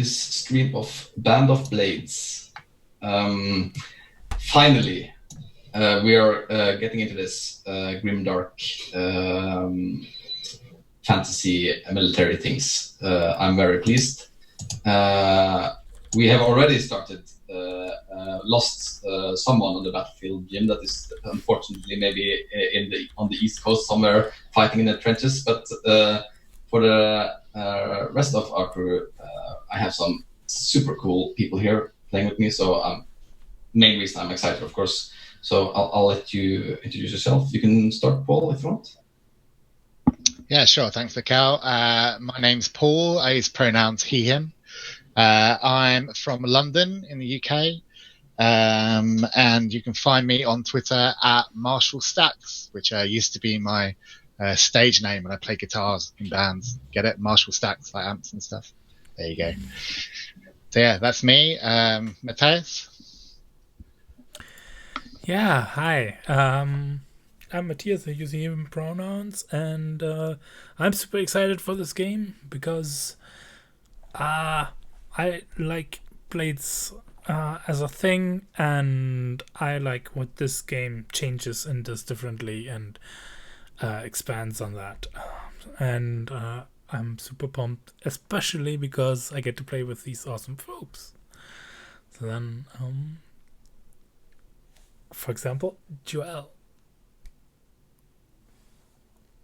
this stream of Band of Blades. Finally, we are getting into this grimdark fantasy military things. I'm very pleased. We have already started lost someone on the battlefield, Jim. That is unfortunately maybe on the East Coast somewhere fighting in the trenches. But for the rest of our crew, I have some super cool people here playing with me. So main reason I'm excited, of course. So I'll let you introduce yourself. You can start, Paul, if you want. Yeah, sure. Thanks, Mikkel. My name's Paul. I use pronouns he, him. I'm from London in the UK. And you can find me on Twitter at Marshall Stacks, which used to be my stage name when I play guitars in bands. Get it? Marshall Stacks, like amps and stuff. There you go. So yeah, that's me. Matthias? Yeah, hi. I'm Matthias, I use him pronouns, and I'm super excited for this game because I like Blades as a thing, and I like what this game changes and does differently and expands on that. And I'm super pumped, especially because I get to play with these awesome folks. So then, for example, Joel.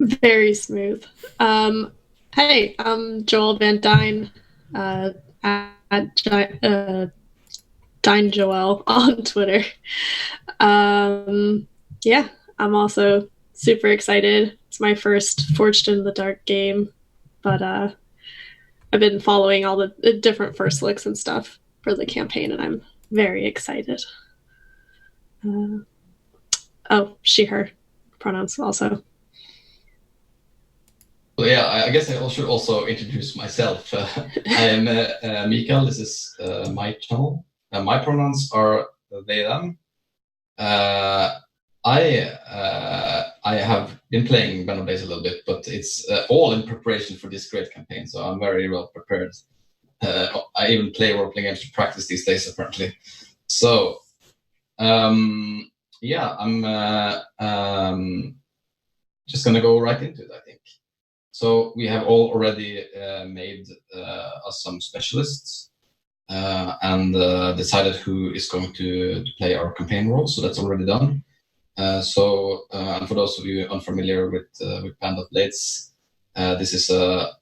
Very smooth. Hey, I'm Joel Van Dyne at Dine Joel on Twitter. Yeah, I'm also super excited. It's my first Forged in the Dark game, but I've been following all the different first looks and stuff for the campaign, and I'm very excited. She, her pronouns also. Well, yeah, I guess I should also introduce myself. I am Mikael. This is my channel. My pronouns are they, them. I have been playing Band of Blades a little bit, but it's all in preparation for this great campaign, so I'm very well prepared. I even play role-playing games to practice these days, apparently. So, yeah, I'm just going to go right into it, I think. So we have all already made us some specialists and decided who is going to play our campaign role. So that's already done. And for those of you unfamiliar with Band of Blades, this is a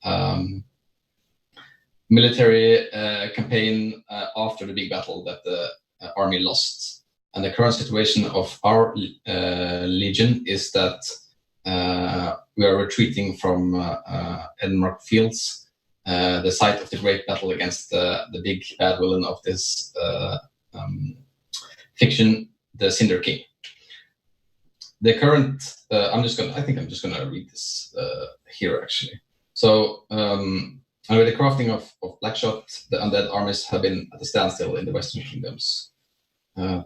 military campaign after the big battle that the army lost. And the current situation of our legion is that we are retreating from Edinburgh Fields, the site of the great battle against the big bad villain of this fiction, the Cinder King. The current, I'm just gonna read this here actually. So, with the crafting of Blackshot, the undead armies have been at a standstill in the Western Kingdoms.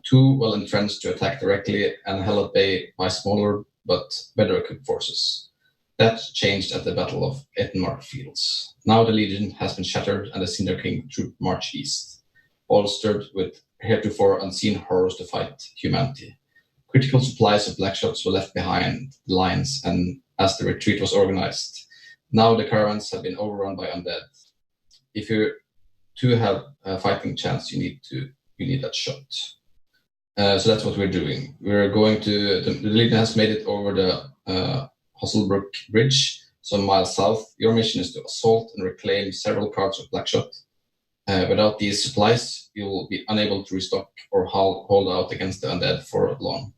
Too well entrenched to attack directly and held at bay by smaller but better equipped forces. That changed at the Battle of Edinburgh Fields. Now the Legion has been shattered and the Cinder King troop march east, bolstered with heretofore unseen horrors to fight humanity. Critical supplies of Blackshots were left behind the lines, and as the retreat was organized, now the caravans have been overrun by undead. If you to have a fighting chance, you need that shot. So that's what we're doing. We're going to the Legion has made it over the Hosselbrook Bridge, some miles south. Your mission is to assault and reclaim several carts of Blackshot. Without these supplies, you will be unable to restock or hold out against the undead for long.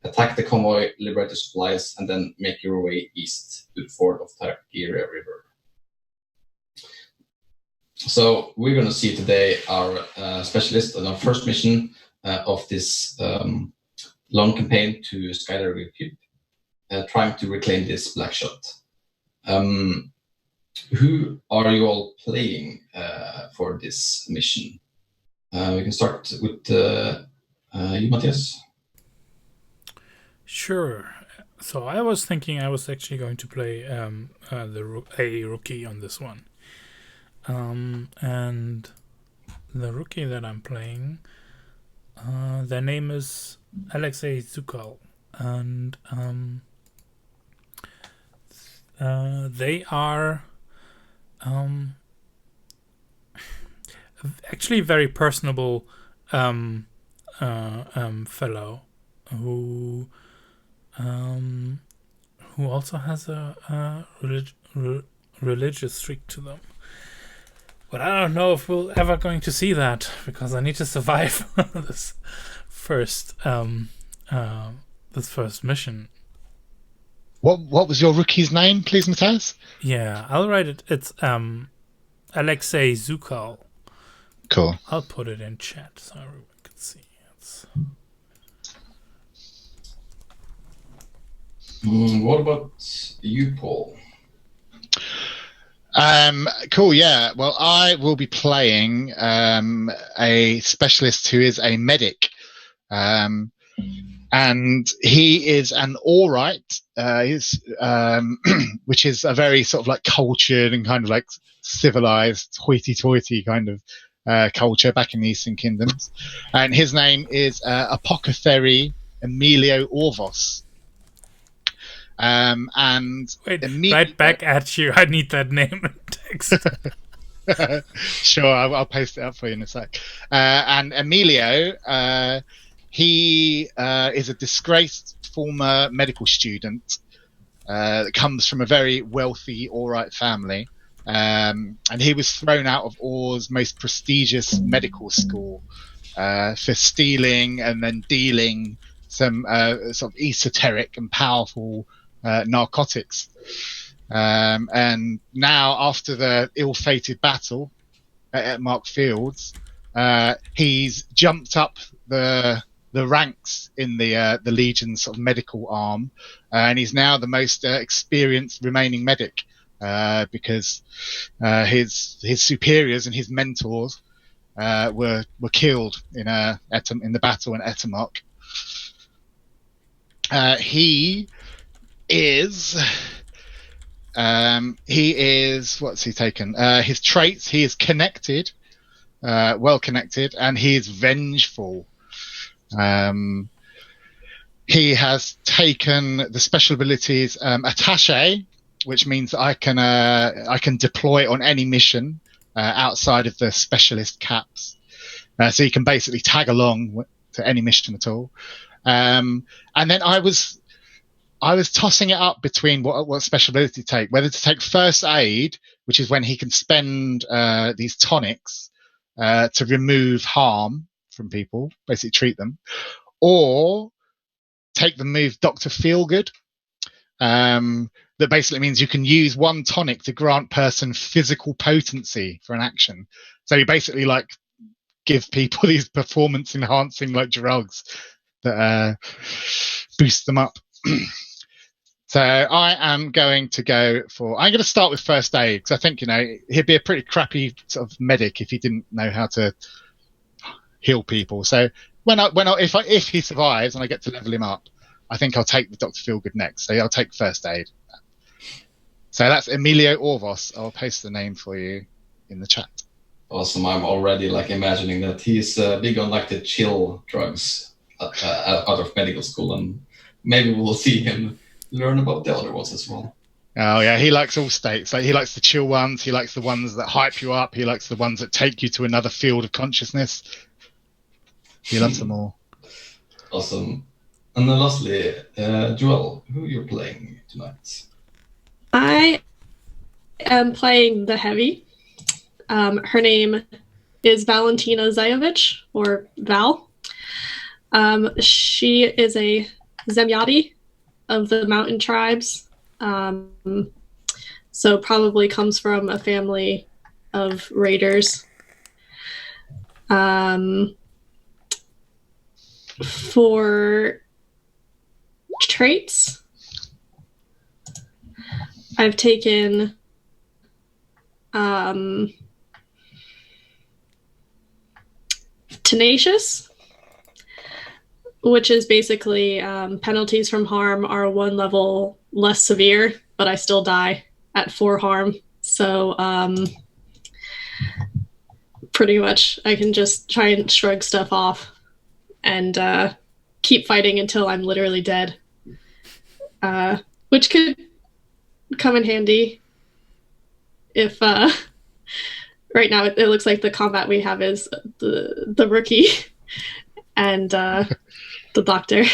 Attack the convoy, liberate the supplies, and then make your way east to the ford of Targeria River. So we're going to see today our specialist on our first mission of this long campaign to Skydagger Cube, trying to reclaim this Blackshot. Who are you all playing for this mission? We can start with you, Matthias. Sure. So I was thinking I was actually going to play a rookie on this one. And the rookie that I'm playing, their name is Alexei Zukal, and they are actually a very personable fellow who also has a religious streak to them. But I don't know if we're ever going to see that, because I need to survive this first mission. What was your rookie's name, please, Matthias? Yeah, I'll write it. It's Alexei Zukal. Cool. I'll put it in chat so everyone can see. What about you, Paul? Cool, yeah. Well, I will be playing a specialist who is a medic. And he is an all right, which is a very sort of like cultured and kind of like civilized, hoity-toity kind of culture back in the Eastern Kingdoms. And his name is Apothecary Emilio Orvos. And wait, right back at you. I need that name in text. Sure, I'll paste it up for you in a sec. And Emilio, he is a disgraced former medical student that comes from a very wealthy, all right family. And he was thrown out of Or's most prestigious medical school for stealing and then dealing some sort of esoteric and powerful narcotics. And now, after the ill-fated battle at Mark Fields, he's jumped up the ranks in the Legion's sort of medical arm, and he's now the most experienced remaining medic because his superiors and his mentors were killed in the battle in Etemark. He is what's he taken? His traits: he is connected, well connected, and he is vengeful. He has taken the special abilities attaché, which means that I can deploy on any mission outside of the specialist caps. So you can basically tag along to any mission at all. And then I was tossing it up between what special ability to take, whether to take first aid, which is when he can spend these tonics to remove harm from people, basically treat them, or take the move Dr. Feelgood. That basically means you can use one tonic to grant person physical potency for an action. So you basically like give people these performance enhancing like drugs that boost them up. So I'm going to start with first aid, because I think, he'd be a pretty crappy sort of medic if he didn't know how to heal people. So if he survives and I get to level him up, I think I'll take the Dr. Feelgood next. So I'll take first aid. So that's Emilio Orvos. I'll paste the name for you in the chat. Awesome. I'm already imagining that he's big on the chill drugs out of medical school, and maybe we'll see him learn about the other ones as well. Oh yeah, he likes all states. He likes the chill ones. He likes the ones that hype you up. He likes the ones that take you to another field of consciousness. He loves them all. Awesome. And then lastly, Joelle, who you're playing tonight? I am playing the heavy. Her name is Valentina Zayevich, or Val. She is a Zemyati of the mountain tribes. So probably comes from a family of raiders. For traits, I've taken tenacious, which is basically penalties from harm are 1 level less severe, but I still die at 4 harm. So pretty much. I can just try and shrug stuff off and keep fighting until I'm literally dead, which could come in handy if right now it looks like the combat we have is the rookie and the doctor.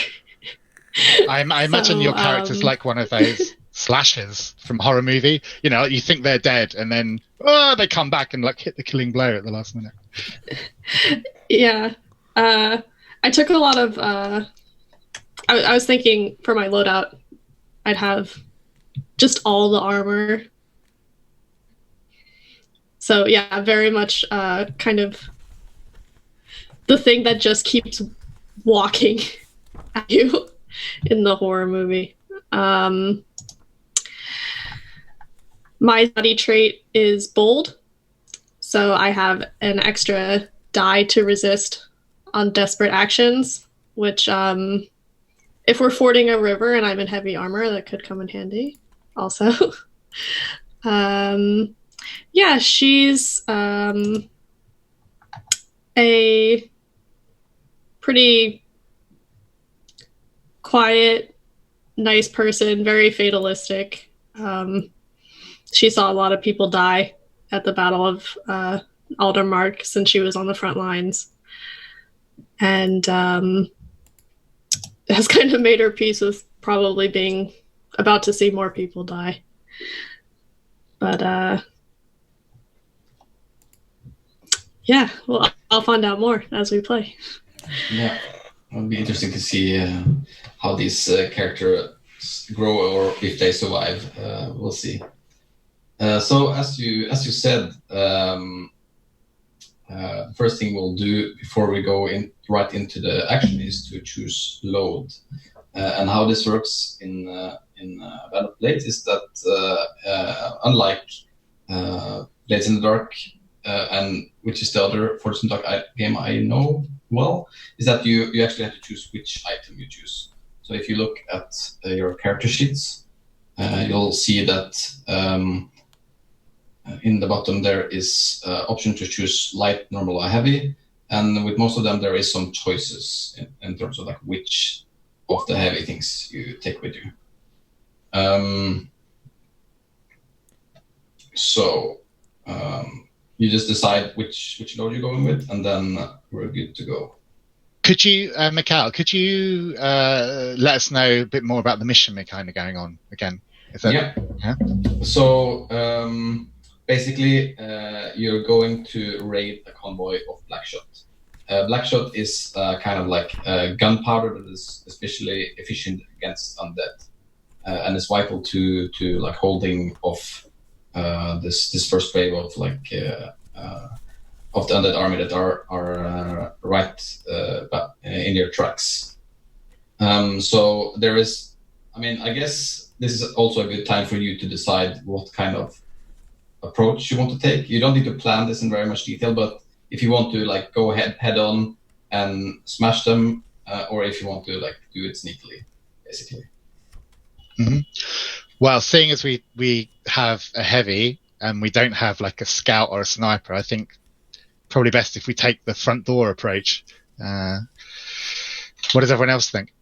I imagine your character's like one of those slashers from a horror movie. You know, you think they're dead, and then they come back and like hit the killing blow at the last minute. Yeah, I took a lot of. I was thinking for my loadout, I'd have just all the armor. So yeah, very much kind of the thing that just keeps walking at you in the horror movie. My body trait is bold, so I have an extra die to resist on desperate actions, which if we're fording a river and I'm in heavy armor, that could come in handy also. Yeah, she's a pretty quiet, nice person, very fatalistic. She saw a lot of people die at the Battle of Aldermark since she was on the front lines. And has kind of made her peace with probably being about to see more people die. But yeah, well, I'll find out more as we play. Yeah, it'll be interesting to see how these characters grow or if they survive. We'll see. So as you said, the first thing we'll do before we go right into the action is to choose load. And how this works in Battle Blades is that unlike Blades in the Dark, and which is the other Fortune Dark game I know well, is that you actually have to choose which item you choose. So if you look at your character sheets, you'll see that in the bottom there is option to choose light, normal, or heavy, and with most of them there is some choices in terms of like which of the heavy things you take with you. So you just decide which load you're going with, and then we're good to go. Could you, Mikhail, could you let us know a bit more about the mission we're kind of going on again? Is that, yeah. So basically, you're going to raid a convoy of Blackshot. Blackshot is kind of like gunpowder that is especially efficient against undead, and is vital to like holding off this first wave of like of the undead army that are right in your tracks. So there is, I mean, I guess this is also a good time for you to decide what kind of approach you want to take. You don't need to plan this in very much detail, but if you want to like go head on and smash them, or if you want to like do it sneakily, basically. Mm-hmm. Well, seeing as we have a heavy and we don't have like a scout or a sniper, I think probably best if we take the front door approach. What does everyone else think?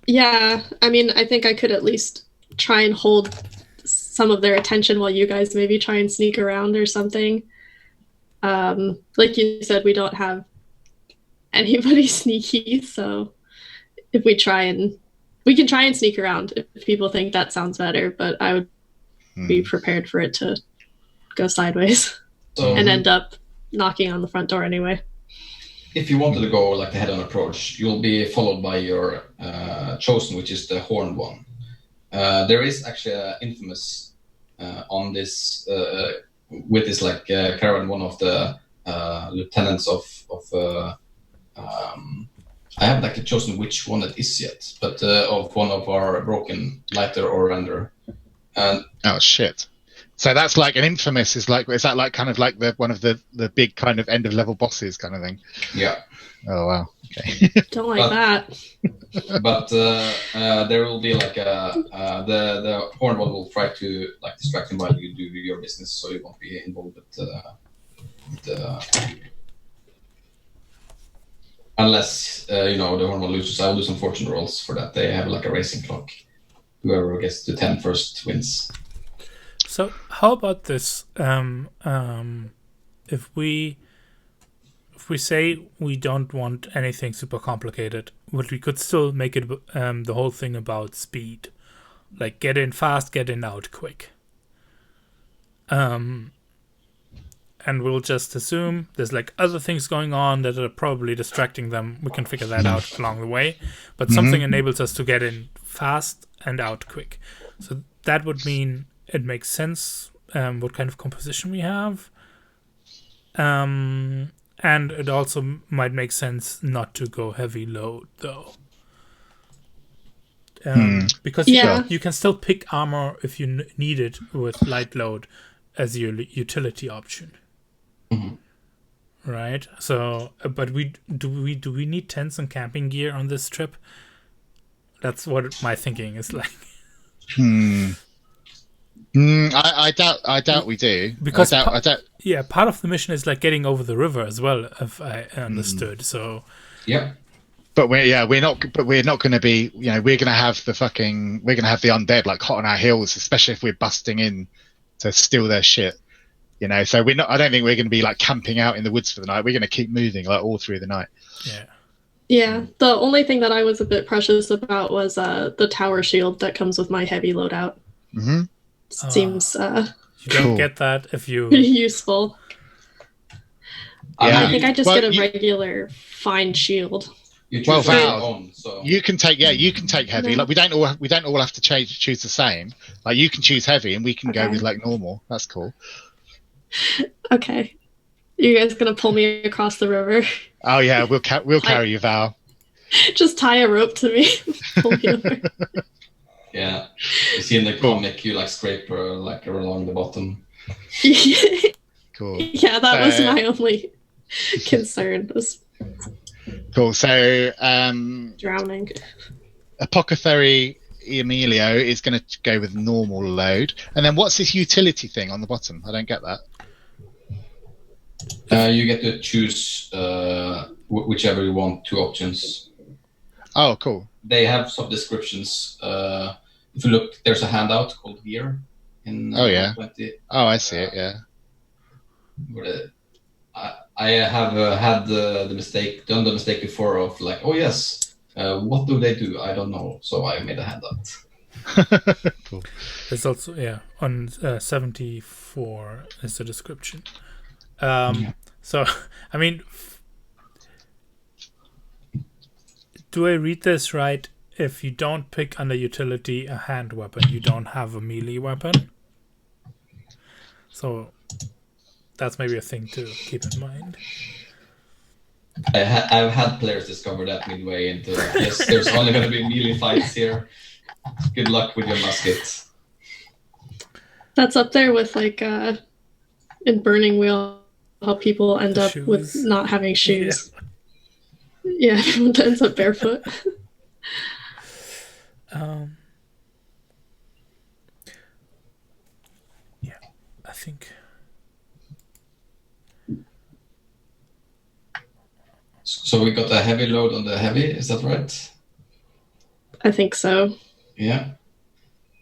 Yeah, I mean, I think I could at least try and hold some of their attention while you guys maybe try and sneak around or something. Like you said, we don't have anybody sneaky, so if we can try and sneak around if people think that sounds better, but I would be prepared for it to go sideways and end up knocking on the front door anyway. If you wanted to go like the head-on approach, you'll be followed by your chosen, which is the horned one. There is actually an infamous on this with this like caravan, one of the lieutenants of I haven't actually chosen which one it is yet, but of one of our broken lighter or render. And oh shit! So that's like an infamous is that like kind of like one of the big kind of end of level bosses kind of thing? Yeah. Oh wow. Okay. Don't like that. But there will be like the horned one will try to like distract him while you do your business, so you won't be involved with unless the horned one loses. I'll do some fortune rolls for that. They have like a racing clock. Whoever gets to 10 first wins. So how about this? If we say we don't want anything super complicated, but we could still make it the whole thing about speed, like get in fast, get in out quick. And we'll just assume there's like other things going on that are probably distracting them. We can figure that out along the way, but something enables us to get in fast and out quick. So that would mean it makes sense what kind of composition we have. And it also might make sense not to go heavy load, though. Because you can still pick armor if you need it with light load as your utility option. Right? So, but do we need tents and camping gear on this trip? That's what my thinking is like. I doubt we do. Because I doubt. Yeah, part of the mission is like getting over the river as well, if I understood. So yeah, but we're not going to be. We're going to have the undead like hot on our heels, especially if we're busting in to steal their shit. So we're not. I don't think we're going to be like camping out in the woods for the night. We're going to keep moving like all through the night. Yeah. Yeah, the only thing that I was a bit precious about was the tower shield that comes with my heavy loadout. Seems you don't get that if you pretty useful. Yeah. I think I just get a regular fine shield. Val, you can take heavy. Like we don't all have to choose the same. Like you can choose heavy, and we can go with like normal. That's cool. Okay, you guys gonna pull me across the river? Oh yeah, we'll carry you, Val. Just tie a rope to me. Pull me over. Yeah, you see in the comic, you like scrape like along the bottom. Cool. Yeah, that was my only concern. Cool. So, drowning. Apothecary Emilio is going to go with normal load, and then what's this utility thing on the bottom? I don't get that. You get to choose whichever you want. 2 options. Oh, cool. They have some descriptions. If you look, there's a handout called Gear in 20. Oh, I see it. Yeah. I have done the mistake before of like, oh yes, what do they do? I don't know, so I made a handout. Cool. There's also on 74 is the description. So I mean, do I read this right? If you don't pick under utility a hand weapon, you don't have a melee weapon. So that's maybe a thing to keep in mind. I've had players discover that midway into yes, there's only going to be melee fights here. Good luck with your musket. That's up there with like in Burning Wheel, how people end up with not having shoes. Yeah, everyone ends up barefoot. Yeah, I think. So we got a heavy load on the heavy, is that right? I think so. Yeah.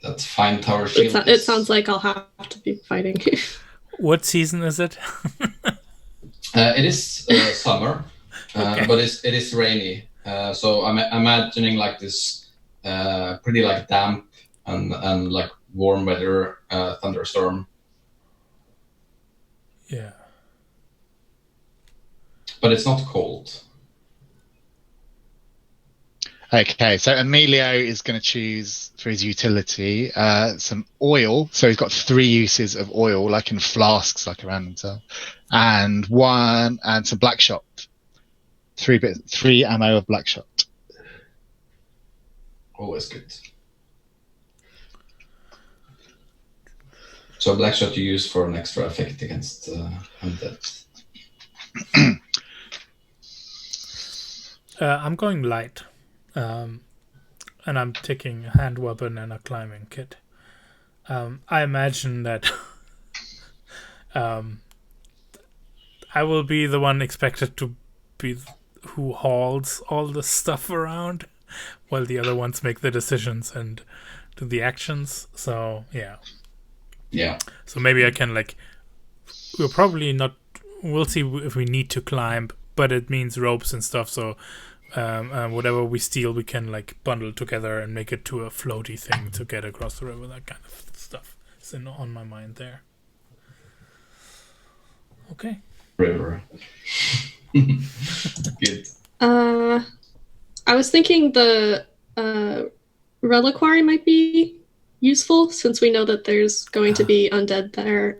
That's fine tower shield. It sounds like I'll have to be fighting. What season is it? It is summer, but it is rainy. So I'm imagining like this pretty like damp and like warm weather thunderstorm. Yeah. But it's not cold. Okay, so Emilio is going to choose for his utility some oil. So he's got 3 uses of oil, like in flasks, like around himself, and some black shot. 3 ammo of black shot. Always good. So Blackshot you use for an extra effect against undead. I'm going light, and I'm taking a hand weapon and a climbing kit. I imagine that I will be the one expected to be who hauls all the stuff around, while the other ones make the decisions and do the actions. So yeah. So maybe I can we'll probably not. We'll see if we need to climb, but it means ropes and stuff. So whatever we steal, we can bundle together and make it to a floaty thing to get across the river. That kind of stuff is on my mind there. Okay. River. Good. I was thinking the reliquary might be useful since we know that there's going to be undead there,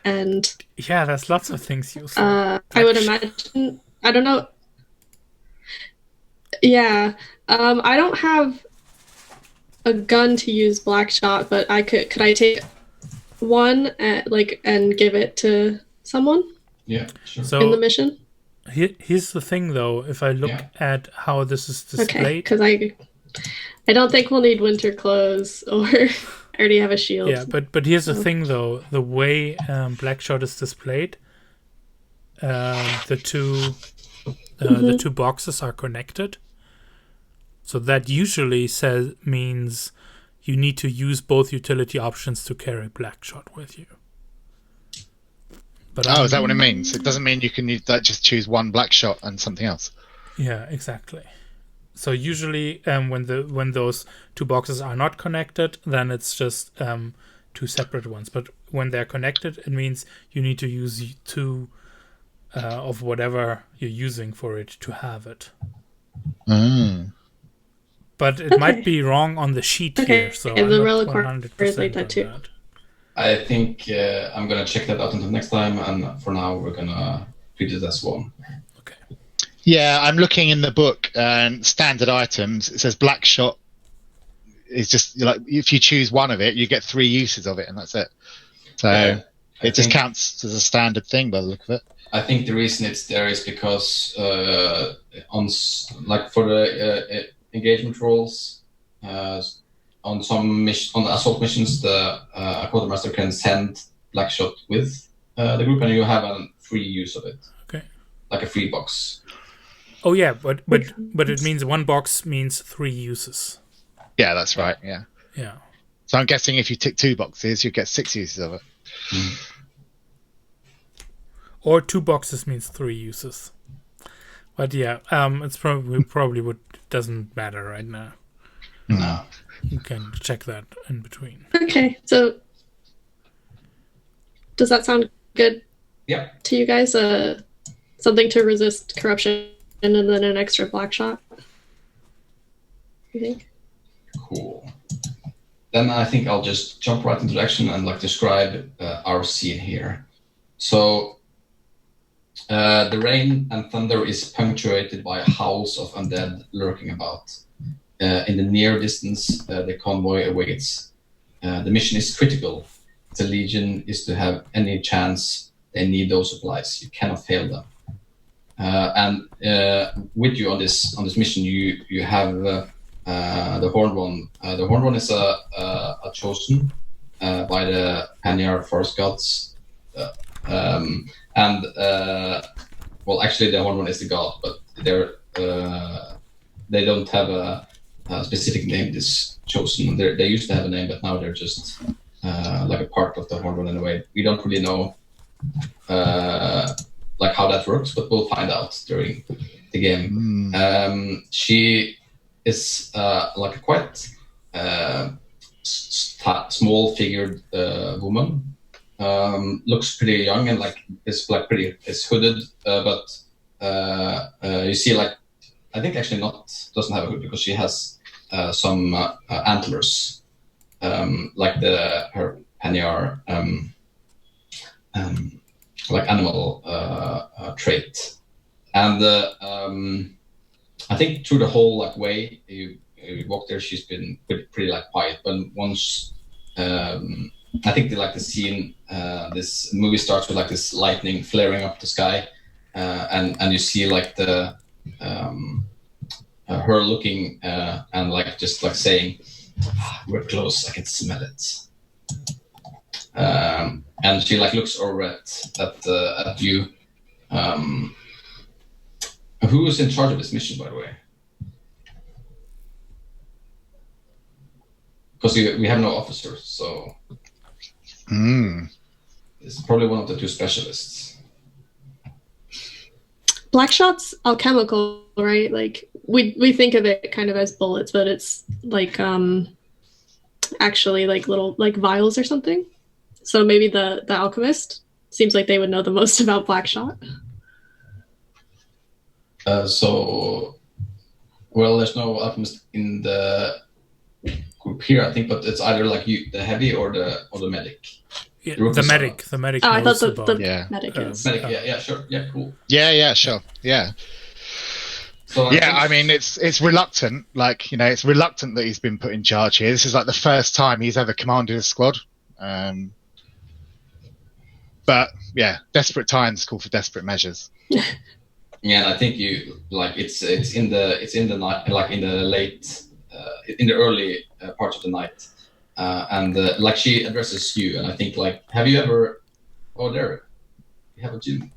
and yeah, there's lots of things useful. I would imagine. I don't know. Yeah, I don't have a gun to use Blackshot, but I could I take one and give it to someone? Yeah, sure. So in the mission. Here's the thing, though. If I look at how this is displayed, because I don't think we'll need winter clothes, or I already have a shield. Yeah, but here's the thing, though. The way Blackshot is displayed, the two boxes are connected. So that usually means you need to use both utility options to carry Blackshot with you. But is that what it means? It doesn't mean you can just choose one Blackshot and something else. Yeah, exactly. So usually, when those two boxes are not connected, then it's just two separate ones. But when they're connected, it means you need to use two of whatever you're using for it to have it. But it might be wrong on the sheet here, so I'm the not reliquary 100% like that on too. that. I think I'm gonna check that out until next time, and for now we're gonna treat it as one. Okay. Yeah, I'm looking in the book and standard items. It says Blackshot is just if you choose one of it, you get 3 uses of it, and that's it. So it just counts as a standard thing by the look of it. I think the reason it's there is because for the engagement roles, on some on the assault missions, the quartermaster can send Blackshot with the group, and you have a free use of it. Okay. Like a free box. Oh yeah, but it means one box means 3 uses. Yeah, that's right. Yeah. Yeah. So I'm guessing if you tick 2 boxes, you get 6 uses of it. Or 2 boxes means 3 uses. But yeah, it's probably what doesn't matter right now. No. You can check that in between. Okay, so does that sound good? Yeah. To you guys, something to resist corruption and then an extra Blackshot. You think? Cool. Then I think I'll just jump right into action and describe our scene here. So the rain and thunder is punctuated by howls of undead lurking about. In the near distance, the convoy awaits. The mission is critical. If the Legion is to have any chance, they need those supplies. You cannot fail them. And with you on this mission, you have the Horned One. The Horned One is a chosen by the Panyar Forest Gods. Actually, the Horned One is the god, but they don't have a specific name. This chosen. They used to have a name, but now they're just a part of the Horned One in a way. We don't really know how that works, but we'll find out during the game. She is a quite small-figured woman. Looks pretty young and is hooded, but you see I think actually doesn't have a hood because she has some antlers, her Panyar animal trait. And I think through the whole way you walk there, she's been pretty quiet. But once I think the scene, this movie starts with like this lightning flaring up the sky, and you see like the her looking and like just like saying, "We're close. I can smell it." And she like looks over at you. Who is in charge of this mission, by the way? Because we have no officers, so it's probably one of the two specialists. Blackshot's alchemical, right? Like we think of it kind of as bullets, but it's like actually like little like vials or something. So maybe the alchemist seems like they would know the most about Blackshot. Well, there's no alchemist in the group here, I think, but it's either like you, the heavy, or the medic. Yeah, the medic. The medic. Oh, I thought knows the about, medic is. Medic, yeah, sure, yeah, cool. Yeah, sure, yeah. So I mean, it's reluctant. Like, it's reluctant that he's been put in charge here. This is like the first time he's ever commanded a squad. But yeah, desperate times call for desperate measures. Yeah, and I think you like it's in the night, like in the late, in the early parts of the night, and like she addresses you, and I think like, have you ever? Oh, there, you have a gym.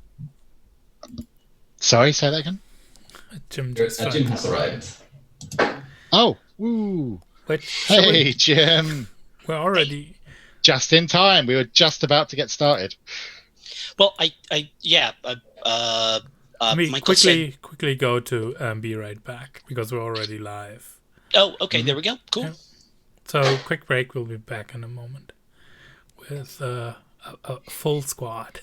Sorry, say that again. a gym has arrived. Oh, woo! Which, hey, Jim. We're already just in time. We were just about to get started. Well, Michael quickly go to be right back because we're already live. Oh, okay. There we go. Cool. Yeah. So quick break. We'll be back in a moment with a full squad.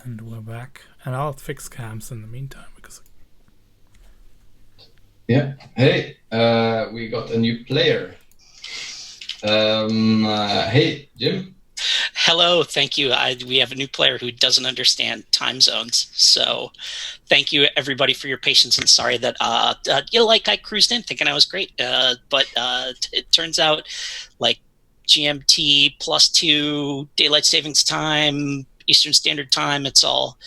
And we're back. And I'll fix cams in the meantime because. Yeah. Hey, we got a new player. Hey, Jim. Hello, thank you. We have a new player who doesn't understand time zones. So thank you, everybody, for your patience. And sorry that, I cruised in thinking I was great. But it turns out, like, GMT +2, daylight savings time, Eastern Standard Time, it's all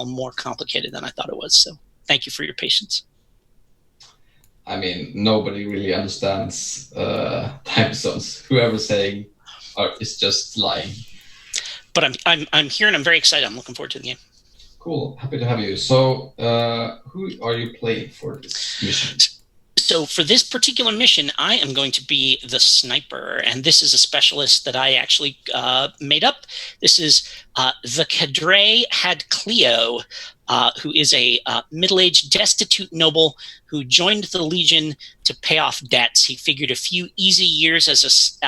more complicated than I thought it was. So thank you for your patience. I mean, nobody really understands time zones. Whoever's saying is just lying. But I'm here and I'm very excited. I'm looking forward to the game. Cool, happy to have you. So, who are you playing for this mission? So for this particular mission, I am going to be the sniper, and this is a specialist that I actually made up. This is the Cadre Had Cleo, who is a middle-aged, destitute noble who joined the Legion to pay off debts. He figured a few easy years as as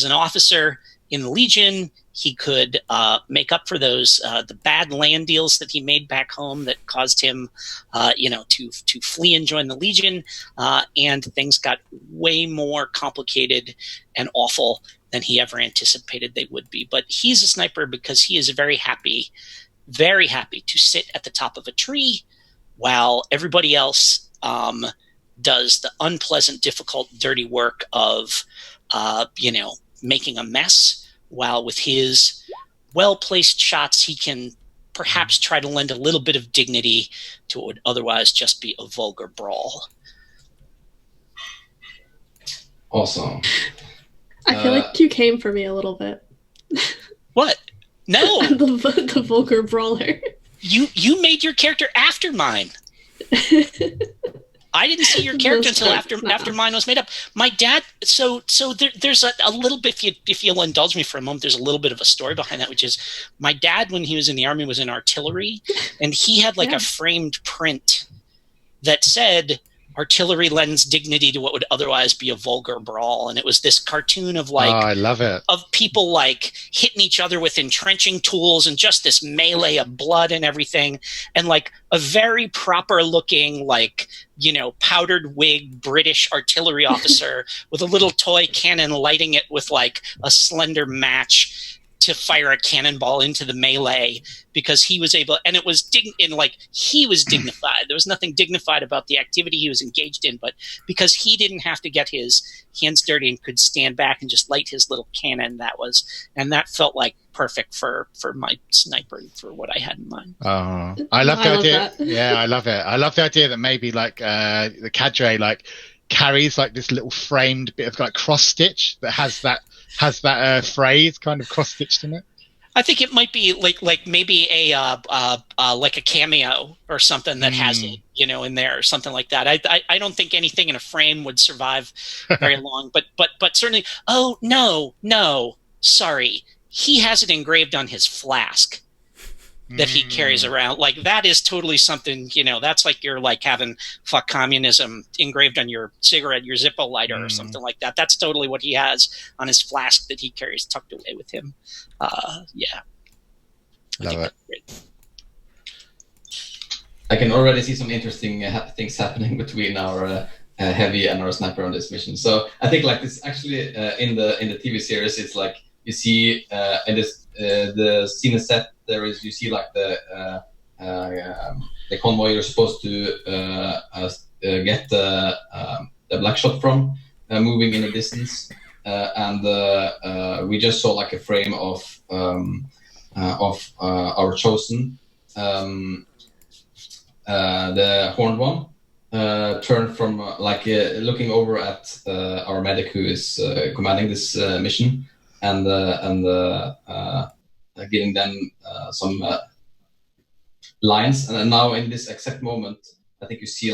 an officer in the Legion, he could make up for those the bad land deals that he made back home that caused him, to flee and join the Legion. And things got way more complicated and awful than he ever anticipated they would be. But he's a sniper because he is very happy to sit at the top of a tree while everybody else does the unpleasant, difficult, dirty work of, making a mess. While with his well-placed shots, he can perhaps try to lend a little bit of dignity to what would otherwise just be a vulgar brawl. Awesome. I feel like you came for me a little bit. What? No. the vulgar brawler. You made your character after mine. I didn't see your character until after mine was made up. My dad. So there's a little bit. If you'll indulge me for a moment, there's a little bit of a story behind that, which is my dad, when he was in the Army, was in artillery, and he had a framed print that said, "Artillery lends dignity to what would otherwise be a vulgar brawl," and it was this cartoon of I love it. Of people hitting each other with entrenching tools and just this melee of blood and everything, and a very proper looking powdered wig British artillery officer with a little toy cannon lighting it with a slender match to fire a cannonball into the melee because he was able, and it was he was dignified. There was nothing dignified about the activity he was engaged in, but because he didn't have to get his hands dirty and could stand back and just light his little cannon, that felt perfect for my sniper and for what I had in mind. I love the idea. Yeah, I love it. I love the idea that maybe the cadre carries this little framed bit of cross stitch that has that phrase kind of cross stitched in it. I think it might be maybe a cameo or something that has it, in there or something like that. I don't think anything in a frame would survive very long, but certainly. Oh no, sorry, he has it engraved on his flask that he carries around. That is totally something, that's you're having "fuck communism" engraved on your cigarette, your Zippo lighter or something like that. That's totally what he has on his flask that he carries tucked away with him. Yeah. Love it. Great. I can already see some interesting things happening between our heavy and our sniper on this mission. So I think this actually in the TV series, it's you see in this the scene is set. You see the convoy you're supposed to get the black shot from moving in the distance, and we just saw a frame of our chosen, the horned one, turn from looking over at our medic who is commanding this mission, and giving them some lines. And now in this exact moment, I think you see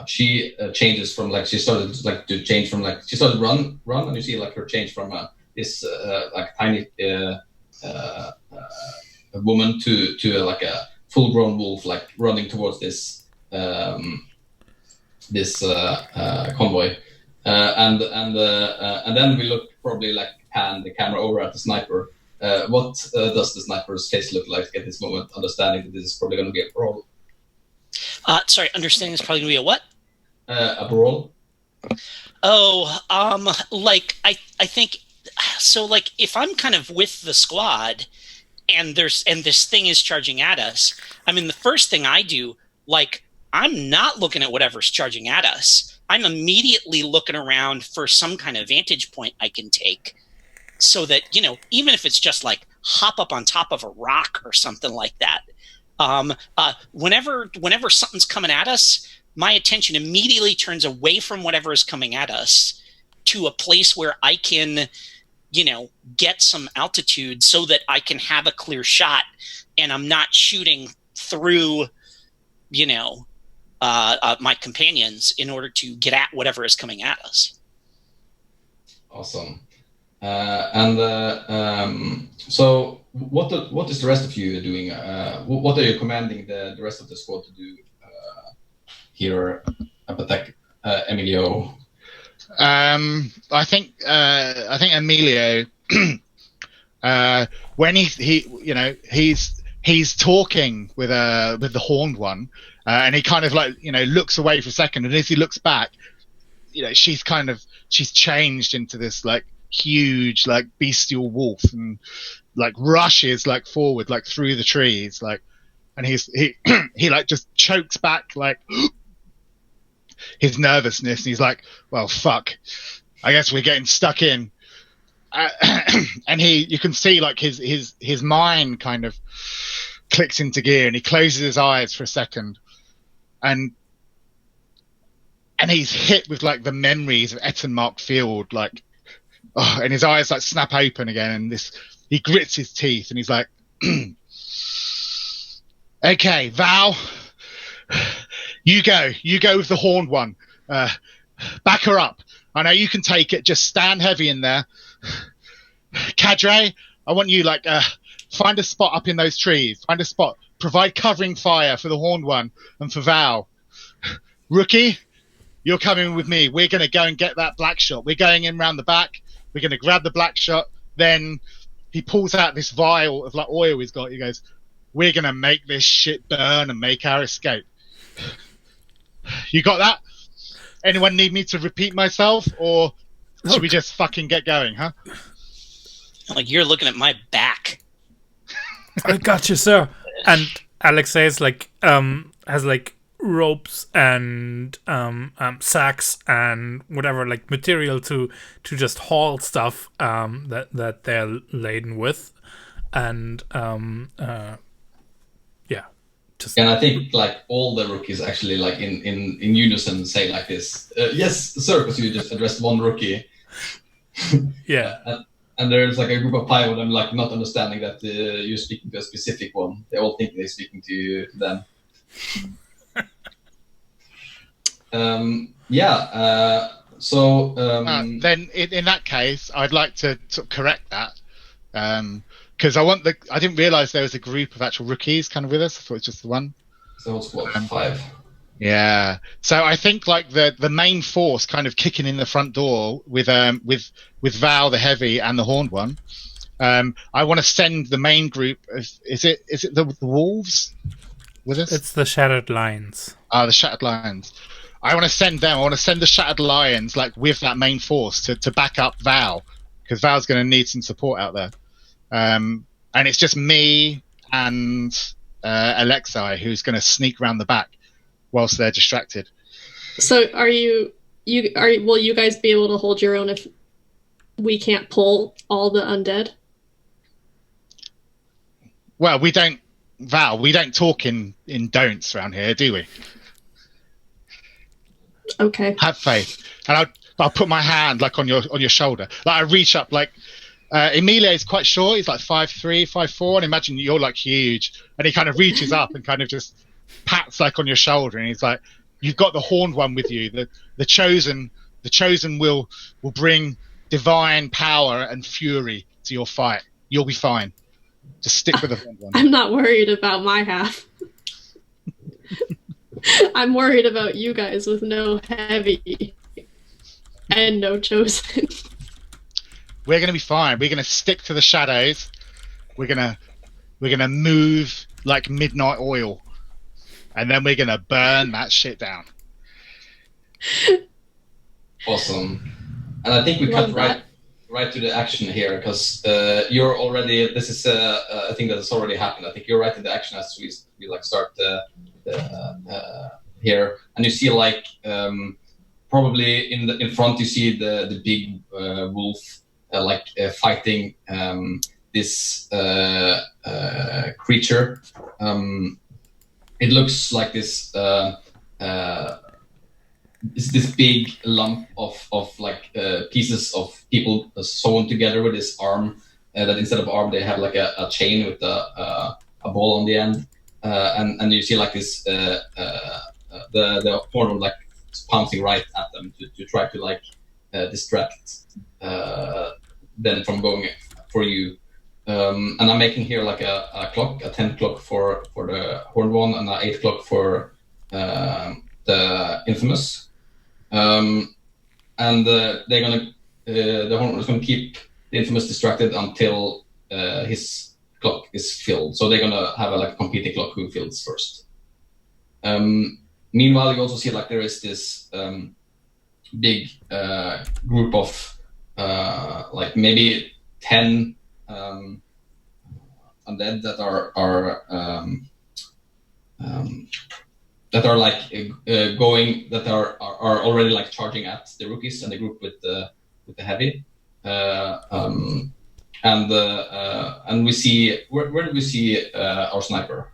she changes from she started to change from she started run, and you see her change from this tiny woman to a full-grown wolf running towards this convoy, and then we look probably pan the camera over at the sniper, What does the sniper's face look like at this moment, understanding that this is probably going to be a brawl? Sorry, understanding it's probably going to be a what? A brawl. Oh, like I think so. Like if I'm kind of with the squad, and this thing is charging at us, I mean, the first thing I do, like, I'm not looking at whatever's charging at us. I'm immediately looking around for some kind of vantage point I can take, so that, you know, even if it's just like hop up on top of a rock or something like that. Whenever something's coming at us, my attention immediately turns away from whatever is coming at us to a place where I can, you know, get some altitude so that I can have a clear shot and I'm not shooting through, you know, my companions in order to get at whatever is coming at us. Awesome. So what is the rest of you doing? What are you commanding the rest of the squad to do here, Apatek, Emilio? I think Emilio, when he you know, he's talking with the horned one, and he kind of, like, you know, looks away for a second, and as he looks back, you know, she's changed into this, like, huge, like, bestial wolf, and like rushes, like, forward, like, through the trees, like, and he like just chokes back, like, his nervousness, and he's like, well, fuck, I guess we're getting stuck in. And you can see, like, his mind kind of clicks into gear, and he closes his eyes for a second, and he's hit with, like, the memories of Ettenmark Field, like, oh, and his eyes, like, snap open again, and he grits his teeth, and he's like, okay, Val, you go with the horned one, back her up, I know you can take it, just stand heavy in there. Cadre, I want you, like, find a spot up in those trees, find a spot, provide covering fire for the horned one and for Val. Rookie, you're coming with me, we're going to go and get that black shot, we're going in round the back, we're going to grab the black shot. Then he pulls out this vial of, like, oil he's got, he goes, we're going to make this shit burn and make our escape. You got that? Anyone need me to repeat myself, or should we just fucking get going, huh? Like, you're looking at my back. I got you, sir. And Alexei's, like, has, like, ropes and sacks and whatever, like, material to just haul stuff that they're laden with, and yeah. And I think, like, all the rookies actually, like, in unison say like this, yes, sir, because you just addressed one rookie. Yeah. And there's, like, a group of 5 of them, like, not understanding that you're speaking to a specific one. They all think they're speaking to them. Then in that case, I'd like to correct that. Because I didn't realize there was a group of actual rookies kind of with us. I thought it was just the one. So it's what, 5? Yeah. So I think, like, the main force kind of kicking in the front door with Val the heavy and the horned one. I want to send the main group. Is it the wolves with us? It's the Shattered Lions. The Shattered Lions. I want to send them. I want to send the Shattered Lions, like, with that main force to back up Val, because Val's going to need some support out there. And it's just me and Alexei who's going to sneak around the back whilst they're distracted. So will you guys be able to hold your own if we can't pull all the undead? Well, we don't talk in don'ts around here, do we? Okay. Have faith. And I'll put my hand, like, on your shoulder. Like, I reach up, like, Emilio is quite short. He's like 5'3", 5'4", and imagine you're, like, huge. And he kind of reaches up and kind of just pats, like, on your shoulder, and he's like, "You've got the horned one with you. The chosen will bring divine power and fury to your fight. You'll be fine. Just stick with the horned one." I'm not worried about my half. I'm worried about you guys with no heavy and no chosen. We're going to be fine. We're going to stick to the shadows. we're gonna move like midnight oil, and then we're gonna burn that shit down. Awesome. And I think we Love cut right to the action here, because you're already. This is a thing that has already happened. I think you're right in the action as we like start here, and you see like probably in front you see the big wolf fighting this creature. It looks like this. It's this big lump of like pieces of people sewn together with this arm. That instead of arm they have like a chain with a ball on the end, and you see like this the horn like pouncing right at them to try to like distract them from going for you. And I'm making here like a clock, a 10 clock for the horned one, and an 8 clock for the infamous. And they're gonna the horned is gonna keep the infamous distracted until his clock is filled. So they're gonna have a competing clock who fills first. Meanwhile, you also see like there is this big group of like maybe 10 undead that are like going, that are already like charging at the rookies and the group with the heavy. And we see where do we see our sniper?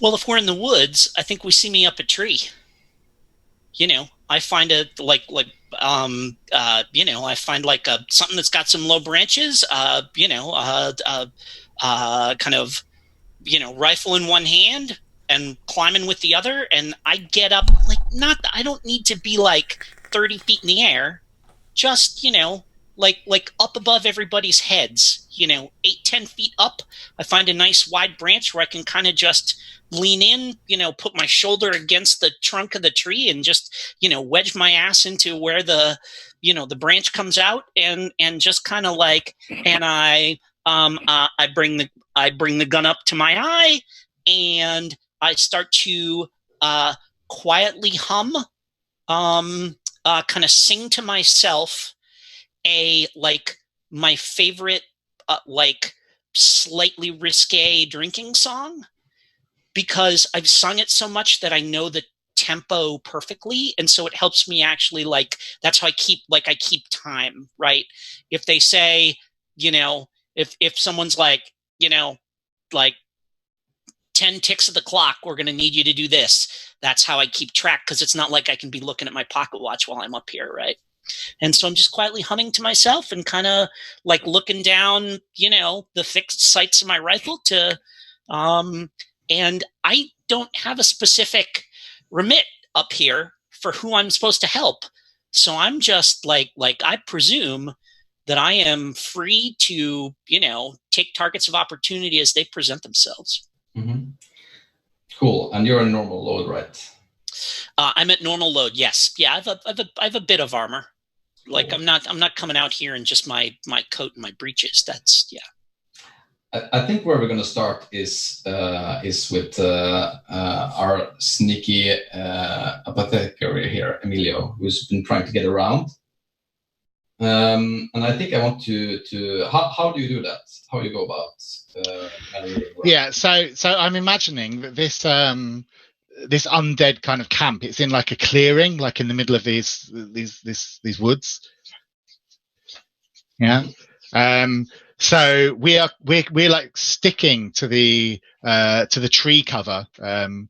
Well, if we're in the woods, I think we see me up a tree. I find a I find like something that's got some low branches. Kind of, rifle in one hand and climbing with the other, and I get up I don't need to be like 30 feet in the air, just like up above everybody's heads, 8-10 feet up. I find a nice wide branch where I can kind of just lean in, put my shoulder against the trunk of the tree and just, wedge my ass into where the branch comes out, and just kind of and I bring the gun up to my eye, and I start to quietly hum, kind of sing to myself my favorite slightly risque drinking song, because I've sung it so much that I know the tempo perfectly, and so it helps me actually that's how I keep time, right? If they say, if someone's 10 ticks of the clock, we're going to need you to do this. That's how I keep track, because it's not like I can be looking at my pocket watch while I'm up here, right? And so I'm just quietly humming to myself and kind of looking down, the fixed sights of my rifle to, and I don't have a specific remit up here for who I'm supposed to help. So I'm just I presume that I am free to, take targets of opportunity as they present themselves. Mm-hmm. Cool. And you're in normal load, right? I'm at normal load. Yes. Yeah. I have a bit of armor. Cool. I'm not coming out here in just my coat and my breeches. That's yeah. I think where we're going to start is with our sneaky apothecary here, Emilio, who's been trying to get around. And I think I want to how do you do that? How do you go about? Yeah, so I'm imagining that this this undead kind of camp, it's in like a clearing, like in the middle of these woods. Yeah. So we're like sticking to the tree cover, and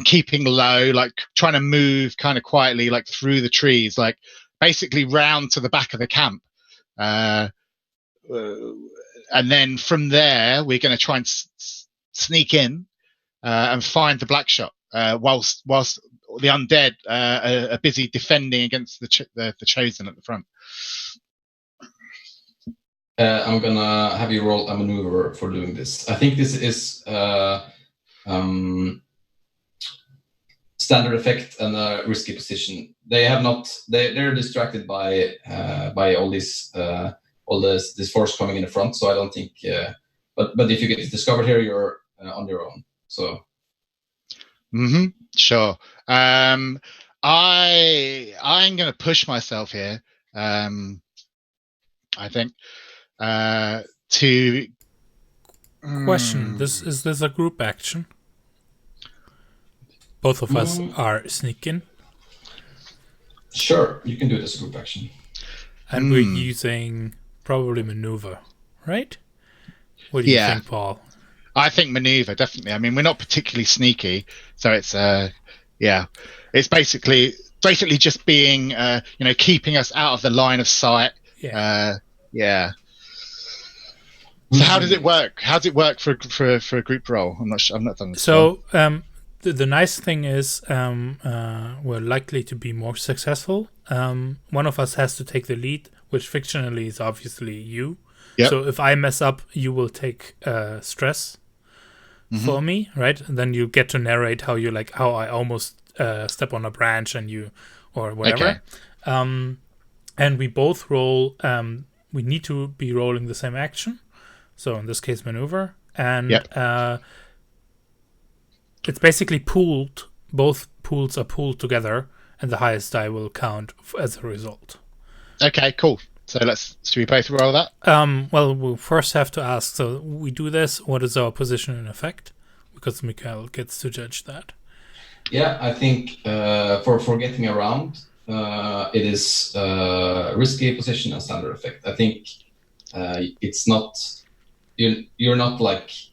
keeping low, like trying to move kind of quietly, like through the trees, like basically round to the back of the camp. And then from there, we're going to try and sneak in and find the black shot, whilst the undead are busy defending against the chosen at the front. I'm gonna have you roll a maneuver for doing this. I think this is standard effect and a risky position. They're distracted by all these this force coming in the front. So I don't think. But if you get discovered here, you're on your own. So. Sure. I'm going to push myself here. I think to. Question: Is this a group action? Both of us are sneaking. Sure, you can do this group action. And we're using probably maneuver, right? What do you think, Paul? I think maneuver, definitely. I mean, we're not particularly sneaky, so it's it's basically just being keeping us out of the line of sight. So how does it work? How does it work for a group role? I'm not sure. I'm not done. So the nice thing is we're likely to be more successful. One of us has to take the lead, which fictionally is obviously you. Yep. So if I mess up, you will take stress for me, right? And then you get to narrate how I almost step on a branch or whatever. Okay. And we both roll. We need to be rolling the same action. So in this case, maneuver, and it's basically pooled. Both pools are pooled together, and the highest die will count as a result. Okay, cool. So should we both roll that? Well, we'll first have to ask. So we do this. What is our position in effect? Because Mikael gets to judge that. Yeah, I think for getting around, it is risky position and standard effect. I think it's not. You're not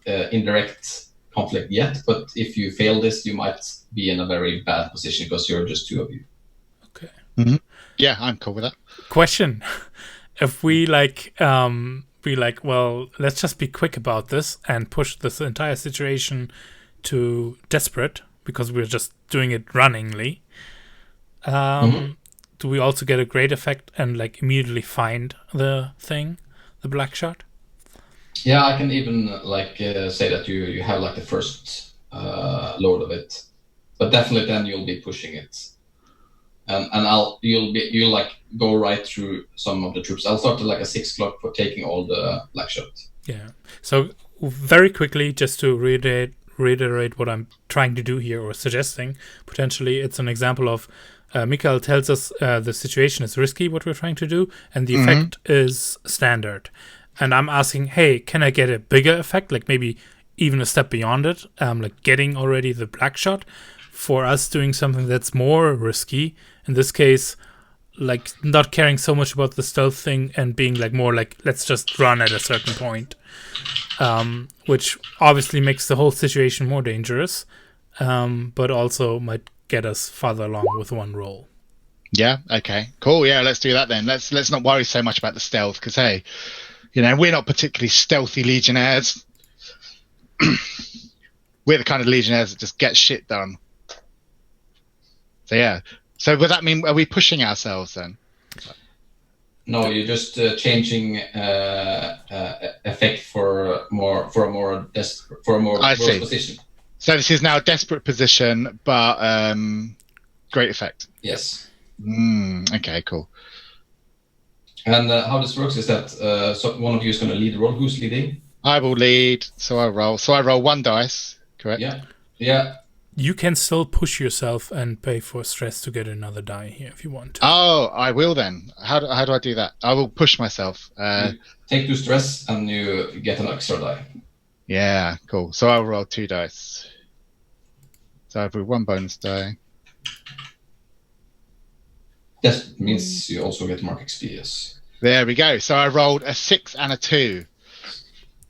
in direct conflict yet, but if you fail this, you might be in a very bad position because you're just two of you. Okay. Mm-hmm. Yeah, I'm cool with that. Question: if we be like, well, let's just be quick about this and push this entire situation to desperate because we're just doing it runningly. Do we also get a great effect and immediately find the thing, the black shot? Yeah, I can even say that you have the first load of it, but definitely then you'll be pushing it, and you'll go right through some of the troops. I'll start at 6 o'clock for taking all the black shots. Yeah. So very quickly, just to reiterate what I'm trying to do here or suggesting, potentially it's an example of Mikael tells us the situation is risky, what we're trying to do, and the effect is standard. And I'm asking, hey, can I get a bigger effect? Maybe even a step beyond it, getting already the black shot for us doing something that's more risky. In this case, not caring so much about the stealth thing and being more let's just run at a certain point, which obviously makes the whole situation more dangerous, but also might get us farther along with one roll. Yeah. Okay. Cool. Yeah. Let's do that then. Let's not worry so much about the stealth because hey. We're not particularly stealthy legionnaires. We're the kind of legionnaires that just get shit done. So yeah. So would that mean are we pushing ourselves then? No, you're just changing effect for a more worse position. So this is now a desperate position, but great effect. Yes. Okay. Cool. And how this works is that one of you is going to lead the roll. Who's leading? I will lead, so I roll. So I roll 1 dice, correct? Yeah. You can still push yourself and pay for stress to get another die here if you want to. Oh, I will then. How do I do that? I will push myself. Take 2 stress and you get an extra die. Yeah, cool. So I'll roll 2 dice. So I have 1 bonus die. That means you also get mark XP, yes. There we go. So I rolled a 6 and a 2.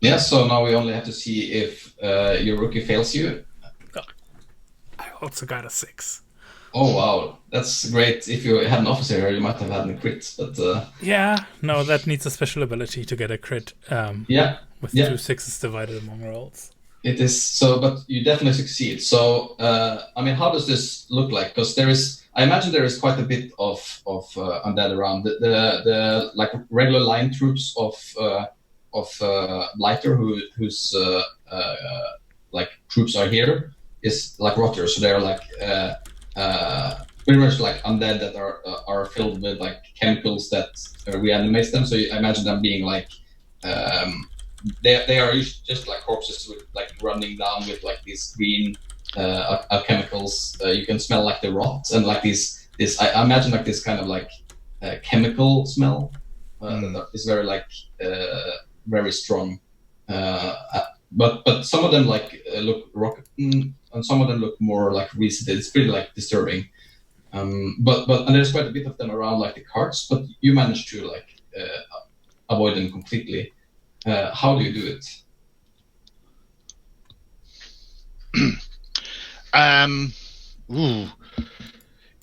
Yeah, so now we only have to see if your rookie fails you. I also got a 6. Oh, wow. That's great. If you had an officer here, you might have had a crit, but... Yeah, no, that needs a special ability to get a crit. With 2 6s divided among rolls. It is, but you definitely succeed. So, how does this look like? Because I imagine there is quite a bit of undead around. The regular line troops of Blighter whose troops are here is rotters. So they're pretty much like undead that are filled with like chemicals that reanimates them. So I imagine them being like they are just like corpses with like running down with like these green chemicals. You can smell like the rot and like this. I imagine like this kind of like chemical smell that is very like very strong. But some of them like look rotten, and some of them look more like recent. It's pretty like disturbing. But and there's quite a bit of them around like the carts, but you manage to like avoid them completely. How do you do it?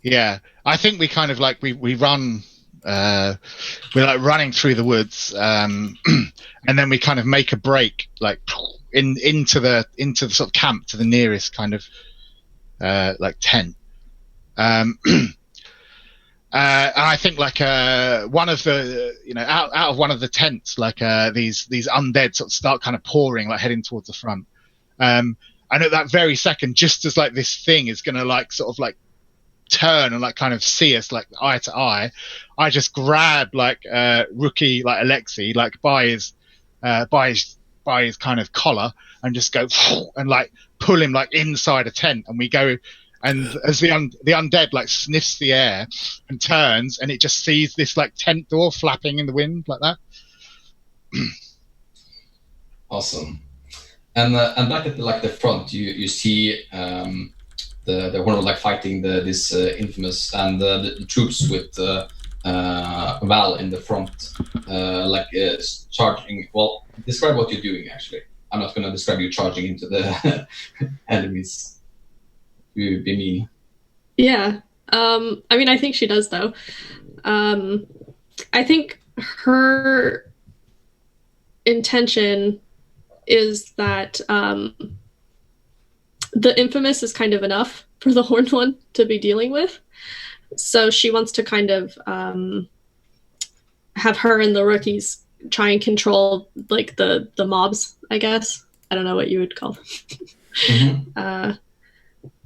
Yeah, I think we kind of like we run. We're like running through the woods, and then we kind of make a break, like into the sort of camp to the nearest kind of like tent. And I think like one of the out of one of the tents, like these undead sort of start kind of pouring, like heading towards the front. And at that very second, just as like this thing is gonna like sort of like turn and like kind of see us like eye to eye, I just grab like rookie like Alexei like by his kind of collar and just go and like pull him like inside a tent, and we go. And as the undead like sniffs the air and turns, and it just sees this like tent door flapping in the wind like that. Awesome. And back at the front, you see the one like fighting this infamous and the troops with Val in the front, charging. Well, describe what you're doing. Actually, I'm not going to describe you charging into the enemies. You be mean. Yeah. I mean, I think she does though. I think her intention is that the infamous is kind of enough for the horned one to be dealing with. So she wants to kind of have her and the rookies try and control like the mobs, I guess. I don't know what you would call them. Mm-hmm.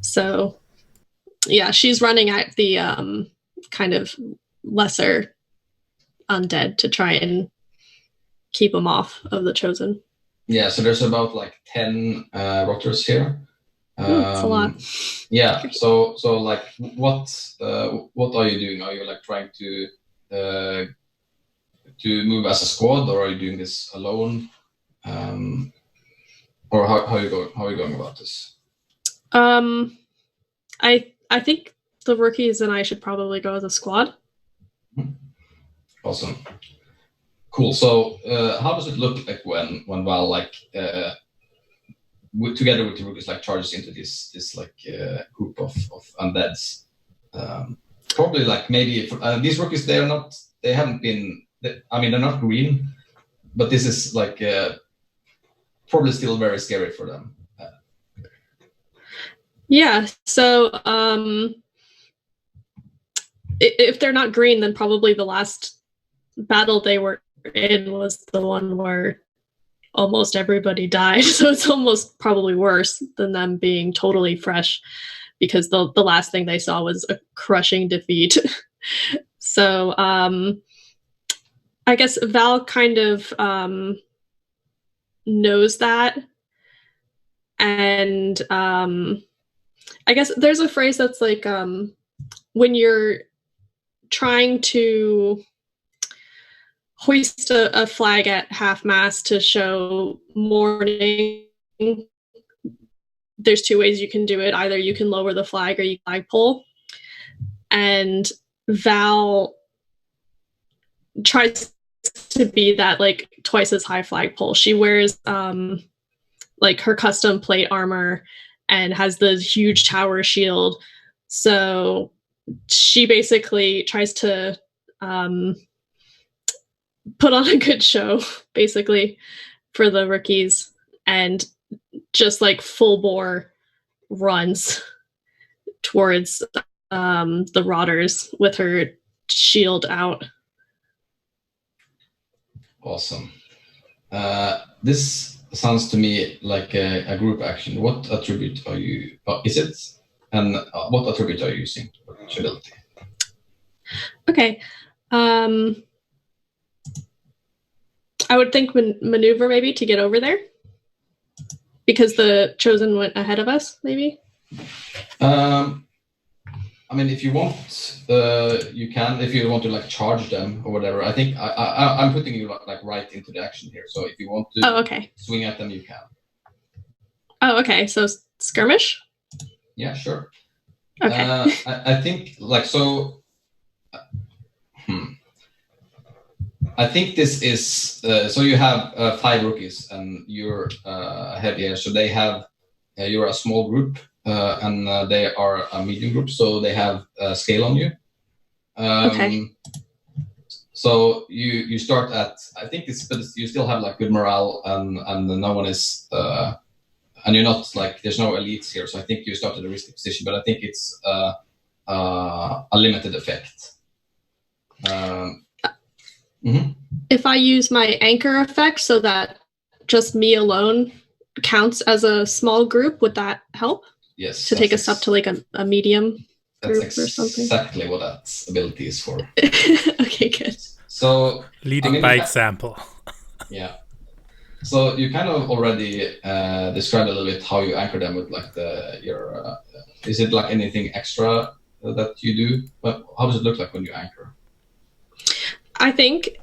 So yeah, she's running at the kind of lesser undead to try and keep them off of the chosen. Yeah, so there's about like 10 rotters here. That's a lot. Yeah, so like what are you doing? Are you like trying to move as a squad, or are you doing this alone? Or how are you going about this? I think the rookies and I should probably go as a squad. Awesome. Cool. So how does it look like when Val like together with the rookies like charges into this like group of undeads? Probably like maybe these rookies they're not green, but this is like probably still very scary for them. Yeah, so if they're not green, then probably the last battle they were in was the one where almost everybody died. So it's almost probably worse than them being totally fresh, because the last thing they saw was a crushing defeat. So I guess Val kind of knows that. And I guess there's a phrase that's like when you're trying to hoist a flag at half-mast to show mourning, there's two ways you can do it. Either you can lower the flag or you flagpole. And Val tries to be that like twice as high flagpole. She wears like her custom plate armor and has the huge tower shield. So she basically tries to put on a good show, basically, for the rookies, and just like full bore runs towards the rotters with her shield out. Awesome. This sounds to me like a group action. What attribute are you? Is it? And what attribute are you using ability. Okay. I would think maneuver maybe to get over there, because the chosen went ahead of us. Maybe. I mean, if you want, you can. If you want to like charge them or whatever, I think I'm putting you like right into the action here. So if you want to swing at them, you can. Oh, okay. So skirmish? Yeah, sure. Okay. I think like so. I think this is so you have 5 rookies and you're ahead here. So they have you're a small group. And they are a medium group, so they have scale on you. Okay. So you start at, I think but you still have like good morale, and no one is, and you're not like, there's no elites here. So I think you start at a risky position, but I think it's a limited effect. If I use my anchor effect so that just me alone counts as a small group, would that help? Yes. To take us up to like a medium group that's or something. Exactly what that ability is for. Okay, good. So leading by example. Yeah. So you kind of already described a little bit how you anchor them with like your. Is it like anything extra that you do? But how does it look like when you anchor? I think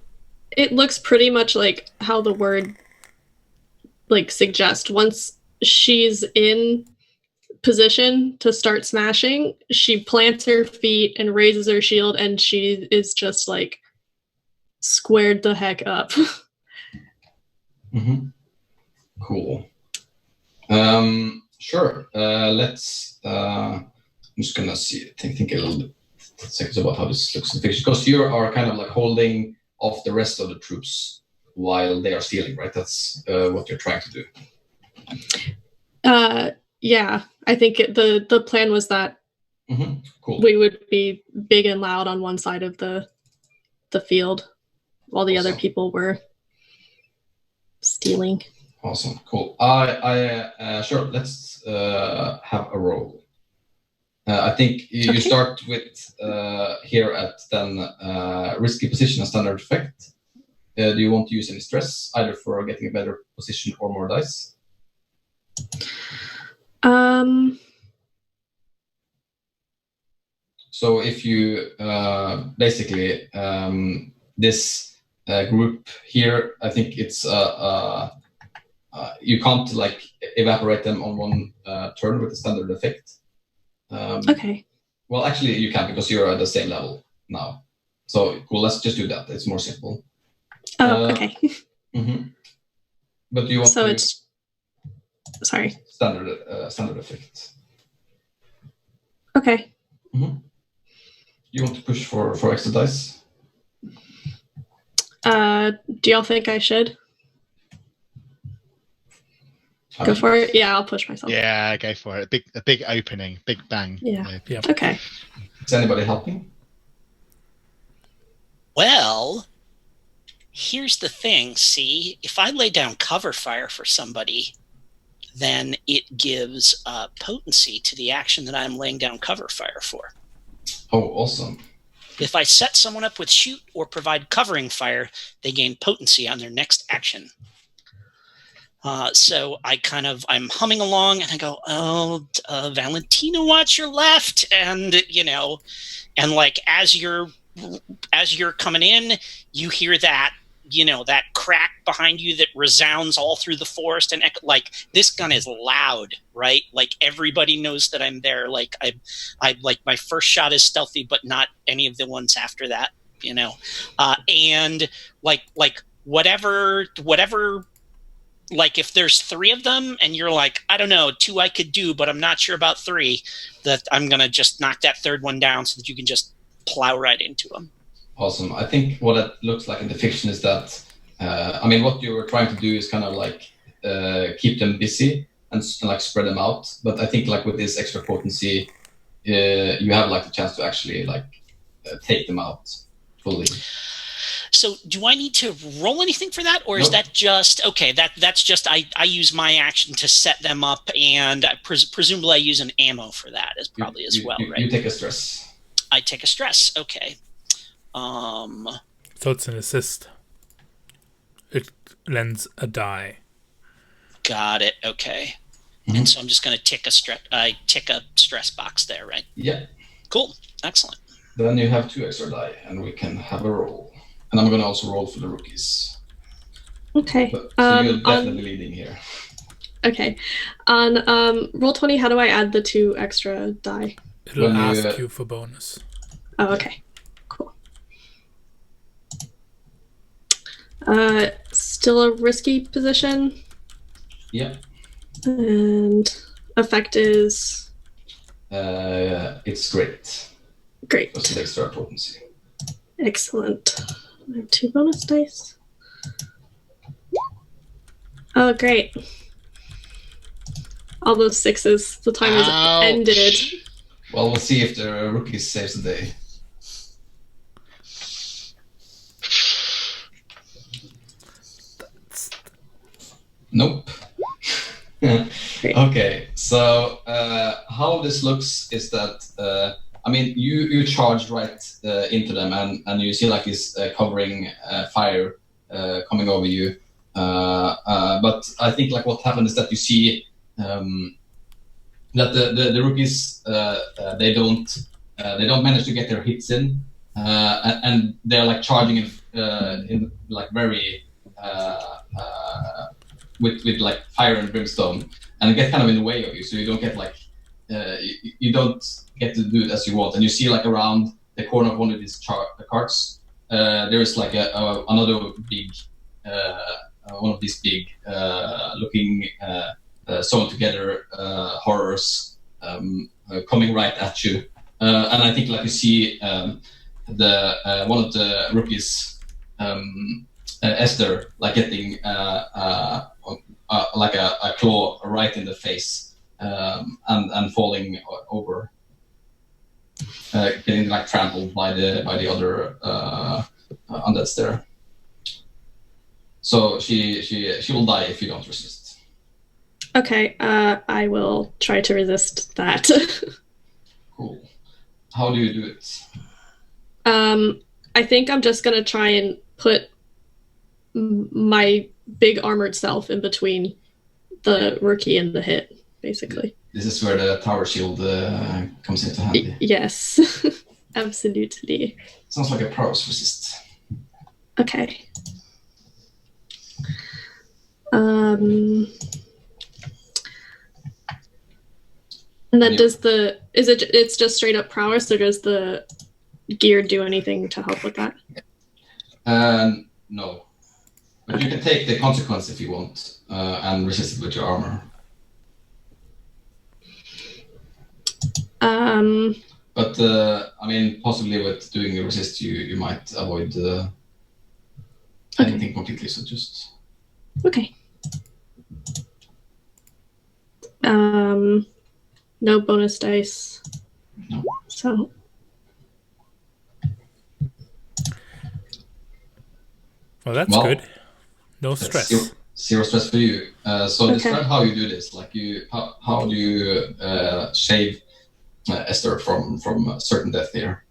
it looks pretty much like how the word like suggests. Once she's in position to start smashing, she plants her feet and raises her shield, and she is just like squared the heck up. Cool. Sure. Let's. I'm just gonna think a little bit seconds about how this looks in fiction, because you are kind of like holding off the rest of the troops while they are stealing, right? That's what you're trying to do. Yeah, I think the plan was that cool. We would be big and loud on one side of the field while the other people were stealing. Awesome, cool. I sure. Let's have a roll. I think you start with here at then risky position and standard effect. Do you want to use any stress either for getting a better position or more dice? So if you basically this group here, I think it's you can't like evaporate them on one turn with the standard effect. Okay. Well, actually, you can, because you're at the same level now. So cool. Let's just do that. It's more simple. Oh, okay. But do you want so to it's sorry standard effect? Okay. You want to push for extra dice? Do y'all think I should go for it? Yeah, I'll push myself. Yeah, go for it. A big opening, big bang. Yeah. Okay. Is anybody helping? Well, here's the thing. See, if I lay down cover fire for somebody, then it gives potency to the action that I'm laying down cover fire for. Oh, awesome. If I set someone up with shoot or provide covering fire, they gain potency on their next action. So I'm humming along and I go, Valentina, watch your left. And, and like, as you're coming in, you hear that, that crack behind you that resounds all through the forest. And like, this gun is loud, right? Like everybody knows that I'm there. Like I like my first shot is stealthy, but not any of the ones after that, and like whatever, like if there's 3 of them and you're like, I don't know, 2 I could do, but I'm not sure about 3, that I'm going to just knock that 3rd one down so that you can just plow right into them. Awesome. I think what it looks like in the fiction is that, what you were trying to do is kind of like keep them busy and like spread them out. But I think like with this extra potency, you have like the chance to actually like take them out fully. So do I need to roll anything for that, or is that just okay? That's just I use my action to set them up, and presumably I use an ammo for that as probably as well, right? You take a stress. I take a stress. Okay. So it's an assist. It lends a die. Got it. Okay. Mhm. And so I'm just going to tick a stress box there, right? Yeah. Cool. Excellent. Then you have 2 extra die, and we can have a roll. And I'm going to also roll for the rookies. Okay. So you're definitely leading here. Okay. On Roll20, how do I add the 2 extra die? It'll ask you for bonus. Oh, okay. Cool. Still a risky position. Yeah. And effect is? It's great. Great. Plus an extra potency. Excellent. I have 2 bonus dice. Oh, great. All those 6s. The time is ended. Well, we'll see if the rookie saves the day. Nope. Okay, so how this looks is that I mean you charge right into them and you see like this covering fire coming over you, but I think like what happened is that you see that the rookies they don't manage to get their hits in, and they're like charging in like very with like fire and brimstone, and it gets kind of in the way of you, so you don't get like you don't get to do it as you want. And you see like around the corner of one of these carts, there is like another big one of these big looking sewn together horrors coming right at you, and I think like you see the one of the rookies, Esther, like getting like a claw right in the face, and falling over, getting like trampled by the other undeads there. So she will die if you don't resist. Okay, I will try to resist that. Cool. How do you do it? I think I'm just gonna try and put my big armored self in between the rookie and the hit, basically. This is where the tower shield comes into handy. Yes, absolutely. Sounds like a prowess resist. Okay. And then it's just straight up prowess, or does the gear do anything to help with that? No. But you can take the consequence if you want, and resist it with your armor. But I mean, possibly with doing a resist, you might avoid anything completely. So just okay. No bonus dice. No. So. Well, that's good. No stress. Zero stress for you. So describe how you do this. Like how do you save Esther from certain death here?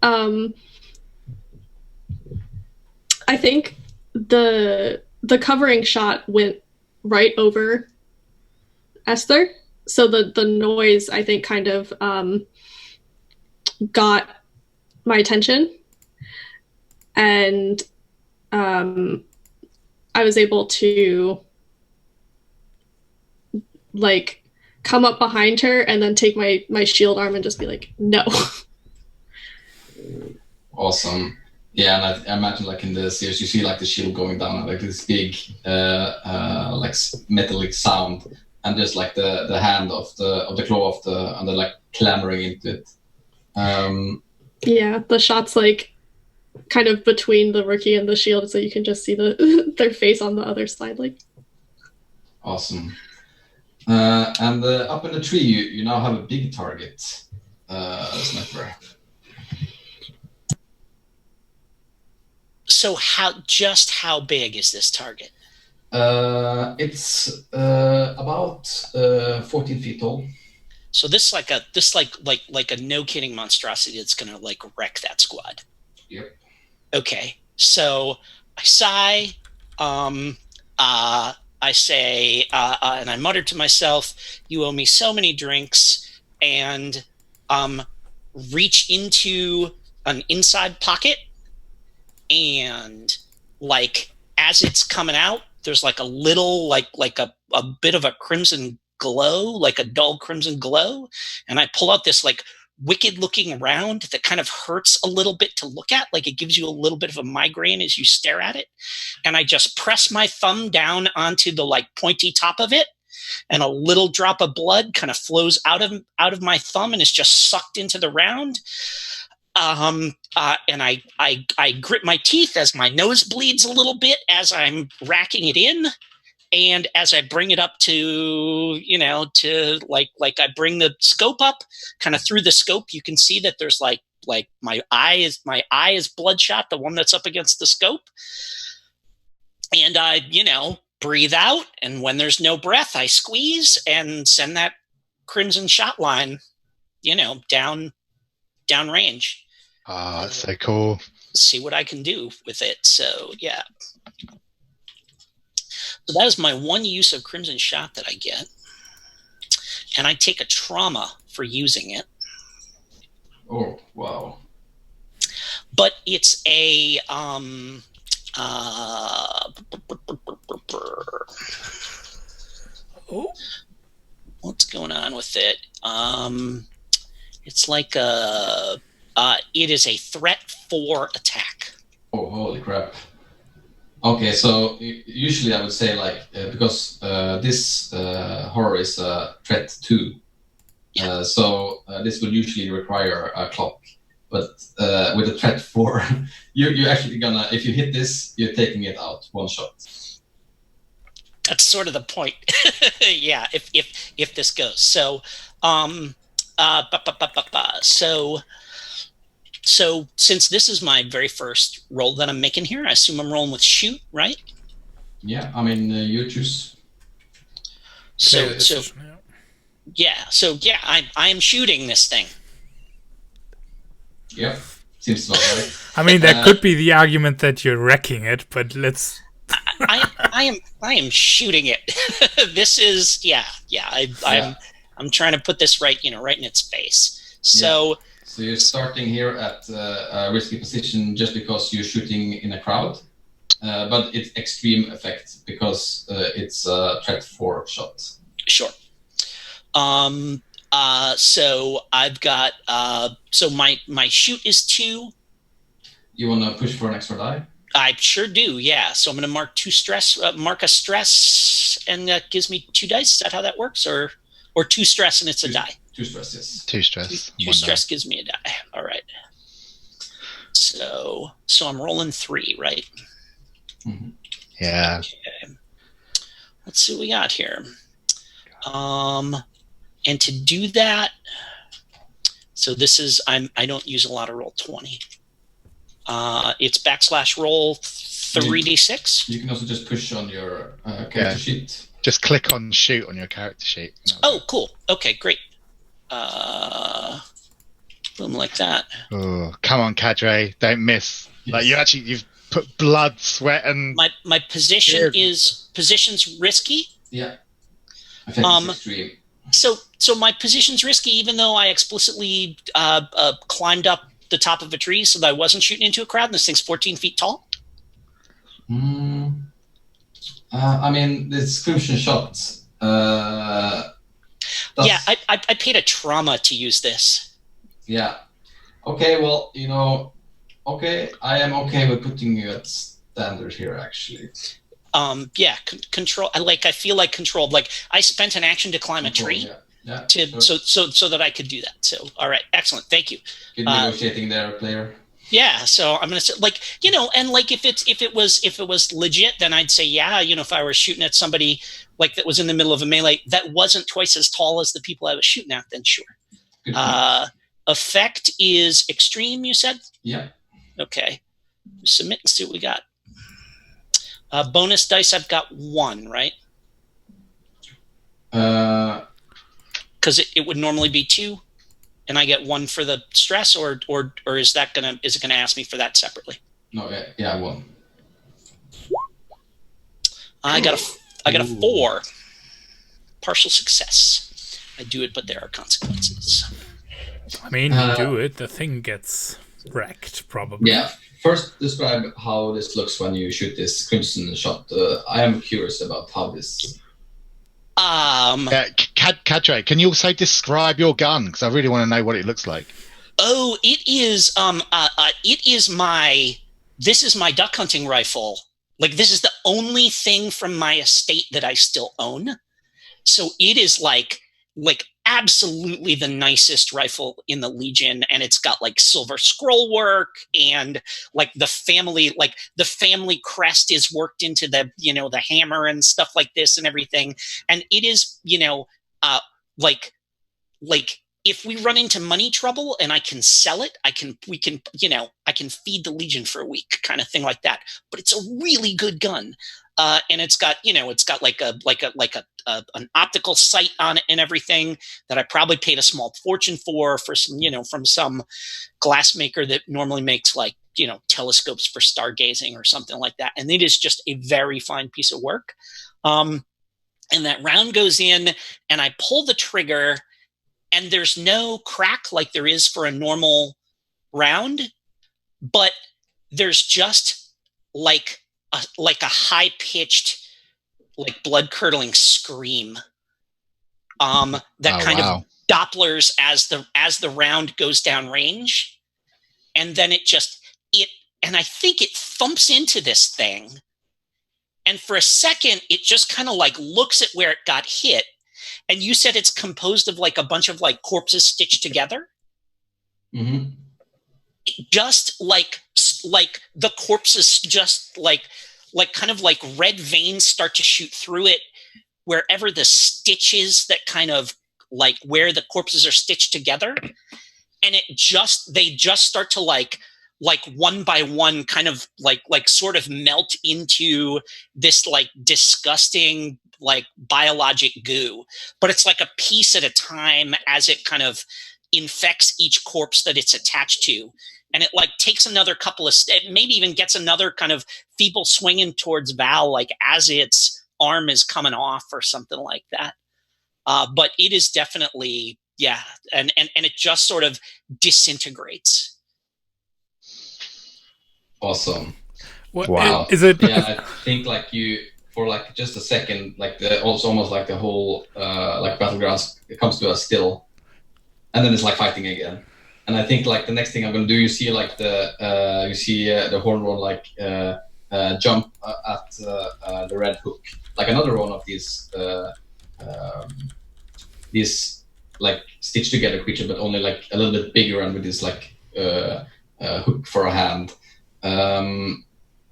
I think the covering shot went right over Esther, so the noise I think kind of got my attention, and I was able to like come up behind her and then take my shield arm and just be like, no. Awesome. Yeah, and I imagine like in the series you see like the shield going down, like this big like metallic sound, and just like the hand of the claw of the and they're like clambering into it. Yeah, the shot's like kind of between the rookie and the shield, so you can just see their face on the other side. Like, awesome. And up in the tree, you now have a big target, sniper. So how big is this target? It's about 14 feet tall. So this like a no kidding monstrosity that's gonna like wreck that squad. Yep. Okay, so I sigh. I say, and I mutter to myself, "You owe me so many drinks," and reach into an inside pocket, and like as it's coming out, there's like a little like a bit of a crimson glow, like a dull crimson glow, and I pull out this like wicked looking round that kind of hurts a little bit to look at, like it gives you a little bit of a migraine as you stare at it, and I just press my thumb down onto the like pointy top of it, and a little drop of blood kind of flows out of my thumb and is just sucked into the round. And I grit my teeth as my nose bleeds a little bit as I'm racking it in. And as I bring it up to, to like I bring the scope up, kind of through the scope, you can see that there's like my eye is bloodshot, the one that's up against the scope. And I, breathe out. And when there's no breath, I squeeze and send that crimson shot line, down range. Ah, that's so cool. See what I can do with it. So, yeah. So that is my one use of Crimson Shot that I get. And I take a trauma for using it. Oh, wow. But it's a... what's going on with it? It's like it is a threat 4 attack. Oh, holy crap. Okay, so usually I would say like because this horror is threat 2, so this would usually require a clock. But with a threat 4, you're actually gonna, if you hit this, you're taking it out one shot. That's sort of the point. Yeah, if this goes. So so since this is my very first roll that I'm making here, I assume I'm rolling with shoot, right? Yeah, I mean you choose. So I am shooting this thing. Yeah, seems about right. I mean, that could be the argument that you're wrecking it, but let's. I am shooting it. This is I'm trying to put this right in its face. So. Yeah. So you're starting here at a risky position just because you're shooting in a crowd, but it's extreme effect because it's a threat 4 shot. Sure. So I've got so my shoot is 2. You want to push for an extra die? I sure do. Yeah. So I'm going to mark mark a stress, and that gives me 2 dice. Is that how that works, or 2 stress and it's a die? 2 stress, yes. 2 stress. 2 stress gives me a die. All right. So I'm rolling 3, right? Mm-hmm. Yeah. Okay. Let's see what we got here. And to do that, so this is I don't use a lot of roll 20. It's /roll 3d6. You can also just push on your character sheet. Just click on shoot on your character sheet. Oh, cool. Okay, great. Boom, like that. Oh, come on, Cadre, don't miss. Yes. Like you've put blood, sweat, and my position position's risky. Yeah. I think it's extreme. So my position's risky, even though I explicitly climbed up the top of a tree so that I wasn't shooting into a crowd. And this thing's 14 feet tall. I mean, this crimson shot. Yeah, I paid a trauma to use this. Yeah. Okay. Well, okay. I am okay with putting you at standard here, actually. Yeah. Control. I feel like controlled. Like I spent an action to climb a tree. Yeah. Sure. So that I could do that. So all right, excellent. Thank you. Good negotiating there, player. Yeah, so I'm gonna say and if it was legit, then I'd say if I were shooting at somebody like that was in the middle of a melee that wasn't twice as tall as the people I was shooting at, then sure. Effect is extreme, you said? Yeah. Okay. Submit and see what we got. Bonus dice, I've got 1, right? because it would normally be 2, and I get 1 for the stress, or is it gonna ask me for that separately? No, yeah, 1. I got a 4. Partial success. I do it, but there are consequences. I mean, you do it, the thing gets wrecked, probably. Yeah. First, describe how this looks when you shoot this crimson shot. I am curious about how this. Kadre, can you also describe your gun? Because I really want to know what it looks like. Oh, it is. This is my duck hunting rifle. Like, this is the only thing from my estate that I still own. So it is like absolutely the nicest rifle in the Legion, and it's got like silver scroll work, and like the family crest is worked into the the hammer and stuff like this and everything. And it is like if we run into money trouble and I can sell it, I can feed the Legion for a week, kind of thing like that. But it's a really good gun. And it's got like an optical sight on it and everything that I probably paid a small fortune for some, from some glassmaker that normally makes like, telescopes for stargazing or something like that. And it is just a very fine piece of work. And that round goes in and I pull the trigger, and there's no crack like there is for a normal round, but there's just like a high-pitched, like blood-curdling scream that of Dopplers as the round goes down range, and then and I think it thumps into this thing, and for a second it just kind of like looks at where it got hit. And you said it's composed of like a bunch of like corpses stitched together. Mm-hmm. Just like the corpses, just like kind of like red veins start to shoot through it wherever the stitches that kind of like where the corpses are stitched together, and they just start to like one by one kind of like sort of melt into this like disgusting like biologic goo, but it's like a piece at a time as it kind of infects each corpse that it's attached to. And it like takes another couple of maybe even gets another kind of feeble swinging towards Val, like as its arm is coming off or something like that. But it is definitely, yeah. And it just sort of disintegrates. Awesome. Wow. Is it? Yeah, I think like for like just a second, like almost like the whole like battlegrounds, it comes to a still, and then it's like fighting again. And I think like the next thing I'm gonna do, you see like the Hornworm like jump at the red hook, like another one of these like stitched together creature, but only like a little bit bigger and with this like hook for a hand.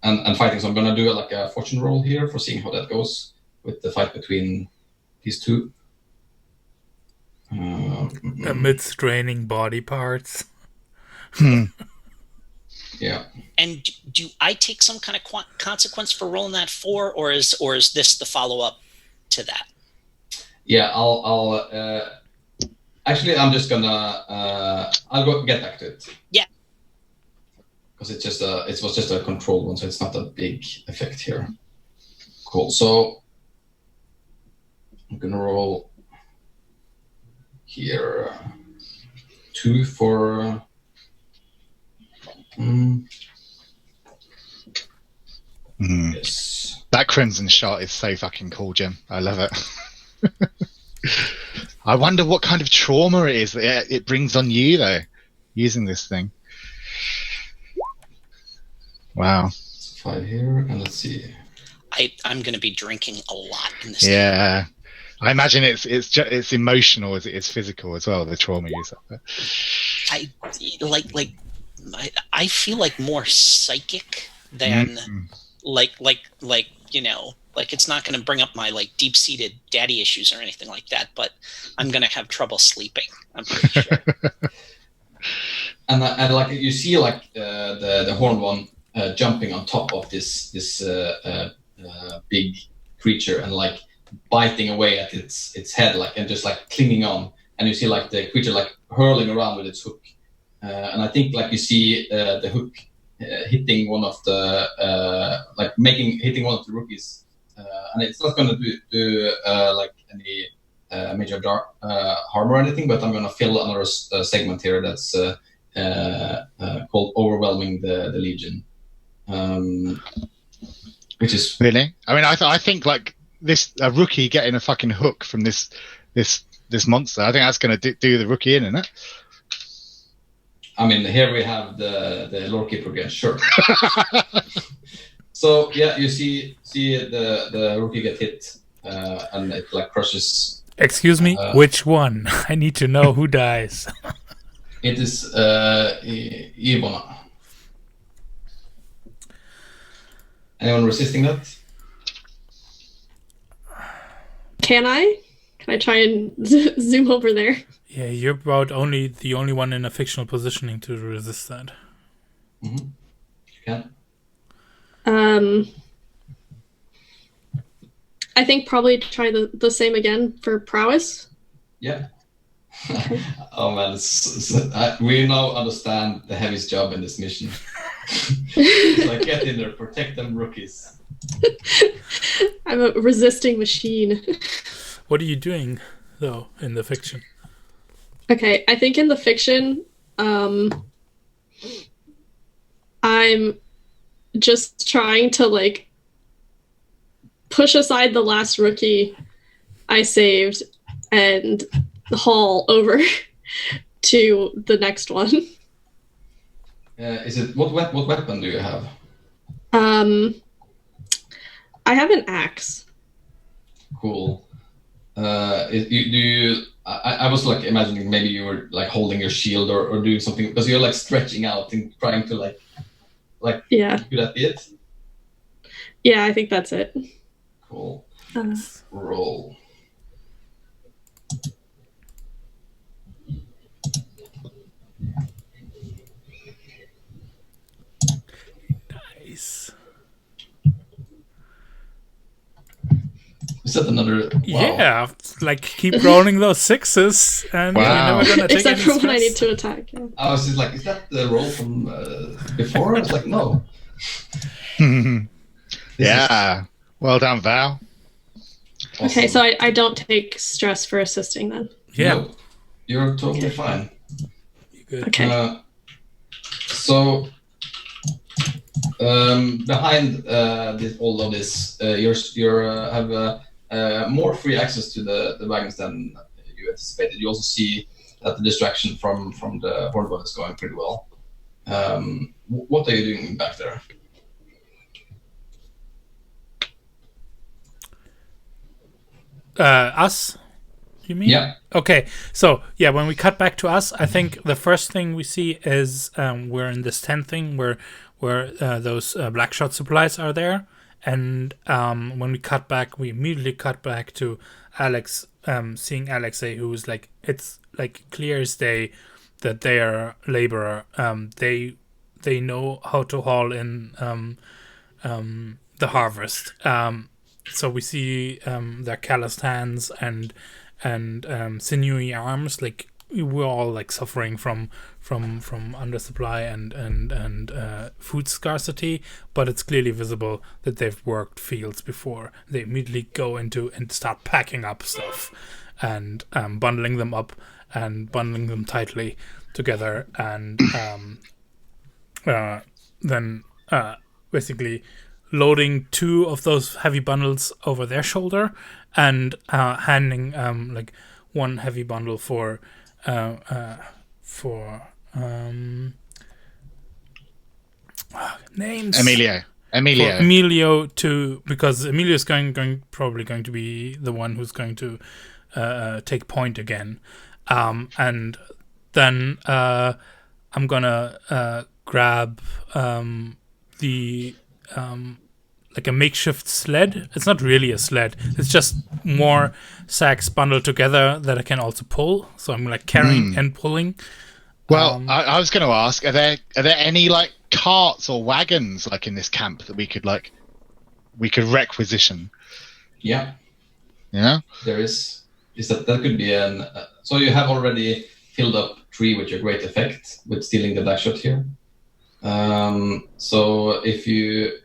And fighting. So I'm gonna do like a fortune roll here for seeing how that goes with the fight between these two. Amid straining body parts. Yeah. And do I take some kind of consequence for rolling that 4, or is this the follow up to that? Yeah, I'll actually I'm just gonna I'll get back to it. Yeah. Because it was just a controlled one, so it's not a big effect here. Cool. So I'm gonna roll here 2 for yes. That crimson shot is so fucking cool, Jim. I love it. I wonder what kind of trauma it is that it brings on you though, using this thing. Wow. 5 here, and let's see. I'm going to be drinking a lot in this. Yeah, game. I imagine it's emotional as it is physical as well. The trauma you suffer. I feel like more psychic than like it's not going to bring up my like deep seated daddy issues or anything like that. But I'm going to have trouble sleeping. I'm pretty sure. and like you see like the horn one. Jumping on top of this big creature and like biting away at its head, like, and just like clinging on, and you see like the creature like hurling around with its hook, and I think like you see the hook hitting one of the hitting one of the rookies, and it's not going to do like any major harm or anything, but I'm going to fill another segment here that's called overwhelming the Legion, which is really. I mean, I think like a rookie getting a fucking hook from this monster. I think that's going to do the rookie in, isn't it? I mean, here we have the lore keeper again, sure. So yeah, you see the rookie get hit, and it like crushes. Excuse me, which one? I need to know who dies. It is Ivona. Anyone resisting that? Can I try and zoom over there? Yeah, you're about the only one in a fictional positioning to resist that. Mm-hmm. You can. I think probably try the same again for prowess. Yeah. Oh man, we now understand the heaviest job in this mission. It's like, get in there, protect them rookies. I'm a resisting machine. What are you doing though in the fiction? Okay, I think in the fiction, I'm just trying to like push aside the last rookie I saved and haul over to the next one. Is it what weapon do you have? I have an axe. Cool. I was like imagining maybe you were like holding your shield or doing something because you're like stretching out and trying to like yeah. Could that be it? Yeah, I think that's it. Cool. Roll. Nice. Is that another? Wow. Yeah, like keep rolling those sixes, and you're never gonna take except any for when stress. I need to attack. Yeah. I was just like, is that the roll from before? I was like, no. Yeah. Well done, Val. Awesome. Okay, so I don't take stress for assisting then. Yeah, No, you're totally fine. you're good. Okay. So behind all of this, you have more free access to the wagons than you anticipated. You also see that the distraction from the Hornbolt is going pretty well. What are you doing back there? Us? You mean? Yeah. Okay, so yeah, when we cut back to us, I think the first thing we see is we're in this tent thing where those black shot supplies are there, and when we cut back, we immediately cut back to Alex, seeing Alexei, who's like, it's like clear as day that they are laborer. They know how to haul in the harvest. So we see their calloused hands and sinewy arms. Like we're all like suffering from undersupply and food scarcity, but it's clearly visible that they've worked fields before. They immediately go into and start packing up stuff and bundling them up and bundling them tightly together, and then basically loading 2 of those heavy bundles over their shoulder and handing like 1 heavy bundle for names. Emilio to, because Emilio is probably going to be the one who's going to take point again, and then I'm gonna grab the like a makeshift sled. It's not really a sled. It's just more sacks bundled together that I can also pull. So I'm like carrying and pulling. Well, I was going to ask: are there any like carts or wagons like in this camp that we could requisition? Yeah. Yeah. There is. is that could be an. So you have already filled up 3 with your great effect with stealing the black shot here. So if you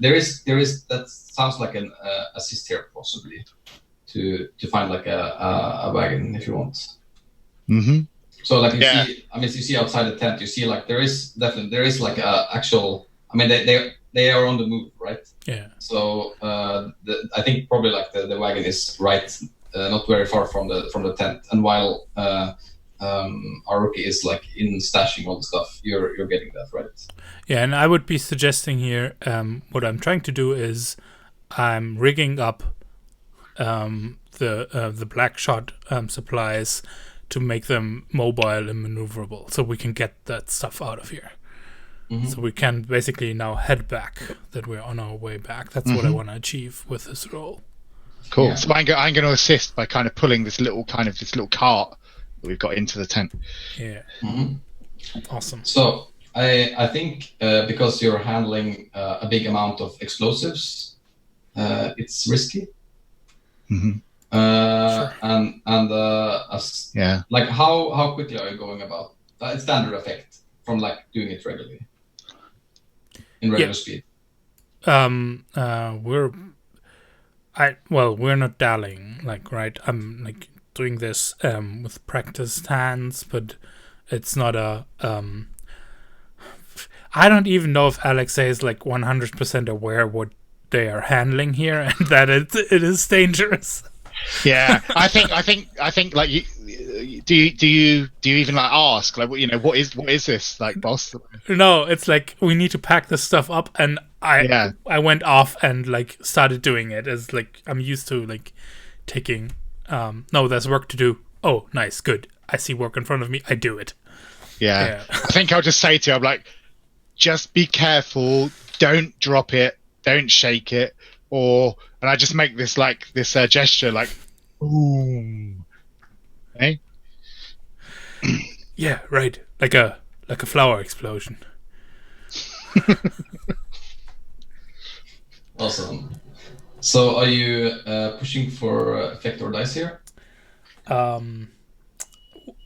there is that sounds like an assist here possibly to find like a wagon if you want. Mm-hmm. So like you see, I mean, you see outside the tent, you see like there is like a actual. I mean, they are on the move, right? Yeah. So I think probably like the wagon is right, not very far from the tent, and while our rookie is like in stashing all the stuff, you're getting that right. Yeah, and I would be suggesting here, what I'm trying to do is I'm rigging up the black shot supplies to make them mobile and maneuverable, so we can get that stuff out of here. Mm-hmm. So we can basically now head back, that we're on our way back. That's what I want to achieve with this roll. Cool. Yeah. So I'm going to assist by kind of pulling this little cart that we've got into the tent. Yeah. Mm-hmm. Awesome. So I think because you're handling a big amount of explosives, it's risky. Mm-hmm. Sure. Yeah. Like how quickly are you going about? It's standard effect from like doing it regularly in regular speed. We're not dallying, like, right? I'm like doing this with practiced hands, but it's not a I don't even know if Alexei is like 100% aware what they are handling here and that it is dangerous. Yeah, I think like you do you even like ask, like, you know, what is this, like, boss? No, it's like we need to pack this stuff up, and I went off and like started doing it as like I'm used to, like taking no, there's work to do. Oh, nice, good. I see work in front of me. I do it. Yeah. I think I'll just say to you, I'm like, just be careful. Don't drop it. Don't shake it. And I just make this gesture, like, boom. Hey. Yeah, right. Like a flower explosion. Awesome. So, are you pushing for effect or dice here?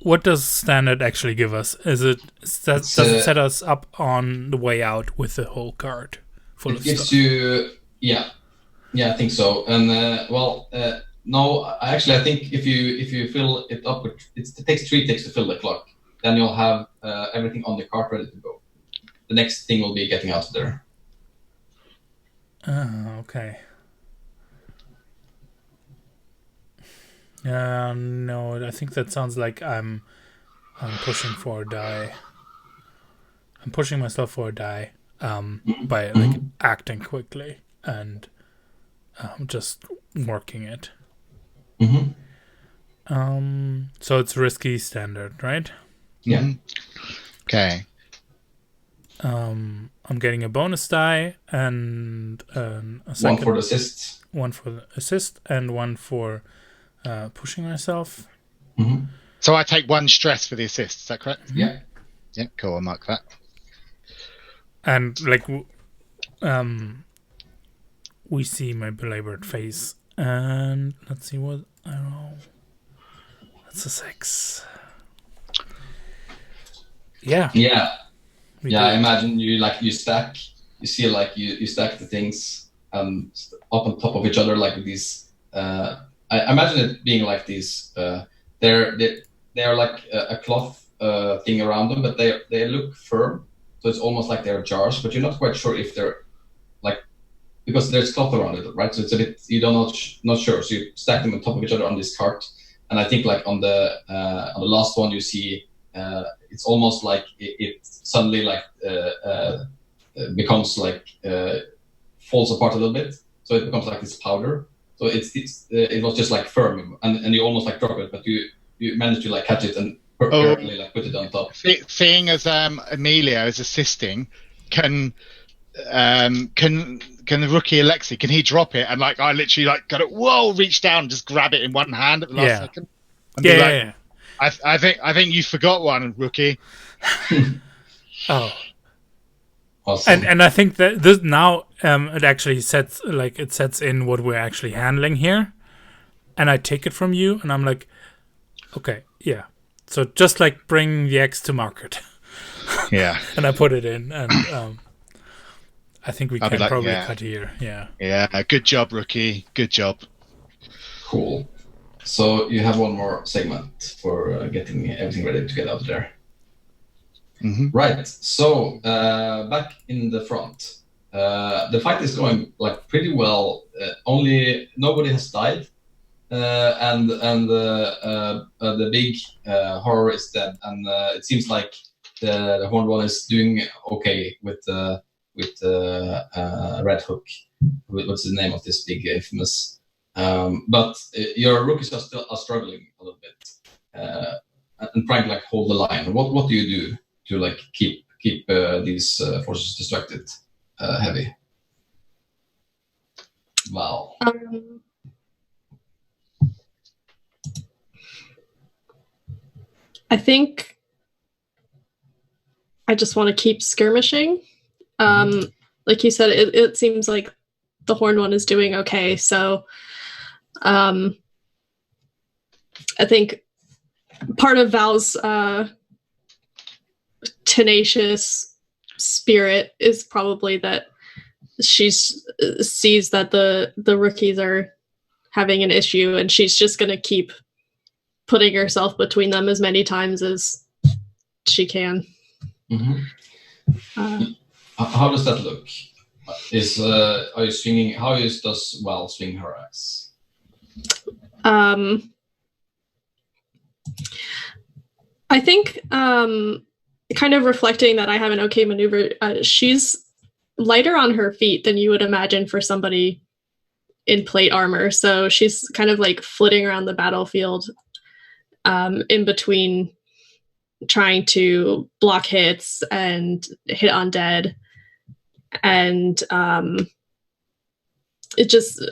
What does standard actually give us? Does it set us up on the way out with the whole cart full of stuff? It gives you, yeah, I think so. And no, actually, I think if you fill it up with, it takes 3 ticks to fill the clock. Then you'll have everything on the cart ready to go. The next thing will be getting out of there. Oh, okay. No, I think that sounds like I'm pushing for a die. I'm pushing myself for a die by like acting quickly and just working it. Mm-hmm. So it's risky standard, right? Yeah. Okay. I'm getting a bonus die and a second, one for the assist. One for the assist and one for pushing myself. Mm-hmm. So I take 1 stress for the assist. Is that correct? Yeah. Yeah. Cool. I'll mark that. And like, we see my belabored face, and let's see what I roll. That's a 6. Yeah. Yeah. I imagine you stack. You see, like you stack the things up on top of each other, like these. I imagine it being like these. They are like a cloth thing around them, but they look firm. So it's almost like they're jars, but you're not quite sure if they're like, because there's cloth around it, right? So it's a bit, you're not sure. So you stack them on top of each other on this cart, and I think like on the last one you see, it's almost like it suddenly like becomes like falls apart a little bit. So it becomes like this powder. So it was just like firm, and you almost like drop it, but you managed to like catch it and perfectly like put it on top. Seeing as Emilio is assisting, can the rookie Alexei, can he drop it? And like I literally like got it, reach down and just grab it in one hand at the last second. And yeah. I think you forgot one, rookie. Oh. Awesome. And I think that this now it actually sets in what we're actually handling here. and I take it from you, and I'm like, okay, yeah. So just like bring the eggs to market. Yeah. And I put it in, and I think we I'll be can like, probably yeah. cut here. Yeah. Yeah. Good job, rookie. Good job. Cool. So you have one more segment for getting everything ready to get out there. Mm-hmm. Right. So back in the front, the fight is going like pretty well. Only nobody has died, and the big horror is dead, and it seems like the horned one is doing okay with Red Hook. What's the name of this big infamous? But your rookies are still struggling a little bit and trying to like hold the line. What do you do to like keep these forces distracted? Heavy. Wow. I think I just want to keep skirmishing. Like you said, it seems like the horned one is doing okay. So I think part of Val's tenacious spirit is probably that she sees that the rookies are having an issue, and she's just going to keep putting herself between them as many times as she can. How does that look? Are you swinging? How does Val swing her axe? I think kind of reflecting that I have an okay maneuver, she's lighter on her feet than you would imagine for somebody in plate armor. So she's kind of like flitting around the battlefield in between trying to block hits and hit undead. And it just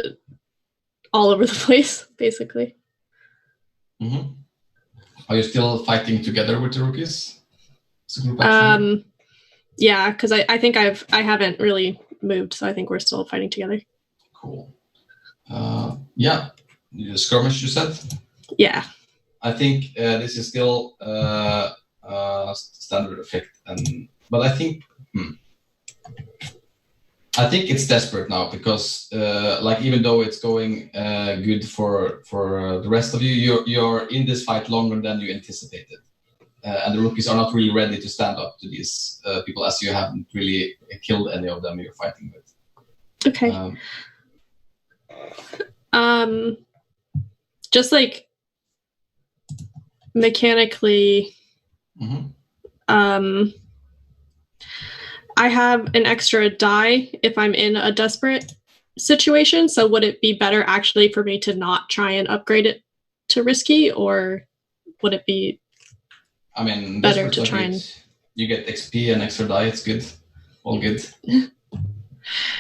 all over the place, basically. Mm-hmm. Are you still fighting together with the rookies? Yeah, because I think I haven't really moved, so I think we're still fighting together. Cool. Yeah, skirmish, you said? Yeah. I think this is still standard effect, but I think it's desperate now because like even though it's going good for the rest of you, you're in this fight longer than you anticipated, and the rookies are not really ready to stand up to these people, as you haven't really killed any of them you're fighting with. Okay. Just like mechanically, I have an extra die if I'm in a desperate situation. So would it be better actually for me to not try and upgrade it to risky, or would it be better to try and... You get XP and extra die, it's good. All good.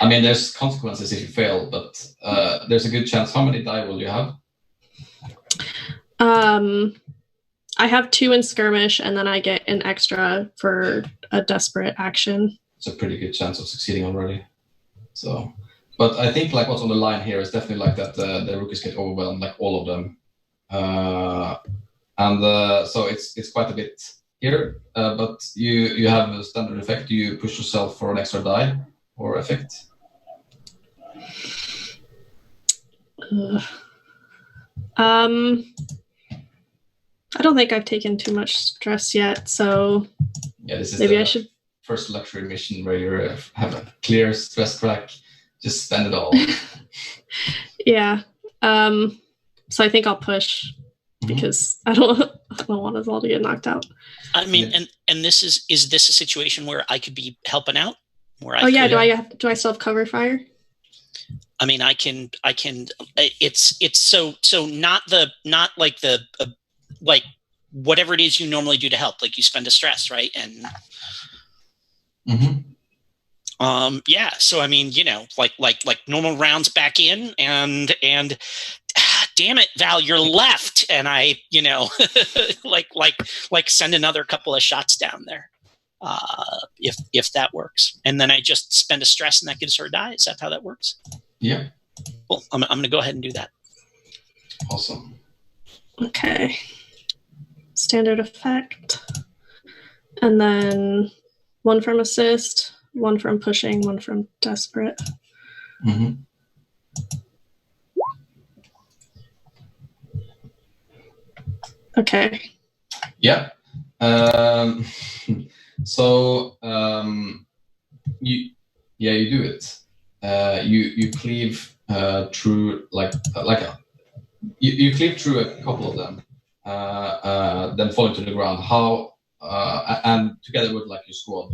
I mean, there's consequences if you fail, but there's a good chance. How many die will you have? I have 2 in skirmish, and then I get an extra for a desperate action. It's a pretty good chance of succeeding already. So, but I think like what's on the line here is definitely like that the rookies get overwhelmed, like all of them, and so it's quite a bit here. But you have a standard effect. Do you push yourself for an extra die or effect? I don't think I've taken too much stress yet, so yeah, this is maybe I should. First luxury mission where you have a clear stress track. Just spend it all. Yeah. So I think I'll push because I don't want us all to get knocked out. I mean, and this is this a situation where I could be helping out? Where do I still have cover fire? I mean, I can. It's so not like the like whatever it is you normally do to help. Like you spend a stress, right? And yeah. So I mean, like normal rounds back in, and damn it, Val, you're left, and I, like send another couple of shots down there, if that works, and then I just spend a stress, and that gives her a die. Is that how that works? Yeah. Well, I'm going to go ahead and do that. Awesome. Okay. Standard effect. And then 1 from assist, 1 from pushing, 1 from desperate. Mm-hmm. Okay. Yeah. So you do it. You cleave through you cleave through a couple of them, then falling to the ground. How and together with like your squad.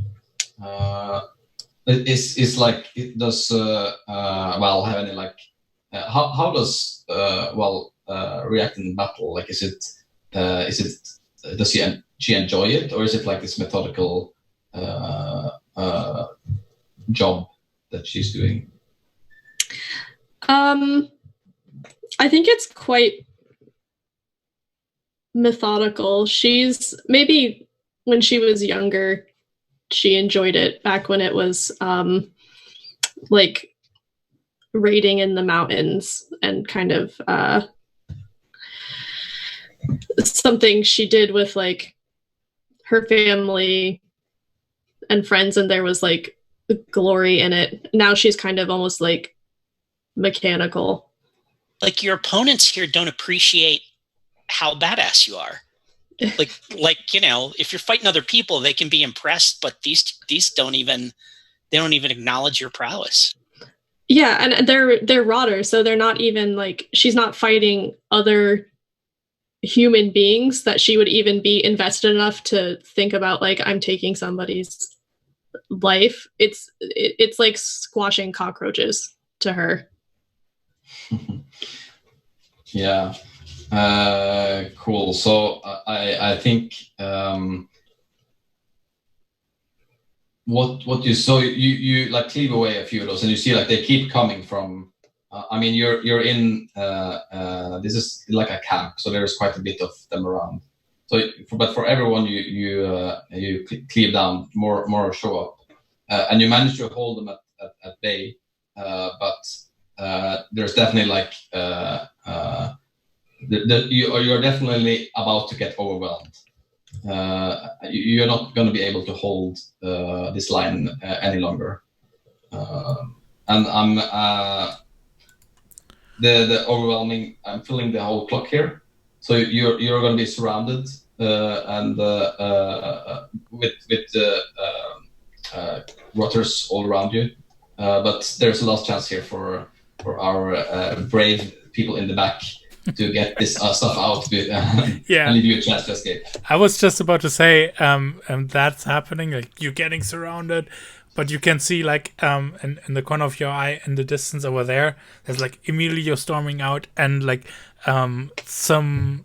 Is like it does Val have any like how does Val react in battle? Like is it does she enjoy it, or is it like this methodical job that she's doing? I think it's quite methodical. She's maybe when she was younger, she enjoyed it back when it was like raiding in the mountains and kind of something she did with like her family and friends, and there was like glory in it. Now she's kind of almost like mechanical. Like your opponents here don't appreciate how badass you are. like you know, if you're fighting other people, they can be impressed, but these don't even acknowledge your prowess. Yeah, and they're rotters, so they're not even like, she's not fighting other human beings that she would even be invested enough to think about like, I'm taking somebody's life. It's like squashing cockroaches to her. Yeah. Cool. So I think what you saw, you like cleave away a few of those, and you see like they keep coming from. I mean, you're in this is like a camp, so there's quite a bit of them around. So, but for everyone, you cleave down, more show up, and you manage to hold them at bay. But there's definitely like you're definitely about to get overwhelmed. You're not going to be able to hold this line any longer, and I'm the overwhelming. I'm filling the whole clock here, so you're going to be surrounded and with rotters all around you. But there's a last chance here for our brave people in the back to get this stuff out and leave you a chance to escape. I was just about to say, that's happening. Like you're getting surrounded, but you can see like in the corner of your eye in the distance over there, there's like Emilio storming out, and like some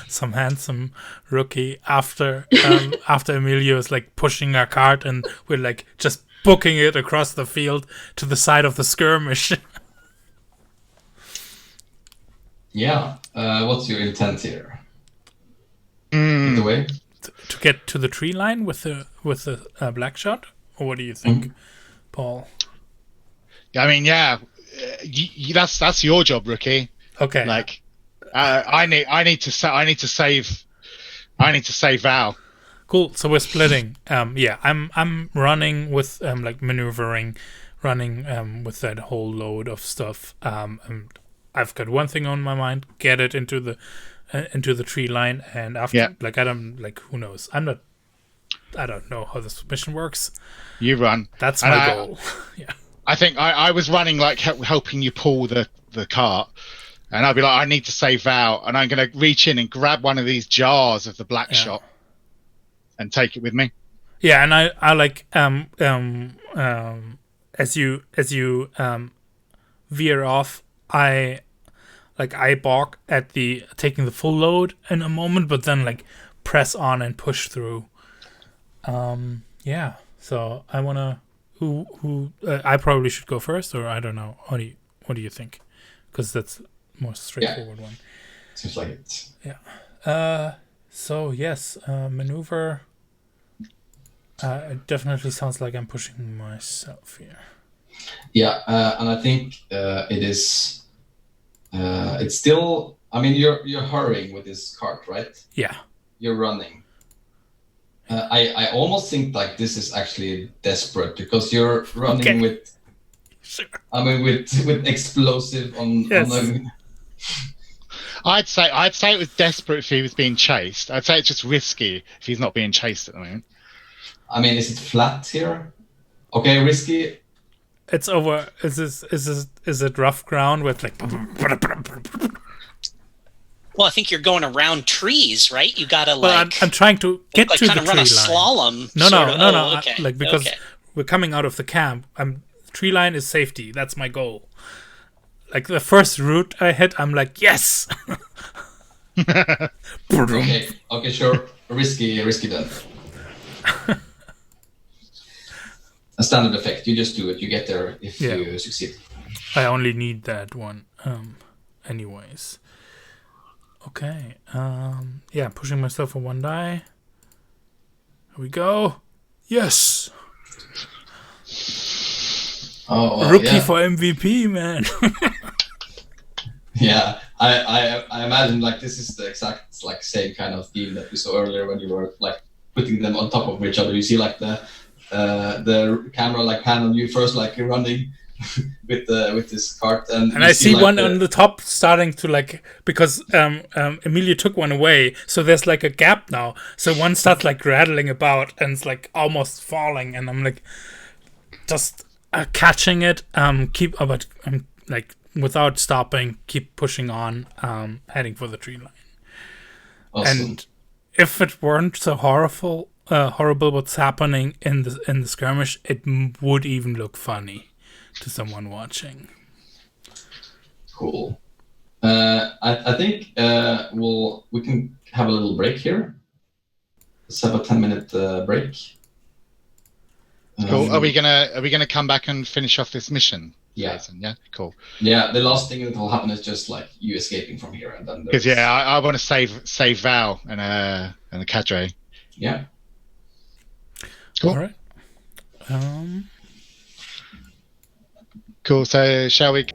some handsome rookie after Emilio is like pushing a cart, and we're like just booking it across the field to the side of the skirmish. Yeah. What's your intent here? Get away? To get to the tree line with the black shot, or what do you think, Paul? I mean, yeah, that's your job, rookie. Okay. Like, I need to save Val. Cool. So we're splitting. Yeah, I'm running with like maneuvering, running with that whole load of stuff. And I've got one thing on my mind: get it into the tree line, and after like I don't like who knows. I don't know how this mission works. You run. That's my goal. Yeah. I think I was running like helping you pull the cart, and I'd be like, I need to save Val, and I'm going to reach in and grab one of these jars of the black shot and take it with me. Yeah, and I like as you veer off, I balk at the taking the full load in a moment, but then like press on and push through. Yeah. So I wanna. Who? I probably should go first, or I don't know. What do you think? Because that's more straightforward one. Seems like it. Yeah. So yes, maneuver. It definitely sounds like I'm pushing myself here. Yeah, and I think it is. It's still I mean, you're hurrying with this cart, right? Yeah. You're running. I almost think like this is actually desperate because you're running with. Sure. I mean, with explosive on. Yes. On the... I'd say it was desperate if he was being chased. I'd say it's just risky if he's not being chased at the moment. I mean, is it flat here? Okay, risky. It's over. Is it rough ground with like? Well, I think you're going around trees, right? You gotta Well, like. I'm trying to get like to kind the of tree run a line. slalom. No. Okay. Like because okay. we're coming out of the camp. Tree line is safety. That's my goal. Like the first route I hit, I'm like, yes. Okay, sure. Risky then. A standard effect. You just do it. You get there if you succeed. I only need that one. Anyways. Okay. Yeah, pushing myself for 1 die. Here we go. Yes. Oh, well, Rookie for MVP, man. Yeah, I imagine like this is the exact like same kind of theme that we saw earlier when you were like putting them on top of each other. You see like the camera like pan on you first, like you're running with this cart, and I see like one on the top starting to like because Emilia took one away, so there's like a gap now. So one starts like rattling about and it's like almost falling, and I'm like just catching it. But like without stopping, keep pushing on, heading for the tree line. Awesome. And if it weren't so horrible what's happening in the skirmish, it would even look funny to someone watching. Cool. I think we can have a little break here. Let's have a 10-minute break. Cool. Are we gonna come back and finish off this mission? Yeah. Jason? Yeah. Cool. Yeah. The last thing that will happen is just like you escaping from here, and then because I want to save Val and the cadre. Yeah. Cool. All right. Cool. So shall we?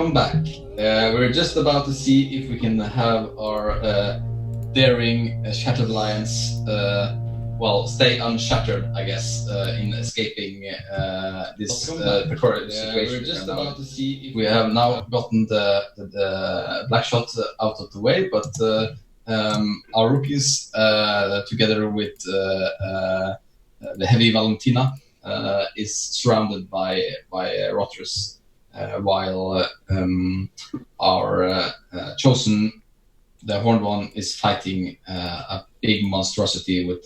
welcome back. We're just about to see if we can have our daring Shattered Alliance stay unshattered, I guess, in escaping this precarious situation. We're just about to see if we have now gotten the black shot out of the way, but our rookies, together with the heavy Valentina, is surrounded by rotters, while our chosen, the horned one, is fighting a big monstrosity with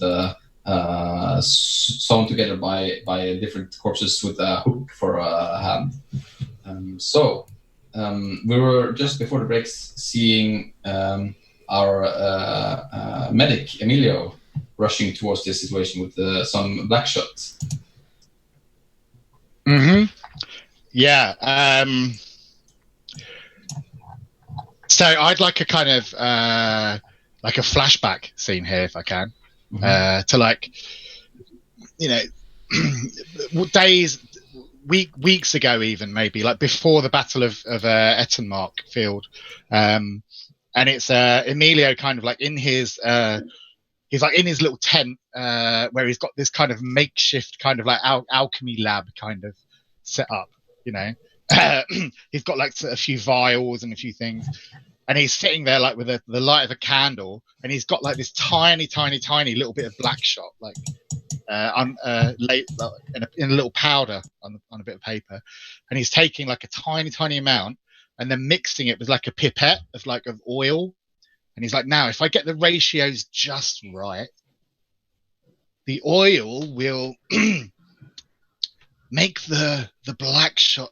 sewn together by different corpses with a hook for a hand. We were just before the breaks seeing our medic Emilio rushing towards this situation with some black shots. Mm-hmm. Yeah. So I'd like a kind of like a flashback scene here, if I can, to like, you know, weeks ago, even maybe like before the Battle of Ettenmark field, and it's Emilio kind of like in his he's like in his little tent where he's got this kind of makeshift kind of like alchemy lab kind of set up, you know. He's got like a few vials and a few things, and he's sitting there like with the light of a candle, and he's got like this tiny little bit of black shot, like in a little powder on a bit of paper, and he's taking like a tiny amount and then mixing it with like a pipette of oil, and he's like, now if I get the ratios just right, the oil will make the black shot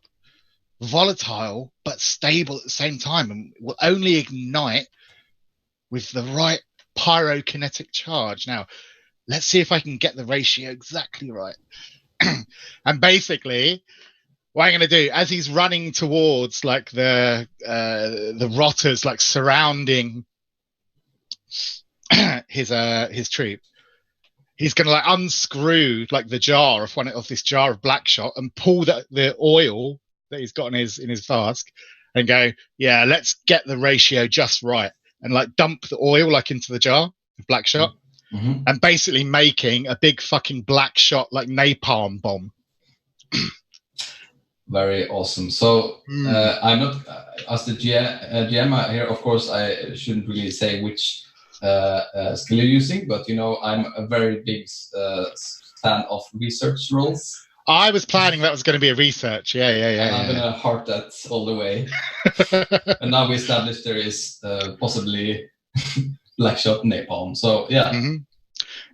volatile but stable at the same time, and will only ignite with the right pyrokinetic charge. Now let's see if I can get the ratio exactly right. And basically what I'm going to do, as he's running towards like the rotters like surrounding his troop, he's going to like unscrew like the jar of this jar of black shot and pull the oil that he's got in his flask and go, yeah, let's get the ratio just right, and like dump the oil like into the jar of black shot, and basically making a big fucking black shot like napalm bomb. Very awesome. So I'm not as the GM here. Of course, I shouldn't really say which skill you're using, but you know, I'm a very big fan of research roles. I was planning that was going to be a research. Yeah. I'm going to heart that all the way. And now we established there is possibly black shot napalm. So yeah. Mm-hmm.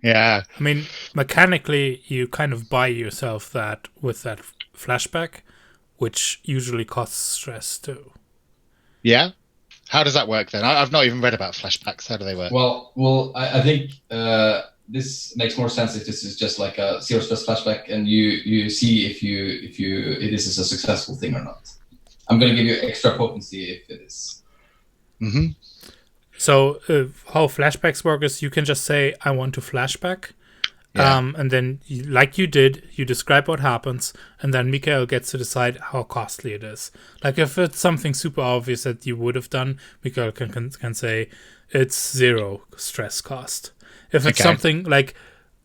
Yeah. I mean, mechanically, you kind of buy yourself that with that flashback, which usually costs stress too. Yeah. How does that work then? I've not even read about flashbacks. How do they work? Well, I think this makes more sense if this is just like a zero stress flashback, and you see if this is a successful thing or not. I'm going to give you extra potency if it is. Mm-hmm. So how flashbacks work is you can just say, I want to flashback. Yeah. And then, like you did, you describe what happens, and then Mikael gets to decide how costly it is. Like, if it's something super obvious that you would have done, Mikael can say, it's 0 stress cost. If it's something like,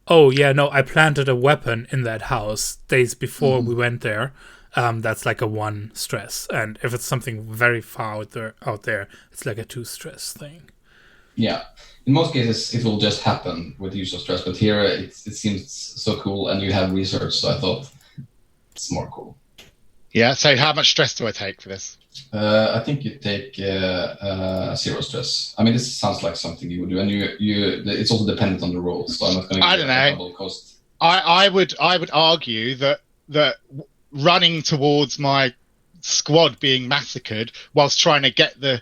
oh, yeah, no, I planted a weapon in that house days before we went there, that's like a 1 stress. And if it's something very far out there, it's like a 2 stress thing. Yeah. In most cases, it will just happen with the use of stress, but here it seems so cool, and you have research, so I thought it's more cool. Yeah, so how much stress do I take for this? I think you take 0 stress. I mean, this sounds like something you would do, and it's also dependent on the role, so I'm not going to give a double cost. I would argue that running towards my squad being massacred whilst trying to get the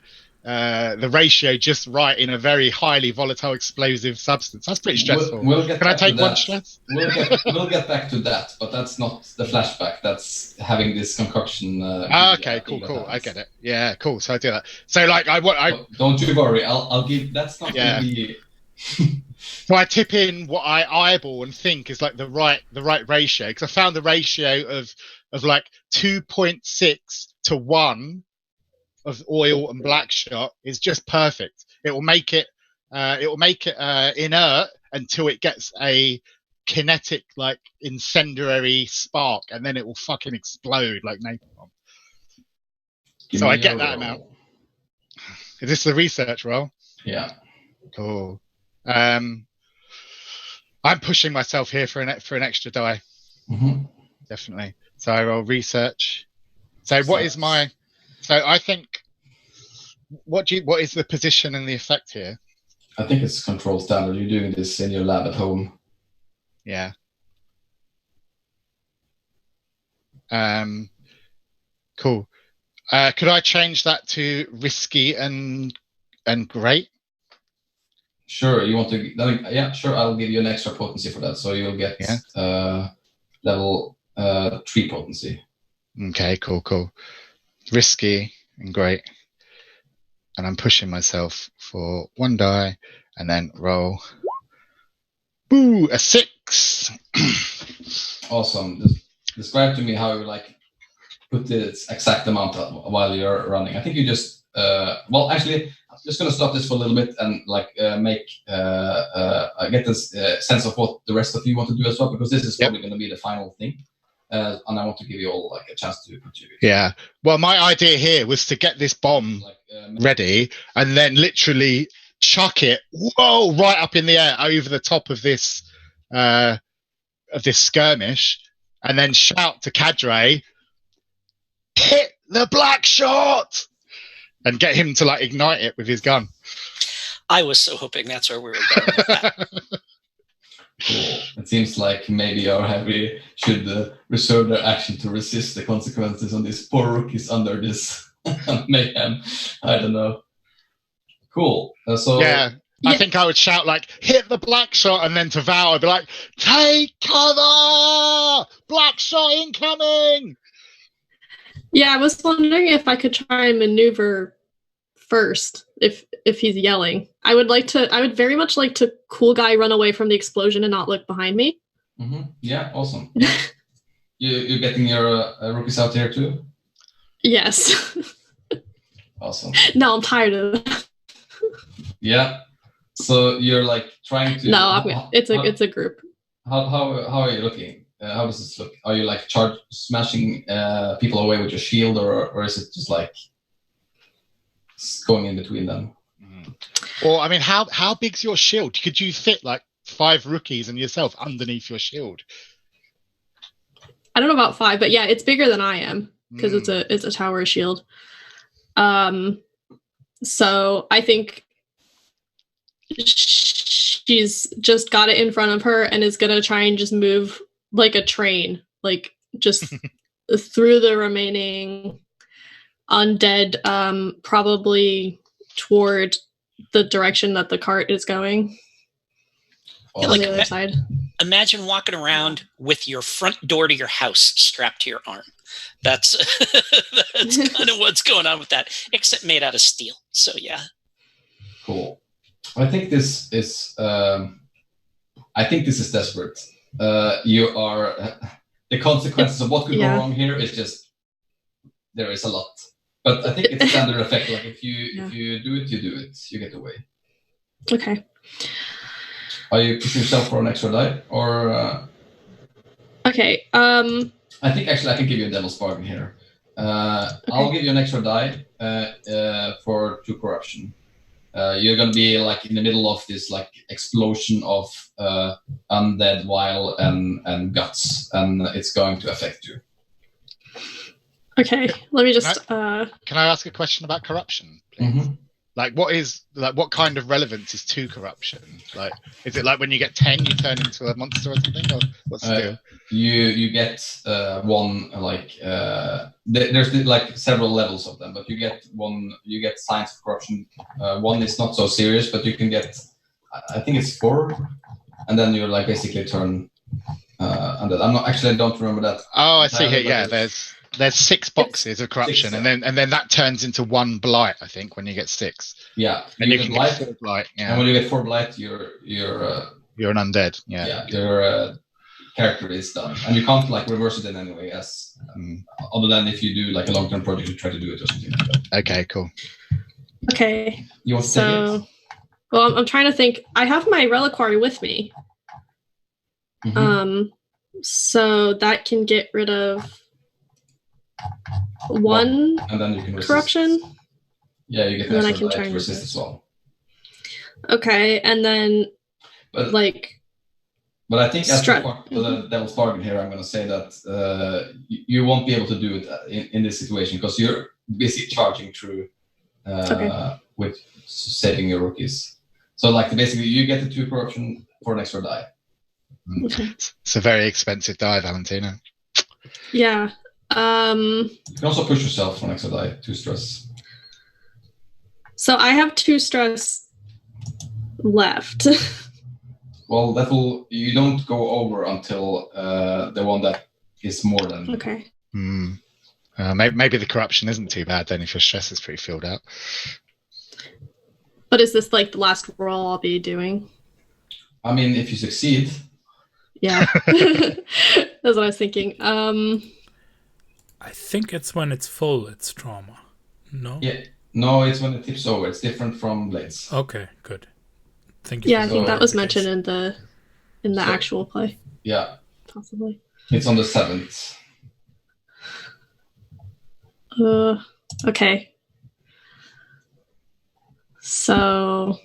ratio just right in a very highly volatile explosive substance, that's pretty stressful. Can I take 1 stress? We'll get back to that, but that's not the flashback. That's having this concoction. Okay, cool. I get it. Yeah, cool. So I do that. So like, don't you worry. I'll give. That's not going to be. So I tip in what I eyeball and think is like the right ratio, because I found the ratio of like 2.6 to 1 of oil and black shot is just perfect. It will make it inert until it gets a kinetic, like, incendiary spark, and then it will fucking explode like napalm. So I get that amount. Is this the research roll? Yeah. Cool. I'm pushing myself here for an extra die. Definitely. So I roll research. So what is my? So I think. What is the position and the effect here? I think it's control standard. You're doing this in your lab at home. Yeah. Cool. Could I change that to risky and great? Sure. You want to? Yeah, sure. I'll give you an extra potency for that, so you'll get level 3 potency. Okay. Cool. Risky and great. And I'm pushing myself for 1 die, and then roll. Boo! A 6. Awesome. Describe to me how you like put this exact amount while you're running. I think you just well, actually, I'm just gonna stop this for a little bit and like get this sense of what the rest of you want to do as well, because this is probably going to be the final thing, and I want to give you all like a chance to contribute. Yeah. Well, my idea here was to get this bomb ready and then literally chuck it, right up in the air over the top of this skirmish, and then shout to Cadre, "Hit the black shot!" and get him to like ignite it with his gun. I was so hoping that's where we were going with that. Cool. It seems like maybe our heavy should reserve their action to resist the consequences on these poor rookies under this mayhem. I don't know. Cool. I think I would shout like, "Hit the black shot," and then to Val I'd be like, "Take cover! Black shot incoming!" Yeah, I was wondering if I could try and maneuver first if he's yelling. I would very much like to cool guy run away from the explosion and not look behind me. Yeah, awesome. You're getting your rookies out here too? Yes. Awesome. No, I'm tired of that. Yeah. So you're like trying to. No, it's a group. How are you looking? How does this look? Are you like smashing people away with your shield, or is it just like going in between them? Well, I mean, how big's your shield? Could you fit like 5 rookies and yourself underneath your shield? I don't know about 5, but yeah, it's bigger than I am because it's a tower shield. So I think she's just got it in front of her and is gonna try and just move like a train, like just through the remaining undead, probably toward the direction that the cart is going. Yeah, on the other side. Imagine walking around with your front door to your house strapped to your arm. That's kind of what's going on with that, except made out of steel. So yeah. Cool. I think this is desperate. You are the consequences of what could go wrong here is just there is a lot. But I think it's standard effect. Like if you do it, you get away. Okay. Are you pushing yourself for an extra die, or? Okay. I think actually I can give you a devil's bargain here. I'll give you an extra die for 2 corruption. You're gonna be like in the middle of this like explosion of undead wile and guts, and it's going to affect you. Okay, let me just. Can I ask a question about corruption, please? Like, what kind of relevance is 2 corruption? Like, is it like when you get 10, you turn into a monster or something, or what's the deal? You get 1 like there's like several levels of them, but you get 1. You get signs of corruption. 1 is not so serious, but you can get. I think it's 4, and then you're like basically turn. And I don't remember that. Oh, I see here. Yeah, there's 6 boxes of corruption, 6, and then that turns into 1 blight, I think, when you get 6. Yeah, and you can get 4 blight. Yeah, and when you get 4 blight, you're an undead. Yeah, you're character is done, and you can't like reverse it in any way, as other than if you do like a long-term project, you try to do it or something like that. Okay, cool. Okay. You want to take it? Well, I'm trying to think. I have my reliquary with me. So that can get rid of one and then you can resist. corruption. Yeah, you get an extra die to resist as well. Okay, and then But I think as for the devil's bargain here, I'm going to say that you won't be able to do it in this situation because you're busy charging through with saving your rookies. So like basically you get the 2 corruption for an extra die. Okay. It's a very expensive die, Valentina. Yeah. You can also push yourself for an extra die, 2 stress. So I have 2 stress left. Well, you don't go over until the one that is more than. Okay. Maybe the corruption isn't too bad then if your stress is pretty filled out. But is this like the last roll I'll be doing? I mean, if you succeed. Yeah. That's what I was thinking. I think it's when it's full, it's trauma. No? Yeah. No, it's when it tips over. It's different from blades. Okay, good. Thank you. Yeah, I think that was mentioned in the actual play. Yeah. Possibly. It's on the 7th. Okay. So.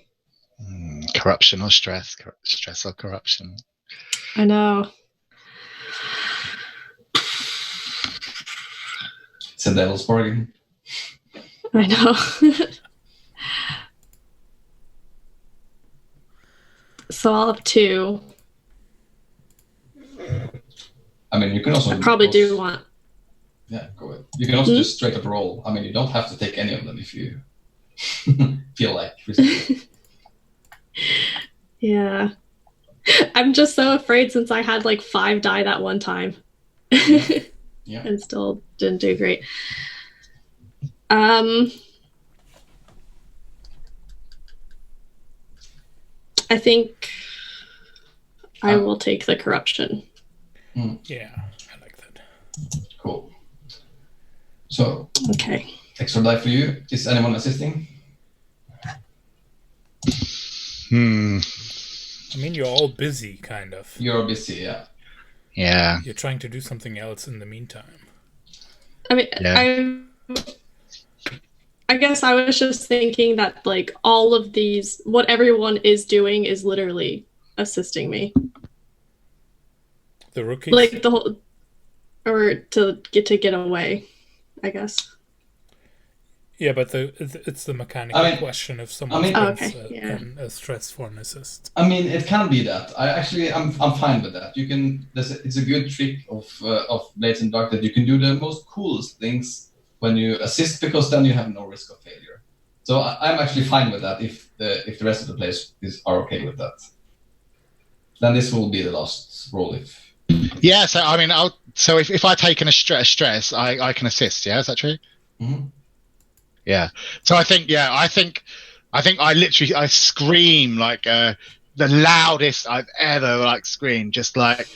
Corruption or stress? Stress or corruption? I know. It's a devil's bargain. I know. So I'll have 2. I mean, you can also. I probably do want. Yeah, go ahead. You can also just straight up roll. I mean, you don't have to take any of them if you feel like. Yeah. I'm just so afraid since I had like 5 die that one time. Yeah. And still didn't do great. I think I will take the corruption. Yeah, I like that. Cool. So, okay. Extra die for you. Is anyone assisting? I mean, you're all busy, kind of. You're busy, yeah. Yeah. You're trying to do something else in the meantime. I mean, I guess I was just thinking that, like, all of these, what everyone is doing is literally assisting me. The rookies? Like, the whole, or to get away, I guess. Yeah, but it's the mechanical question if someone spends a stress for an assist. I mean, it can be that. I'm fine with that. You can. It's a good trick of Blades in Dark that you can do the most coolest things when you assist, because then you have no risk of failure. So I'm actually fine with that if the rest of the players are okay with that. Then this will be the last roll if. Yeah. So I mean, if I take a stress, I can assist. Yeah, is that true? Mm-hmm. Yeah. So I think I literally scream like the loudest I've ever screamed, just like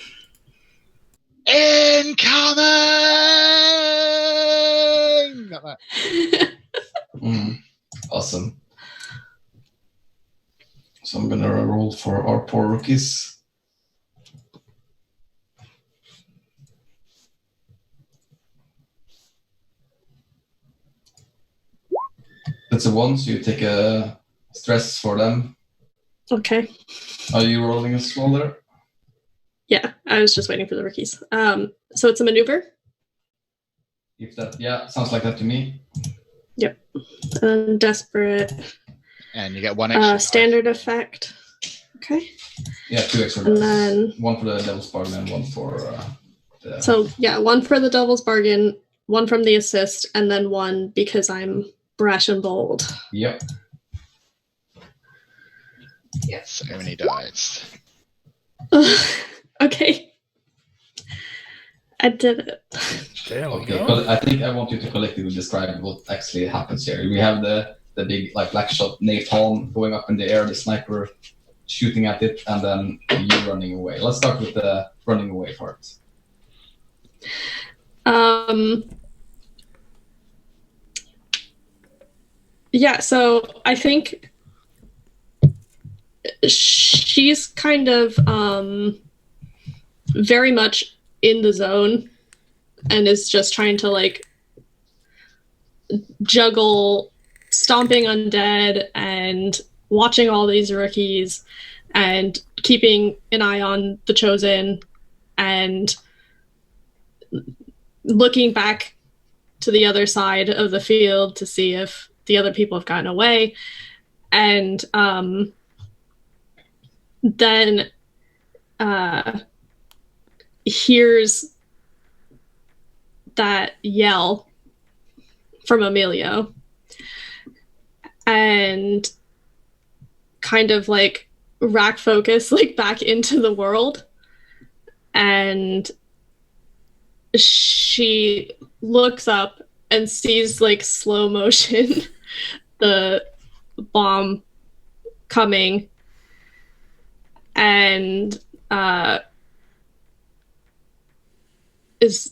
incoming. Like that. Awesome. So I'm gonna roll for our poor rookies. That's a 1, so you take a stress for them. Okay. Are you rolling as well there? Yeah, I was just waiting for the rookies. So it's a maneuver? Sounds like that to me. Yep. Desperate. And you get 1 extra. Standard effect. Okay. Yeah, 2 extra. And then 1 for the Devil's Bargain and 1 for the... So, 1 for the Devil's Bargain, 1 from the assist, and then 1 because I'm brash and bold. Yep. Yes, so many dice. Okay. I did it. There we Okay, go. but I think I want you to collectively describe what actually happens here. We have the big black shot napalm going up in the air, the sniper shooting at it, and then you running away. Let's start with the running away part. Yeah, so I think she's kind of very much in the zone and is just trying to like juggle stomping undead and watching all these rookies and keeping an eye on the chosen and looking back to the other side of the field to see if the other people have gotten away. And then hears that yell from Emilio and kind of like rack focus like back into the world, and she looks up and sees like slow motion the bomb coming, and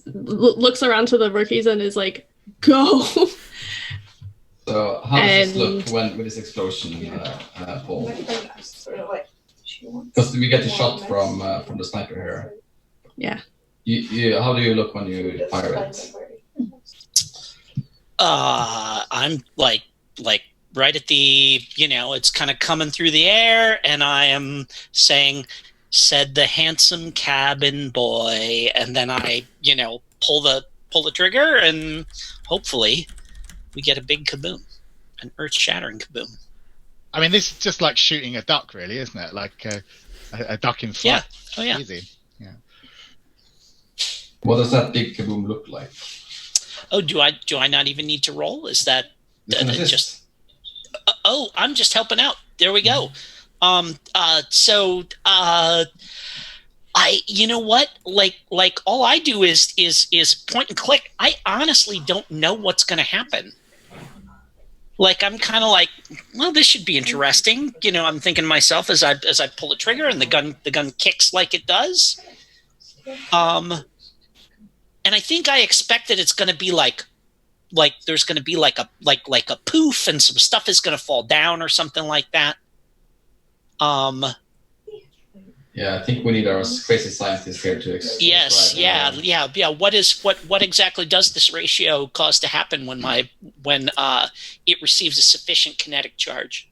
looks around to the rookies and is like, go. So how does this look when with this explosion, Paul? Because we get a shot from the sniper here. Yeah. You how do you look when you fire it? I'm like right at the, it's kind of coming through the air, and I am saying, said the handsome cabin boy, and then I, pull the trigger, and hopefully we get a big kaboom, an earth-shattering kaboom. I mean, this is just like shooting a duck, really, isn't it? Like a duck in flight. Yeah. Oh yeah. Easy. Yeah. What does that big kaboom look like? Oh, do I not even need to roll? Is that just? Oh, I'm just helping out. There we go. I, you know what? Like all I do is point and click. I honestly don't know what's going to happen. Like, I'm kind of like, well, this should be interesting. I'm thinking to myself as I pull the trigger and the gun kicks like it does. And I think I expect that it's going to be like there's going to be like a poof, and some stuff is going to fall down or something like that. Yeah, I think we need our crazy scientists here to explain. Yes, yeah. What exactly does this ratio cause to happen when it receives a sufficient kinetic charge?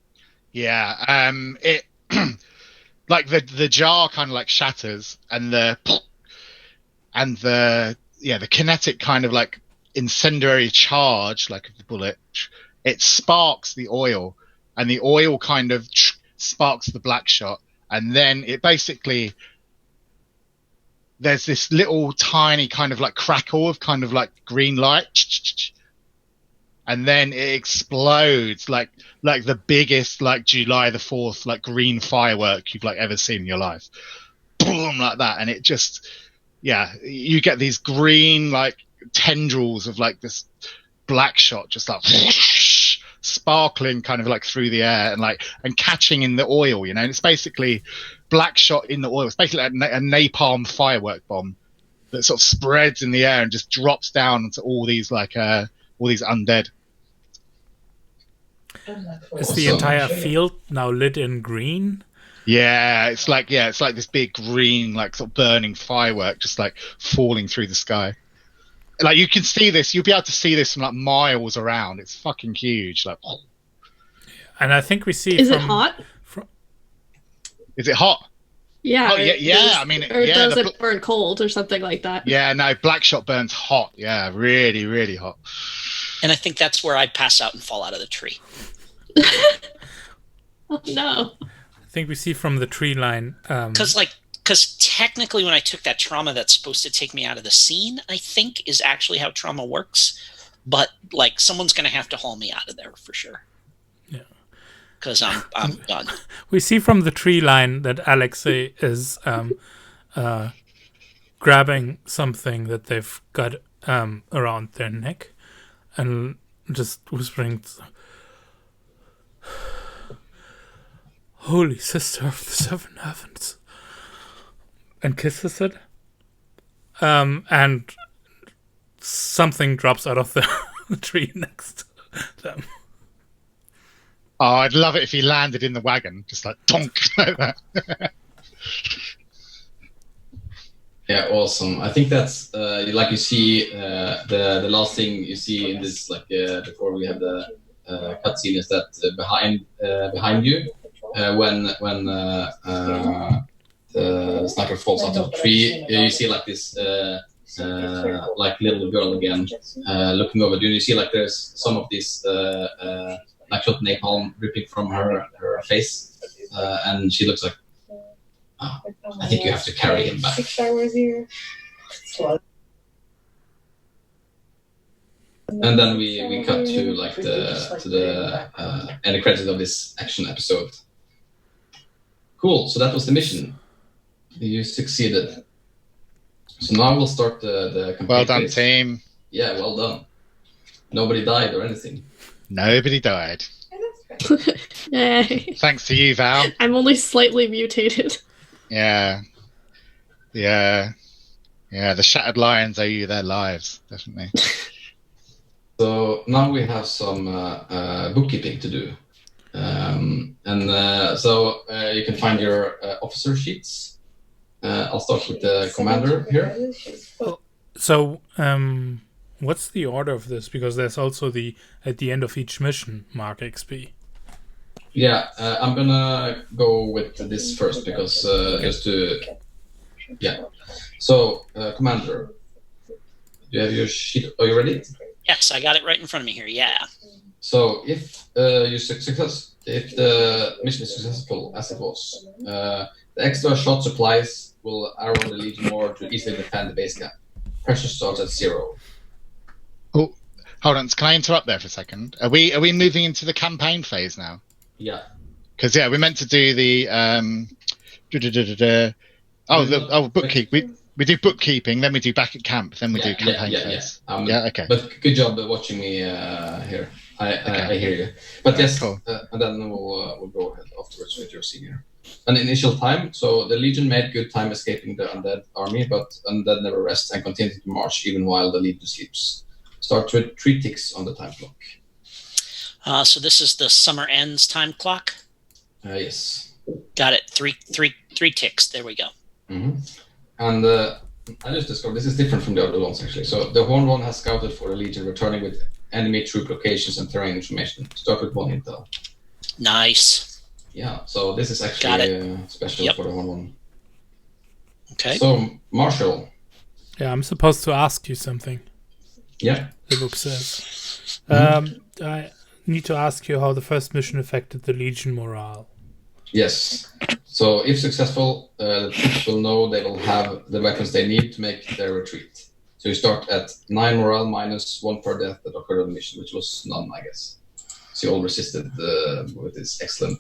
Yeah, it like the jar kind of like shatters, and the kinetic kind of like incendiary charge, like of the bullet, it sparks the oil, and the oil kind of sparks the black shot. And then it basically, there's this little tiny kind of like crackle of kind of like green light, and then it explodes like the biggest like July the 4th like green firework you've like ever seen in your life. Boom, like that. And it just, yeah, you get these green like tendrils of like this black shot just like whoosh, sparkling kind of like through the air and catching in the oil, and it's basically black shot in the oil. It's basically like a napalm firework bomb that sort of spreads in the air and just drops down into all these undead. Is the entire field now lit in green? Yeah, it's like this big green like sort of burning firework just like falling through the sky. Like, you can see this, you'll be able to see this from like miles around. It's fucking huge. Like, oh. And I think we see. Is it hot? Is it hot? Yeah. Oh, yeah. I mean, or does it burn cold or something like that? Yeah, no, Blackshot burns hot. Yeah, really, really hot. And I think that's where I pass out and fall out of the tree. Oh no. I think we see from the tree line. Because technically when I took that trauma that's supposed to take me out of the scene, I think is actually how trauma works. But like, someone's going to have to haul me out of there for sure. Yeah. Because I'm done. We see from the tree line that Alexei is grabbing something that they've got around their neck and just whispering, Holy Sister of the Seven Heavens, and kisses it. And something drops out of the tree next to them. Oh, I'd love it if he landed in the wagon, just like donk like that. Yeah, awesome. I think that's like you see the last thing you see in this, like before we have the cutscene, is that behind you when the sniper falls out of the tree, you see like this like little girl again looking over you. You see like there's some of these like shot napalm dripping from her face, and she looks like, oh, I think you have to carry him back. And then we cut to like the end credits of this action episode. Cool. So that was the mission. You succeeded. So now we'll start the campaign. Well done, phase. team. Yeah, well done. Nobody died or anything. Nobody died. Yay. Thanks to you, Val. I'm only slightly mutated. Yeah. The Shattered Lions owe you their lives, definitely. So now we have some bookkeeping to do. So you can find your officer sheets. I'll start with the commander here. So, what's the order of this? Because there's also at the end of each mission, mark XP. Yeah, I'm gonna go with this first because just to... Yeah. So, commander, do you have your sheet? Are you ready? Yes, I got it right in front of me here. Yeah. So if if the mission is successful as it was, the extra shot supplies will arrow the Legion more to easily defend the base camp. Pressure starts at 0. Oh, hold on. Can I interrupt there for a second? Are we moving into the campaign phase now? Yeah. Because we're meant to do the bookkeeping. We do bookkeeping, then we do back at camp, then we do campaign phase. Yeah, okay. But good job watching me here. I hear you. But yes, cool. And then we'll go ahead afterwards with your senior. An initial time. So the Legion made good time escaping the undead army, but undead never rests and continue to march even while the Legion sleeps. Start with 3 ticks on the time clock. So this is the summer ends time clock. Yes. Got it. Three ticks. There we go. Mm-hmm. And I just discovered this is different from the other ones actually. So the Horn one has scouted for the Legion, returning with enemy troop locations and terrain information. Start with 1 intel. Nice. Yeah. So this is actually special for the Horn one. Okay. So Marshall. Yeah, I'm supposed to ask you something. Yeah. The book says. I need to ask you how the first mission affected the Legion morale. Yes. So if successful, the troops will know they will have the weapons they need to make their retreat. So you start at 9 morale minus 1 per death that occurred on the mission, which was none, I guess. So you all resisted with this excellent...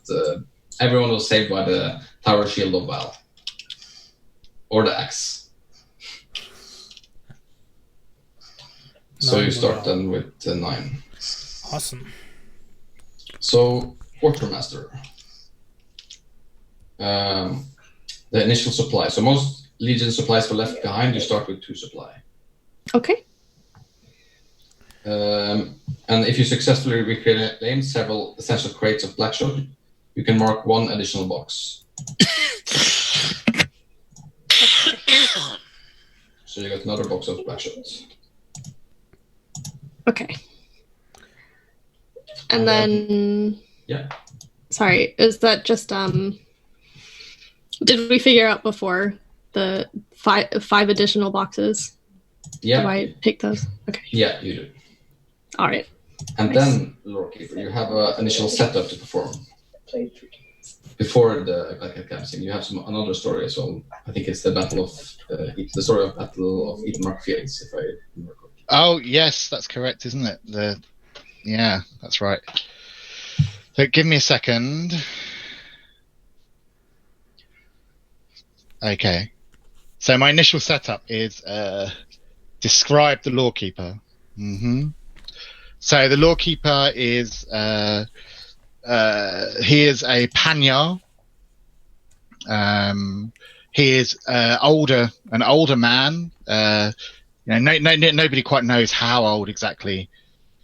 everyone was saved by the Tower Shield of Val. Or the axe. So you start then with 9. Awesome. So, Quartermaster. The initial supply. So most Legion supplies were left behind. You start with 2 supply. Okay. And if you successfully reclaim several essential crates of Blackshot, you can mark 1 additional box. So you got another box of Blackshot. Okay. And then... Yeah. Sorry, is that just... Did we figure out before the 5 additional boxes? Yeah. Do I pick those? Okay. Yeah, you do. All right. And then, Lorekeeper, you have an initial setup to perform. Before the camp scene, you have another story as well. I think it's the Battle of the story of Battle of Edenmark Fields, if I remember correctly. Oh yes, that's correct, isn't it? Yeah, that's right. So give me a second. Okay. So my initial setup is describe the Lorekeeper. Mm-hmm. So the Lorekeeper is he is a Panyar He is an older man. Nobody quite knows how old exactly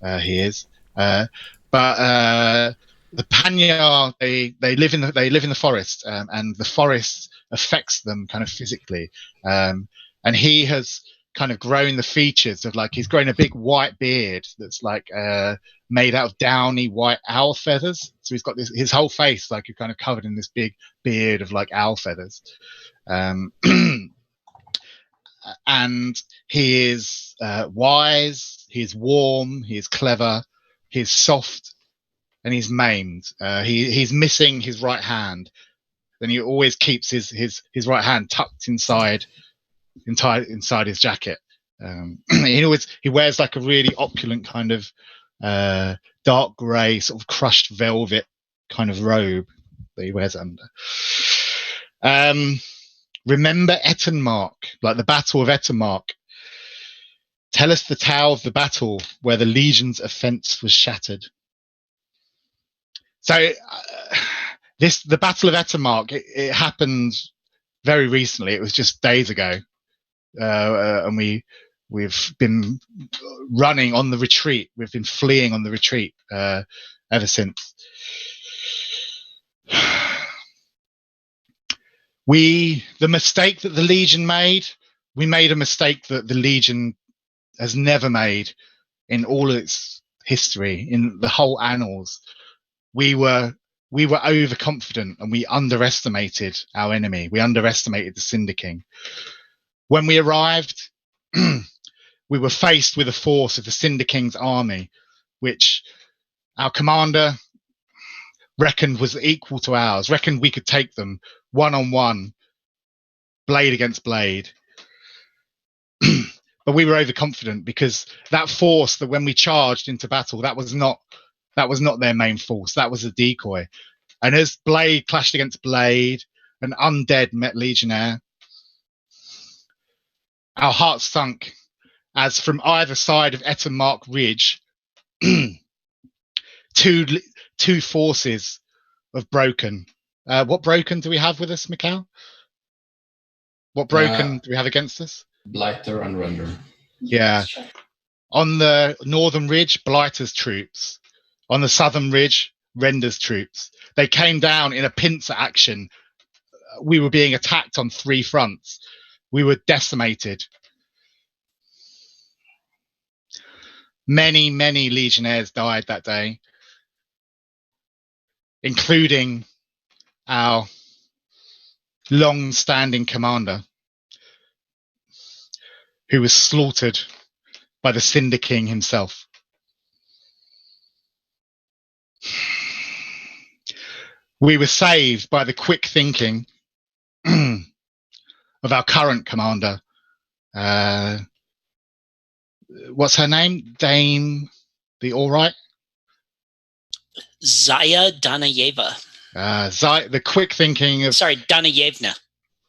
he is. But the Panyar, they live in the forest, and the forest affects them kind of physically. And he has kind of grown the features of, like, he's grown a big white beard that's like made out of downy white owl feathers. So he's got his whole face like kind of covered in this big beard of like owl feathers. And he is wise, he is warm, he is clever, he is soft, and he's maimed. He's missing his right hand. Then he always keeps his right hand tucked inside his jacket. He wears like a really opulent kind of dark grey sort of crushed velvet kind of robe that he wears under. Remember Ettenmark, like the Battle of Ettenmark. Tell us the tale of the battle where the Legion's offence was shattered. So the Battle of Ettenmark, it happened very recently. It was just days ago, and we've been running on the retreat. We've been fleeing on the retreat ever since. The mistake that the Legion made, we made a mistake that the Legion has never made in all of its history, in the whole annals. We were overconfident and we underestimated our enemy. We underestimated the Cinder King. When we arrived, we were faced with a force of the Cinder King's army, which our commander reckoned was equal to ours, reckoned we could take them one-on-one, blade against blade. But we were overconfident because that force that when we charged into battle, that was not their main force. That was a decoy. And as blade clashed against blade, and undead met legionnaire, our hearts sunk as from either side of Ettenmark Ridge, two forces of broken. What broken do we have with us, Mikhail? What broken do we have against us? Blighter and Render. Yeah. On the northern ridge, Blighter's troops. On the southern ridge, Render's troops. They came down in a pincer action. We were being attacked on 3 fronts. We were decimated. Many, many legionnaires died that day, including our long-standing commander, who was slaughtered by the Cinder King himself. We were saved by the quick thinking of our current commander. What's her name? Dame the All Right? Zaya Danayeva. The quick thinking of... Sorry, Danayevna.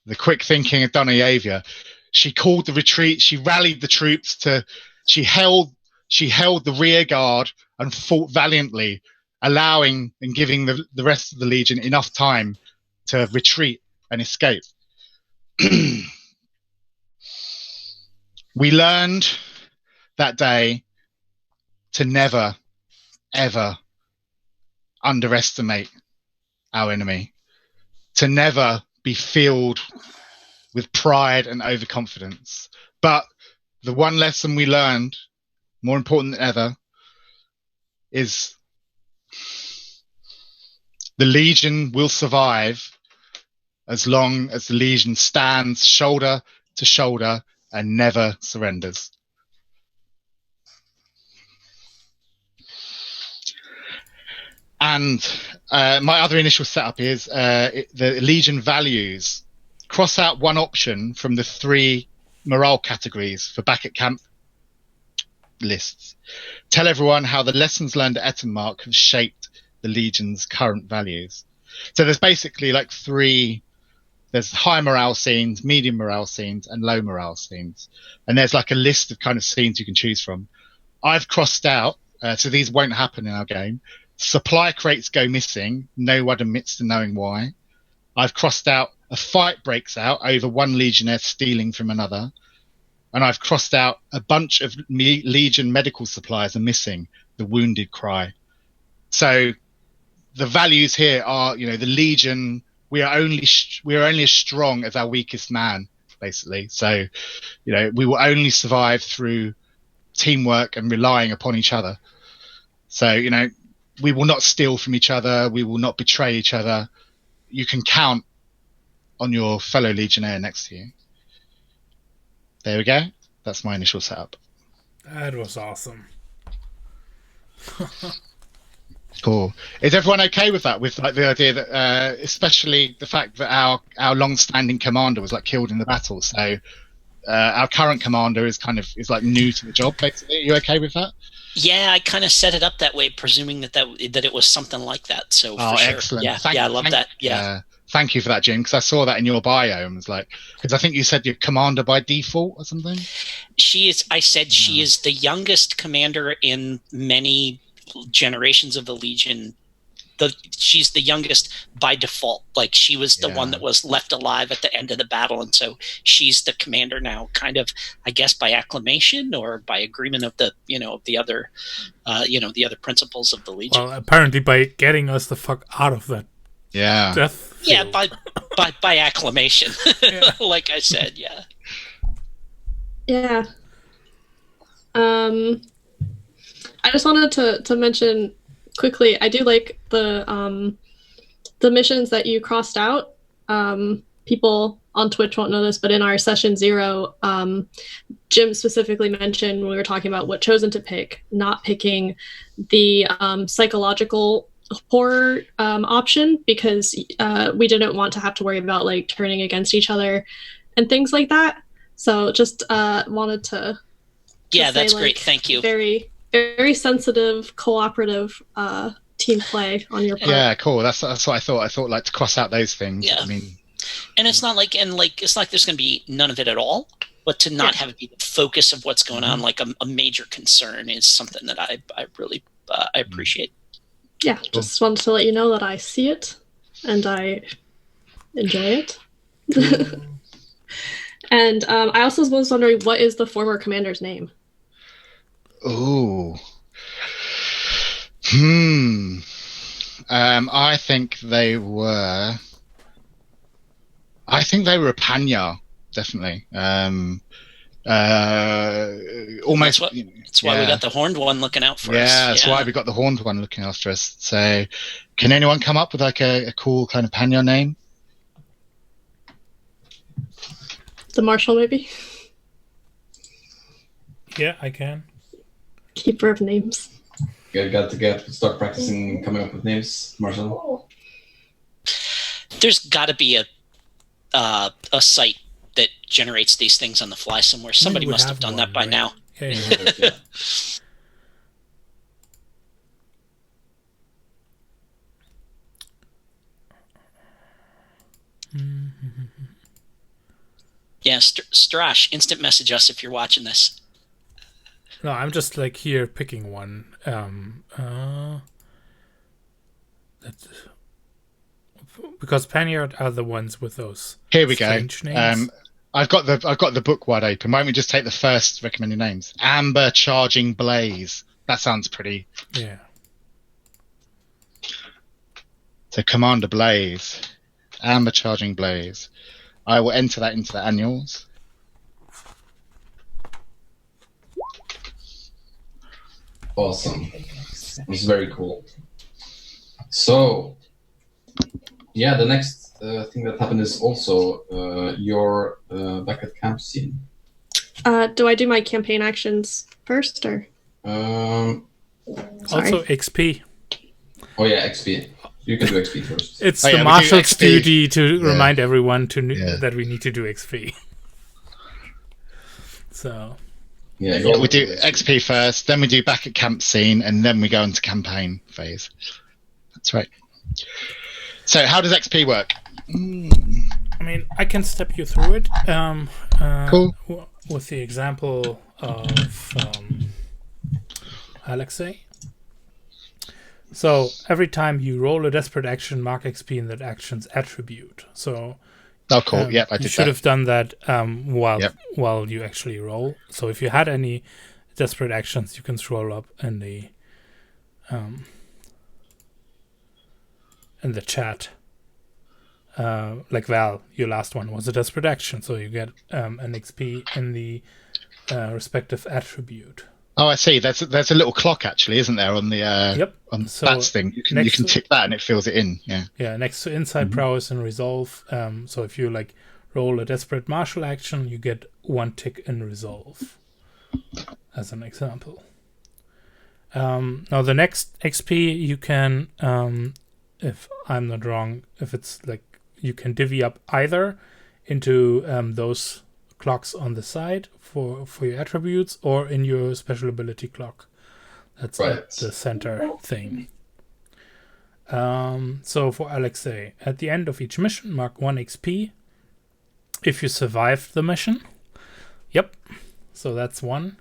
The quick thinking of Danayeva. She called the retreat. She rallied the troops she held the rear guard and fought valiantly, allowing and giving the rest of the Legion enough time to retreat and escape. We learned that day to never, ever underestimate our enemy, to never be filled with pride and overconfidence. But the one lesson we learned, more important than ever, is the Legion will survive as long as the Legion stands shoulder to shoulder and never surrenders. And my other initial setup is the Legion values. Cross out one option from the 3 morale categories for back at camp lists. Tell everyone how the lessons learned at Ettenmark have shaped the Legion's current values. So there's basically like 3. There's high morale scenes, medium morale scenes, and low morale scenes. And there's like a list of kind of scenes you can choose from. I've crossed out, so these won't happen in our game. Supply crates go missing. No one admits to knowing why. I've crossed out a fight breaks out over one legionnaire stealing from another, and I've crossed out a bunch of Legion medical supplies are missing. The wounded cry. So the values here are, the Legion. We are only as strong as our weakest man, basically. So, we will only survive through teamwork and relying upon each other. So, we will not steal from each other. We will not betray each other. You can count on your fellow Legionnaire next to you. There we go. That's my initial setup. That was awesome. Cool. Is everyone okay with that? With like the idea that, especially the fact that our long-standing commander was like killed in the battle. So our current commander is like new to the job. Basically, are you okay with that? Yeah, I kind of set it up that way, presuming that it was something like that. So for sure. Excellent. Yeah, I love that. Yeah. Thank you for that, Jim, because I saw that in your bio and was like, because I think you said you're commander by default or something. She is the youngest commander in many generations of the Legion. She's the youngest by default. Like, she was the one that was left alive at the end of the battle, and so she's the commander now, kind of, I guess, by acclamation or by agreement of the the other principles of the Legion. Well, apparently by getting us the fuck out of that. Yeah. Death yeah, field. by acclamation. Yeah. Like I said, yeah. Yeah. I just wanted to mention quickly, I do like the missions that you crossed out. People on Twitch won't know this, but in our session 0, Jim specifically mentioned when we were talking about what chosen to pick, not picking the psychological horror option, because we didn't want to have to worry about like turning against each other and things like that. So just wanted to yeah, that's say, great. like, Thank you. Very, very sensitive, cooperative team play on your part. Yeah, cool. That's what I thought. I thought like to cross out those things. Yeah. I mean, and it's not like there's going to be none of it at all, but to not have it be the focus of what's going on, like a major concern, is something that I really I appreciate. Yeah, just wanted to let you know that I see it and I enjoy it. And I also was wondering, what is the former commander's name? Ooh. I think they were Panya, definitely. Almost. That's why we got the horned one looking out for us. Yeah, that's why we got the horned one looking after us. So, can anyone come up with like a cool kind of Panya name? The Marshal, maybe? Yeah, I can. Keeper of names. Got to start practicing coming up with names, Marshall. There's got to be a site that generates these things on the fly somewhere. Somebody must have done that by now. Yeah. Yeah, Strash, instant message us if you're watching this. No, I'm just like here picking one. Because Panyard are the ones with those. Here we go. Strange names. I've got the book wide open. Why don't we just take the first recommended names? Amber Charging Blaze. That sounds pretty. Yeah. So Commander Blaze, Amber Charging Blaze. I will enter that into the annuals. Awesome. It's very cool. So, yeah, the next thing that happened is also you're back at camp scene. Do I do my campaign actions first, or? Also XP. Oh yeah, XP. You can do XP first. It's the Marshal's duty to remind everyone that we need to do XP. So. Yeah, we do XP first, then we do back at camp scene, and then we go into campaign phase. That's right. So, how does XP work? I mean, I can step you through it. Cool. With the example of Alexei. So every time you roll a desperate action, mark XP in that action's attribute. So Oh, cool. Yep, I did you should that. have done that while Yep. while you actually roll. So if you had any desperate actions, you can scroll up in the chat. Like Val, your last one was a desperate action, so you get an XP in the respective attribute. Oh, I see. There's a little clock actually, isn't there, on the Yep. on the So stats thing? You can tick that and it fills it in. Yeah. Yeah, next to Insight, Prowess, and Resolve. So if you like roll a desperate martial action, you get 1 tick in Resolve, as an example. Now the next XP you can, if I'm not wrong, if it's like you can divvy up either into those clocks on the side for your attributes, or in your special ability clock. That's Right. the center thing. So for Alexei, at the end of each mission, mark 1 XP if you survived the mission. Yep. So that's 1.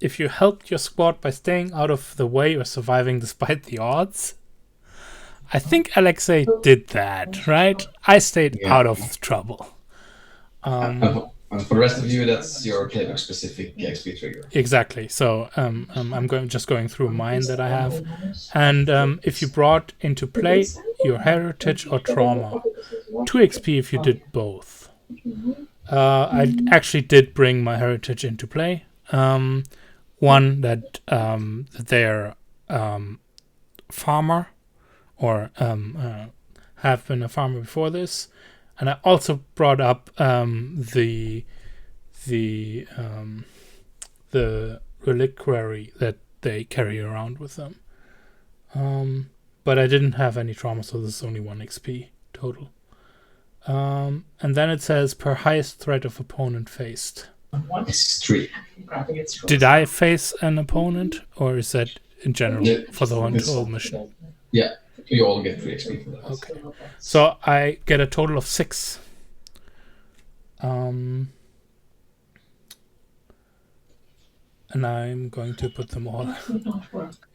If you helped your squad by staying out of the way or surviving despite the odds. I think Alexei did that, right? I stayed out of trouble. And for the rest of you, that's your playbook specific XP trigger. Exactly. So I'm going through mine that I have, and if you brought into play your heritage or trauma, 2 XP if you did both. I actually did bring my heritage into play. One that they're farmer, or have been a farmer before this, and I also brought up the reliquary that they carry around with them. But I didn't have any trauma, so this is only 1 XP total. And then it says per highest threat of opponent faced. It's 3. Did I face an opponent, or is that in general for the whole mission? Yeah, you all get 3 XP for that. Okay. So I get a total of 6. And I'm going to put them all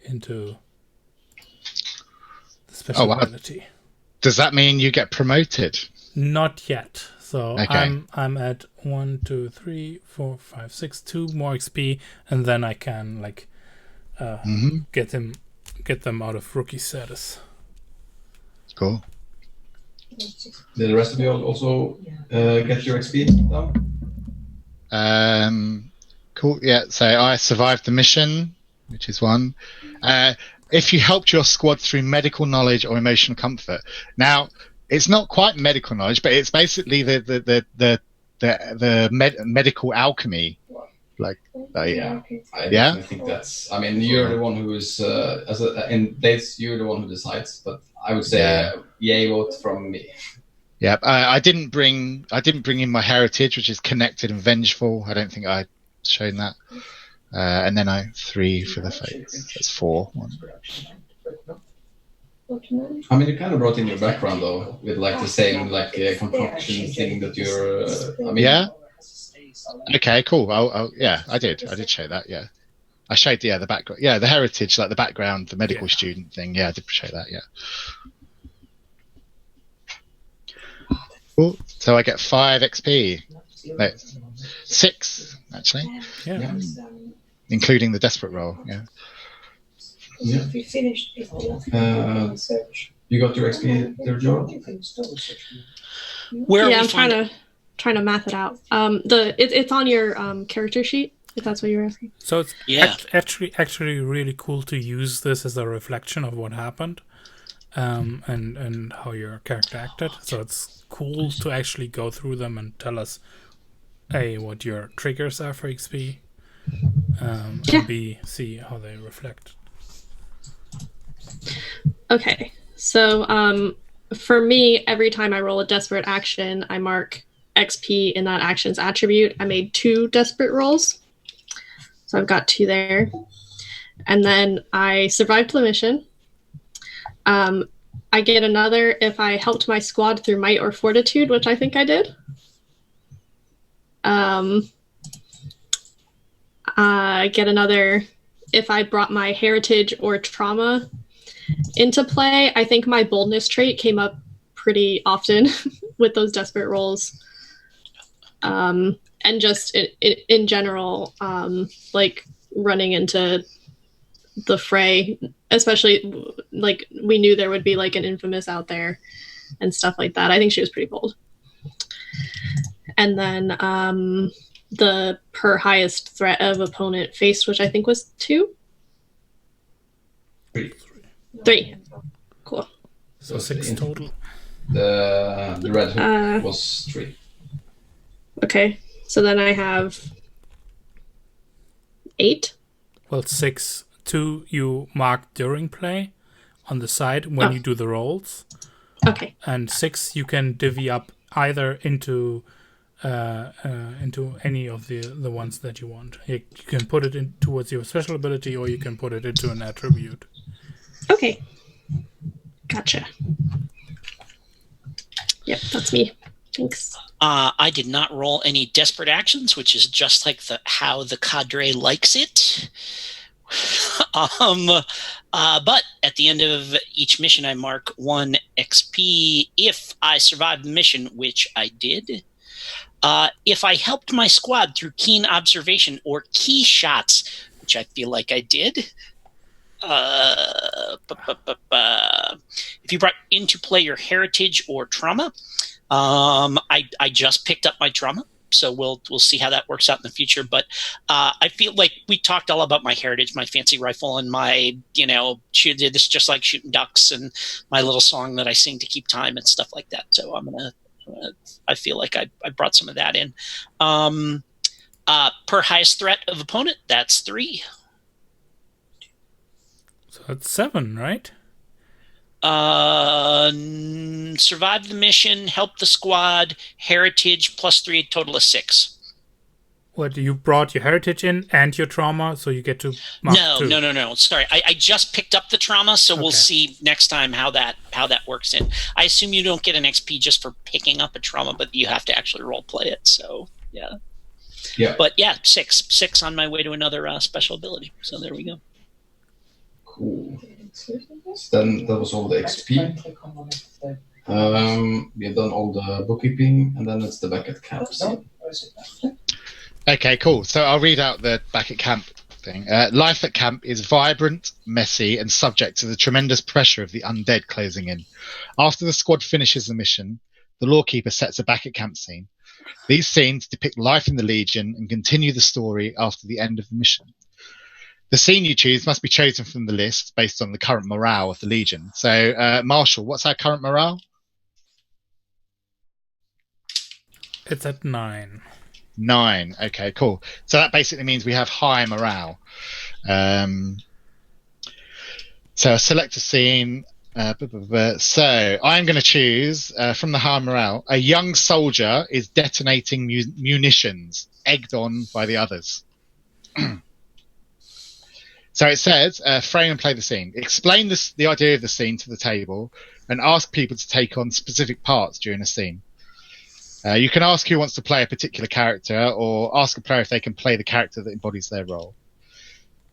into the special ability. Does that mean you get promoted? Not yet. So Okay. I'm at 1, 2, 3, 4, 5, 6, 2 more XP, and then I can like get them out of rookie status. Cool. Did the rest of you also get your XP down? Cool. Yeah. So I survived the mission, which is 1. If you helped your squad through medical knowledge or emotional comfort. Now, it's not quite medical knowledge, but it's basically the medical alchemy. Like, I think that's. I mean, you're the one who is in dates. You're the one who decides. But I would say, yay vote from me. Yeah, I didn't bring in my heritage, which is connected and vengeful. I don't think I shown that. And then 3 for the fates. That's 4. 1. I mean, you kind of brought in your background though, with like the same like concoction thing that you're. Yeah. Okay, cool. I did show that. Yeah, I showed the background. Yeah, the heritage, like the background, the medical student thing. Yeah, I did show that. Yeah. Cool. So I get 5 XP. No, 6 actually. Yeah. Including the desperate roll. Yeah. Yeah. If you finished before search. You got your XP there, Joe? I'm trying to math it out. It's on your character sheet, if that's what you're asking. So it's actually really cool to use this as a reflection of what happened, and how your character acted. So it's cool to actually go through them and tell us A, what your triggers are for XP, and B, see how they reflect. Okay, so for me, every time I roll a desperate action, I mark XP in that action's attribute. I made 2 desperate rolls, so I've got 2 there. And then I survived the mission. I get another if I helped my squad through might or fortitude, which I think I did. I get another if I brought my heritage or trauma into play. I think my boldness trait came up pretty often with those desperate rolls. And just in general, like running into the fray, especially like we knew there would be like an infamous out there and stuff like that. I think she was pretty bold. And then the per highest threat of opponent faced, which I think was 2? 3. Cool. So 6 total. The red hook was 3. Okay, so then I have 8. Well, 6. 2 you mark during play on the side when you do the rolls. Okay. And 6 you can divvy up either into any of the ones that you want. You can put it in towards your special ability, or you can put it into an attribute. Okay. Gotcha. Yep, that's me. Thanks. I did not roll any desperate actions, which is just like how the cadre likes it. But at the end of each mission, I mark 1 XP if I survived the mission, which I did. If I helped my squad through keen observation or key shots, which I feel like I did. If you brought into play your heritage or trauma, I just picked up my trauma, so we'll see how that works out in the future. But I feel like we talked all about my heritage, my fancy rifle, and my this just like shooting ducks, and my little song that I sing to keep time and stuff like that. So I feel like I brought some of that in. Per highest threat of opponent, that's 3. So that's 7, right? Survive the mission, help the squad, heritage +3, total of 6. What, you brought your heritage in and your trauma, so you get to mark 2. No. Sorry, I just picked up the trauma, so we'll see next time how that works in. I assume you don't get an XP just for picking up a trauma, but you have to actually role play it. So yeah. But yeah, 6 on my way to another special ability. So there we go. Cool. Then that was all the XP. We have done all the bookkeeping, and then it's the back at camp. Okay, cool. So I'll read out the back at camp thing. Life at camp is vibrant, messy, and subject to the tremendous pressure of the undead closing in. After the squad finishes the mission, the lawkeeper sets a back at camp scene. These scenes depict life in the Legion and continue the story after the end of the mission. The scene you choose must be chosen from the list based on the current morale of the Legion. So, Marshall, what's our current morale? It's at 9. 9. Okay, cool. So that basically means we have high morale. So select a scene. So I'm going to choose from the high morale. A young soldier is detonating munitions, egged on by the others. So it says, frame and play the scene. Explain the idea of the scene to the table and ask people to take on specific parts during a scene. You can ask who wants to play a particular character or ask a player if they can play the character that embodies their role.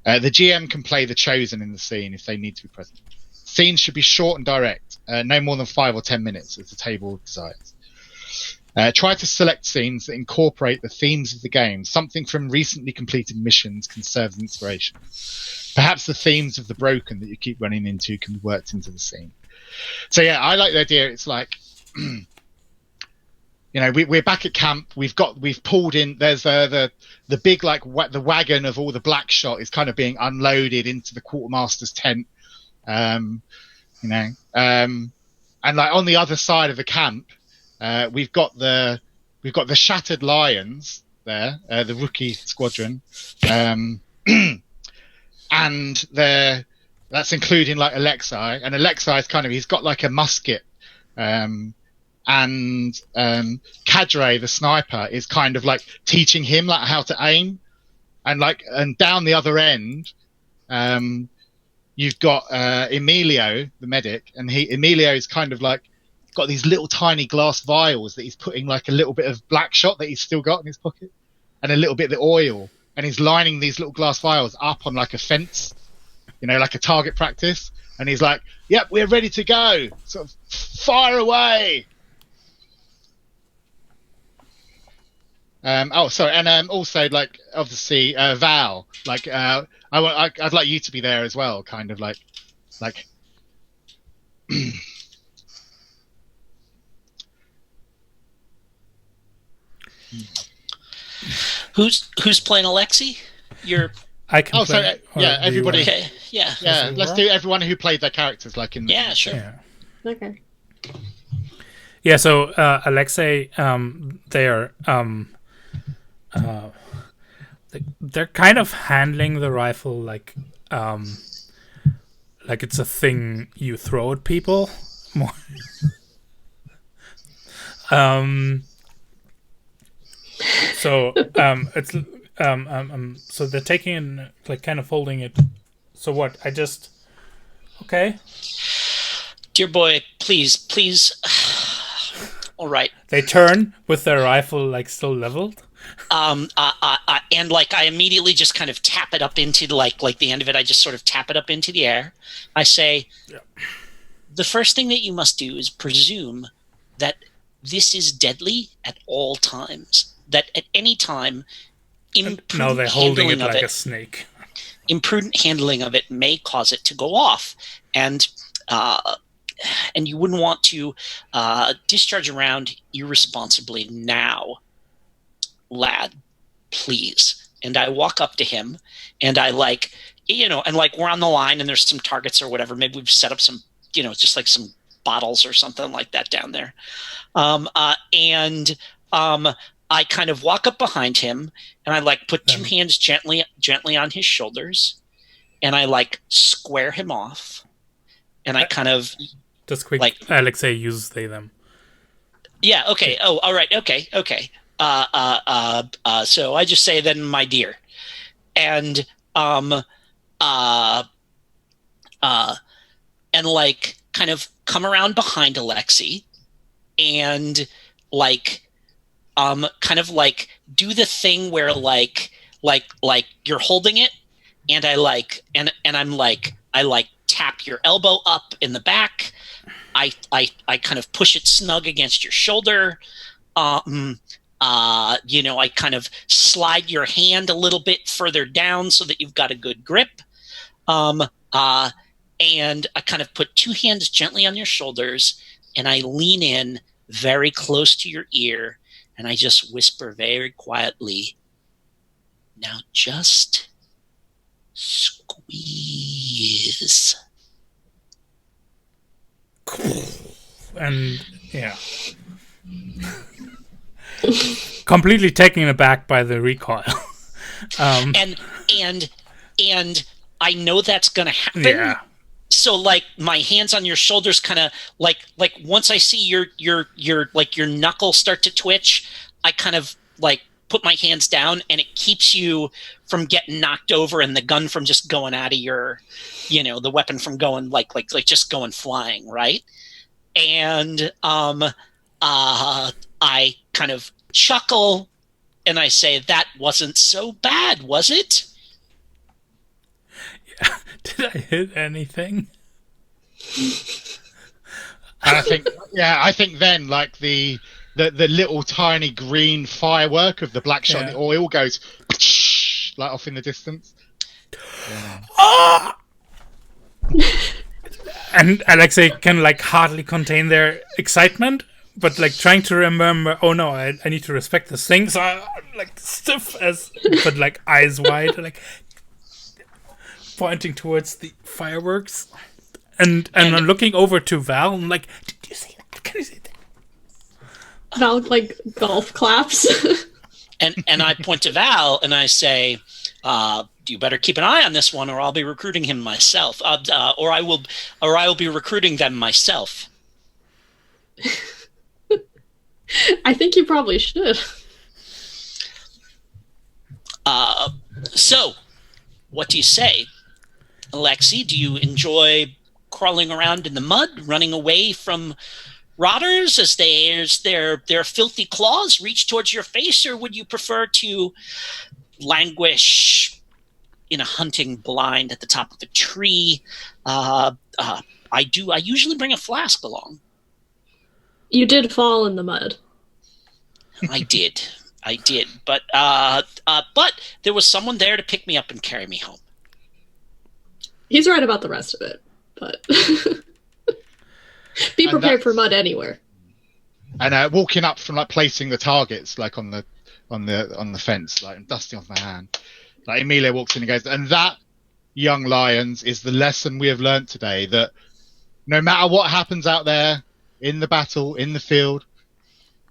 The GM can play the chosen in the scene if they need to be present. Scenes should be short and direct, no more than 5 or 10 minutes as the table desires. Try to select scenes that incorporate the themes of the game. Something from recently completed missions can serve as inspiration. Perhaps the themes of the broken that you keep running into can be worked into the scene. So yeah, I like the idea. It's like, we're back at camp. We've pulled in. There's the big the wagon of all the black shot is kind of being unloaded into the quartermaster's tent. And like on the other side of the camp, we've got the Shattered Lions there, the rookie squadron, and that's including like Alexei, and Alexei is he's got like a musket, and Cadre the sniper is kind of like teaching him like how to aim, and down the other end, you've got Emilio the medic, and Emilio is kind of like got these little tiny glass vials that he's putting like a little bit of black shot that he's still got in his pocket, and a little bit of the oil and he's lining these little glass vials up on like a fence, like a target practice. And he's like, "Yep, we're ready to go. Sort of fire away." Sorry, and also like obviously Val, like I'd like you to be there as well, kind of like. Who's playing Alexei? I can play. Yeah, everybody. Okay, yeah. Yeah, let's do everyone who played their characters, like in. Yeah, sure. Yeah. Okay. Yeah. So Alexei, they're they're kind of handling the rifle like it's a thing you throw at people more. So it's so they're taking in, like, kind of holding it. So what? Okay. Dear boy, please. All right. They turn with their rifle like still leveled. And like I immediately just kind of tap it up into like the end of it. I just sort of tap it up into the air. I say, The first thing that you must do is presume that this is deadly at all times. That at any time, No, they're holding it like a snake. Imprudent handling of it may cause it to go off, and you wouldn't want to discharge a round irresponsibly now, lad. Please. And I walk up to him, and I and we're on the line, and there's some targets or whatever. Maybe we've set up some, just like some bottles or something like that down there, I kind of walk up behind him, and I put two hands gently on his shoulders, and I square him off, and I kind of just quick. Alexei uses them. Yeah. Okay. Oh, all right. Okay. So I just say then, my dear, and kind of come around behind Alexei, and kind of do the thing where you're holding it, and I tap your elbow up in the back. I kind of push it snug against your shoulder. I kind of slide your hand a little bit further down so that you've got a good grip. And I kind of put two hands gently on your shoulders, and I lean in very close to your ear, and I just whisper very quietly, "Now just squeeze." And yeah. Completely taken aback by the recoil. And I know that's gonna happen. Yeah. So my hands on your shoulders kind of once I see your knuckles start to twitch, I kind of put my hands down, and it keeps you from getting knocked over and the gun from just going out of your, the weapon from going just going flying, right? And I kind of chuckle, and I say, "That wasn't so bad, was it?" Yeah. Did I hit anything? And I think then the little tiny green firework of the black shot and the oil goes off in the distance. Yeah. Ah! And Alexei can hardly contain their excitement, but trying to remember, oh no, I need to respect this thing, so I'm stiff but eyes wide, pointing towards the fireworks, and I'm looking over to Val, and did you see that? Can you see that? Val golf claps. and I point to Val, and I say, "You better keep an eye on this one, or I'll be recruiting him myself, or I will be recruiting them myself." I think you probably should. So, what do you say, Alexei? Do you enjoy crawling around in the mud, running away from rotters as their filthy claws reach towards your face, or would you prefer to languish in a hunting blind at the top of a tree. I usually bring a flask along. You did fall in the mud. I did, but there was someone there to pick me up and carry me home. He's right about the rest of it, but be prepared for mud anywhere. And walking up from like placing the targets like on the fence, like and dusting off my hand. Like Emilio walks in and goes, and that, young lions, is the lesson we have learned today, that no matter what happens out there in the battle, in the field,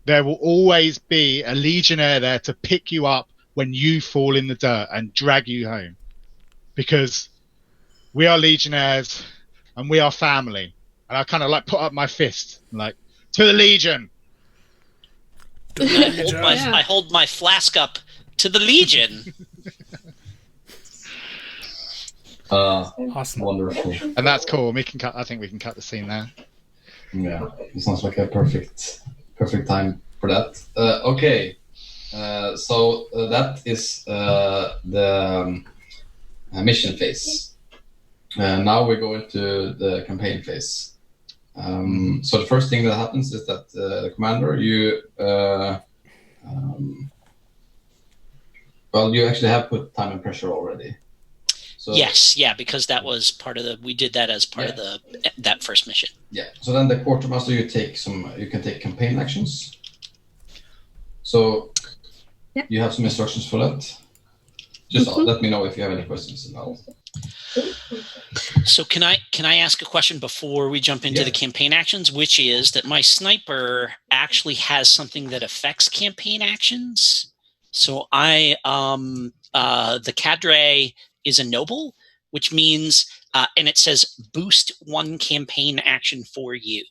there will always be a legionnaire there to pick you up when you fall in the dirt and drag you home. Because we are legionnaires and we are family. And I kind of like put up my fist, like, to the Legion. I hold my flask up to the Legion. Awesome. Wonderful. And that's cool. I think we can cut the scene there. Yeah, it sounds like a perfect time for that. Okay, so that is the mission phase. Now we go into the campaign phase. So the first thing that happens is that the commander, you actually have put time and pressure already. So, yes, because that was part of we did that as part of that first mission. Yeah. So then the quartermaster, you can take campaign actions. So you have some instructions for that. Just let me know if you have any questions, and I'll. So can I ask a question before we jump into the campaign actions, which is that my sniper actually has something that affects campaign actions. So the cadre is a noble, which means and it says boost 1 campaign action for you.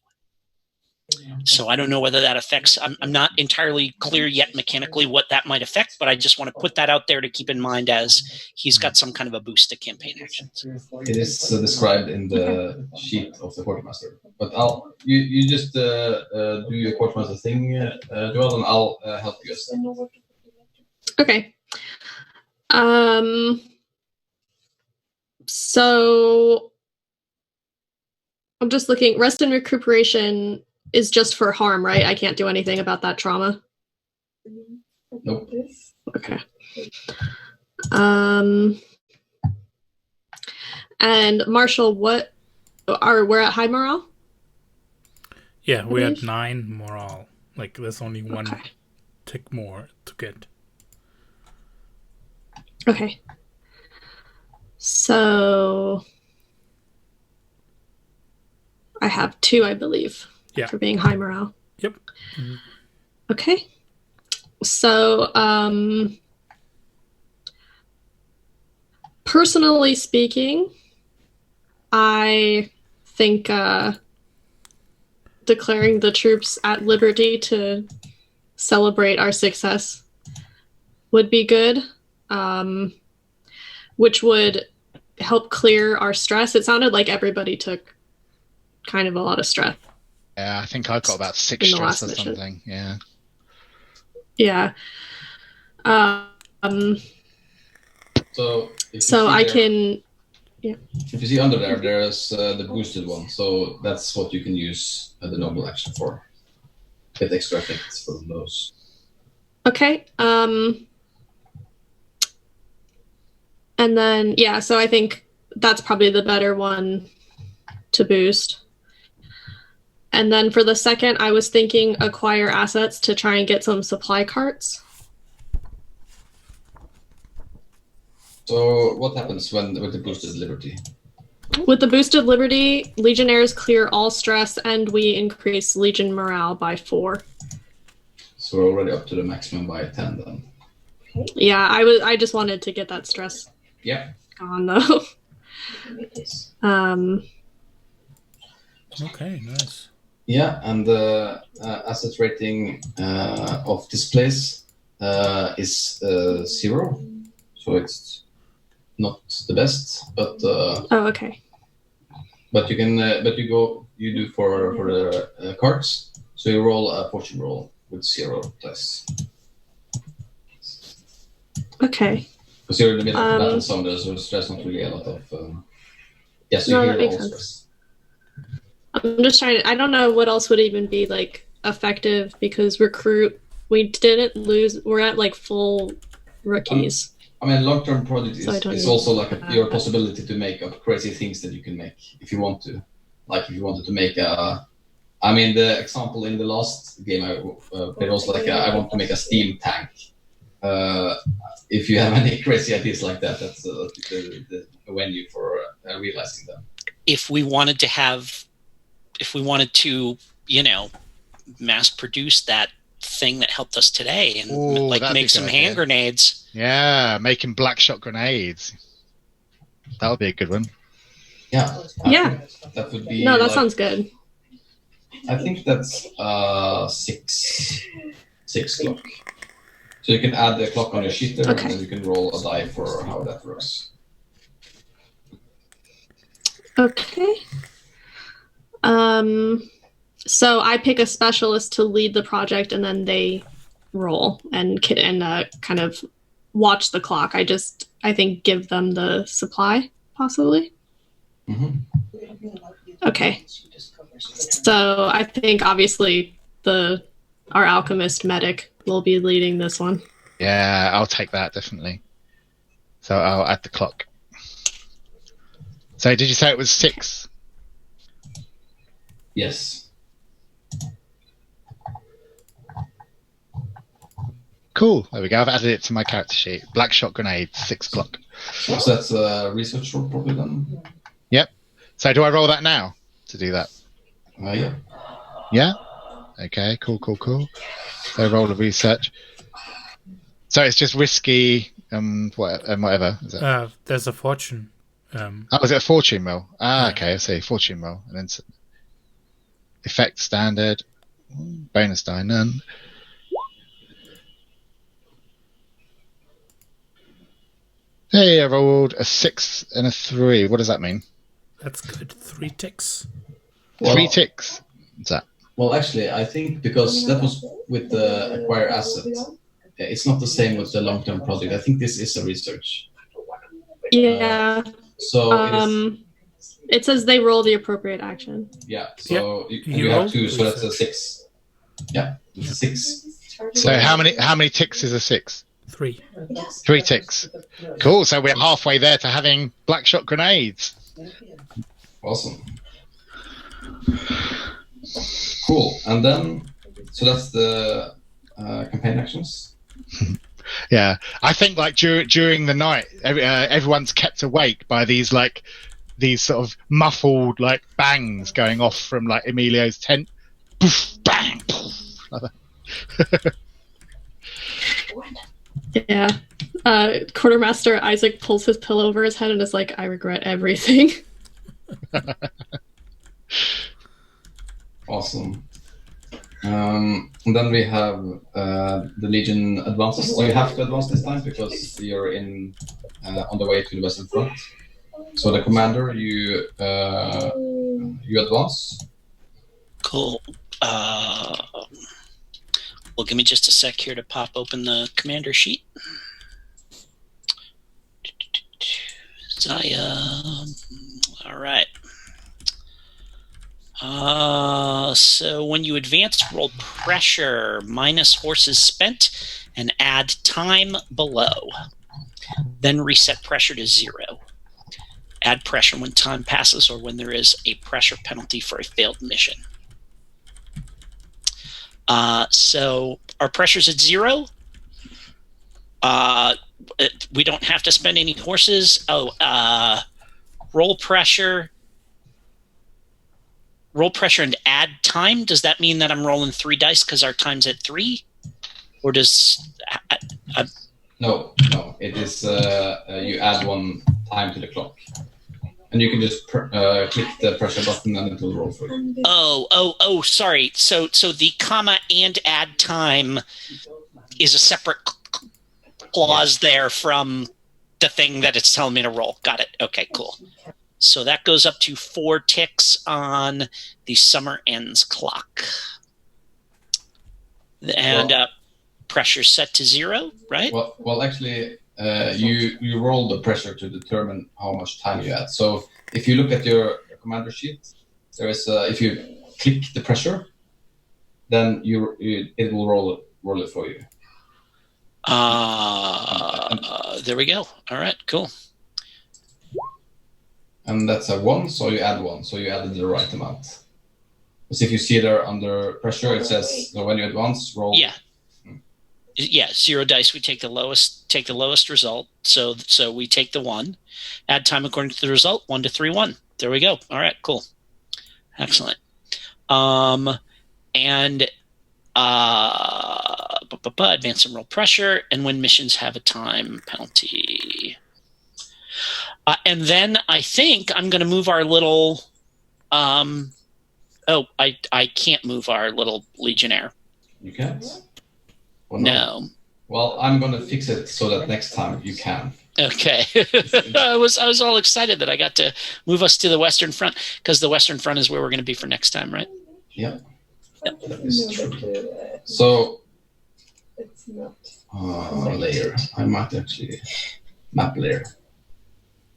So I don't know whether that affects. I'm not entirely clear yet mechanically what that might affect, but I just want to put that out there to keep in mind as he's got some kind of a boost to campaign actions. It is described in the sheet of the quartermaster. But you just do your quartermaster thing, Joel, and I'll help you. Okay. So I'm just looking. Rest and recuperation is just for harm, right? I can't do anything about that trauma. Nope. Okay. And Marshall, we're at high morale? Yeah, we're at 9 morale. Like, there's only one tick more to get. Okay. So I have 2, I believe. Yeah. For being high morale. Yep. Mm-hmm. Okay. So, personally speaking, I think declaring the troops at liberty to celebrate our success would be good, which would help clear our stress. It sounded like everybody took kind of a lot of stress. Yeah, I think I've got about 6 stress or something. Yeah. Yeah. So I can. Yeah. If you see under there's the boosted one. So that's what you can use the noble action for. Get extra effects from those. Okay. And then so I think that's probably the better one to boost. And then for the second, I was thinking acquire assets to try and get some supply carts. So what happens with the boosted liberty? With the boosted liberty, legionnaires clear all stress and we increase legion morale by 4. So we're already up to the maximum by 10 then. Yeah, I just wanted to get that stress gone though. Okay, nice. Yeah, and the asset rating of this place is 0, so it's not the best, but okay. But you can you do for the cards, so you roll a fortune roll with 0 dice. Okay. Because you're in the middle of the battle zone, there's not really a lot of. Yes, you No, hear that the makes all sense. stress. I'm just trying to, I don't know what else would even be like effective because recruit, we didn't lose, we're at like full rookies. I mean, long-term project So I don't is need- also like your possibility to make up crazy things that you can make if you want to. Like if you wanted to make a, I mean, the example in the last game I played was like I want to make a steam tank. If you have any crazy ideas like that, that's the venue for realizing them. If we wanted to, you know, mass produce that thing that helped us today and Ooh, like that'd make be a some good hand idea. grenades. Yeah, making black shot grenades. That would be a good one. Yeah. Yeah. That would be. No, that like, sounds good. I think that's 6 o'clock. So you can add the clock on your sheet there, Okay. and then you can roll a die for how that works. Okay. So I pick a specialist to lead the project, and then they roll and kind of watch the clock. I think give them the supply possibly. Mm-hmm. Okay. So I think obviously our alchemist medic will be leading this one. Yeah, I'll take that definitely. So I'll add the clock. So did you say it was 6? Yes. Cool. There we go. I've added it to my character sheet. Black shot grenade, 6 o'clock. So that's a research roll probably then. Yep. So do I roll that now to do that? Yeah. Yeah. Okay. Cool. So roll a research. So it's just risky. Whatever. Is it? There's a fortune. Was it a fortune roll? Yeah. Okay. I see. Fortune roll, and then effect standard, bonus die none. Hey, I rolled a 6 and a 3. What does that mean? That's good. 3 ticks. Well, 3 ticks. What's that? Well, actually, I think because that was with the acquire asset, it's not the same with the long-term project. I think this is a research. Yeah. So it says they roll the appropriate action. Yeah. So Yep. you have 2, so that's a 6. Yeah, it's a 6. So how many ticks is a 6? 3. 3 ticks. Cool. So we're halfway there to having black shot grenades. Awesome. Cool. And then, so that's the campaign actions. Yeah, I think like during the night, everyone's kept awake by these sort of muffled like bangs going off from like Emilio's tent. Poof, bang, poof. Yeah. Quartermaster Isaac pulls his pillow over his head and is like, I regret everything. Awesome. And then we have the Legion advances. So you have to advance this time because you're on the way to the Western Front. So the commander, you advance. Cool. Well, give me just a sec here to pop open the commander sheet. Zaya. All right. So when you advance, roll pressure minus horses spent and add time below. Then reset pressure to 0. Add pressure when time passes or when there is a pressure penalty for a failed mission. So our pressure's at 0. We don't have to spend any horses. Roll pressure and add time. Does that mean that I'm rolling 3 dice because our time's at 3? Or does... No. It is you add 1 time to the clock. And you can just click the pressure button and it will roll for you. Oh, sorry. So the comma and add time is a separate clause there from the thing that it's telling me to roll. Got it. Okay, cool. So that goes up to 4 ticks on the summer ends clock. And pressure set to 0, right? Well, actually, you roll the pressure to determine how much time you add. So if you look at your commander sheet, there is if you click the pressure, then it will roll it for you. There we go. All right, cool. And that's a 1, so you add 1, so you added the right amount. Because if you see there under pressure, it says when you advance, roll. Yeah. Yeah, 0 dice. We take the lowest result. So we take the 1, add time according to the result. 1 to 3 1. There we go. All right, cool, excellent. And advance and roll pressure, and when missions have a time penalty. And then I think I'm going to move our little. I can't move our little Legionnaire. You can't. Well, no. Well, I'm going to fix it so that next time you can. Okay. I was all excited that I got to move us to the Western Front, because the Western Front is where we're going to be for next time, right? Yeah. Yep. That is true. So, it's not. Layer. I might actually map layer.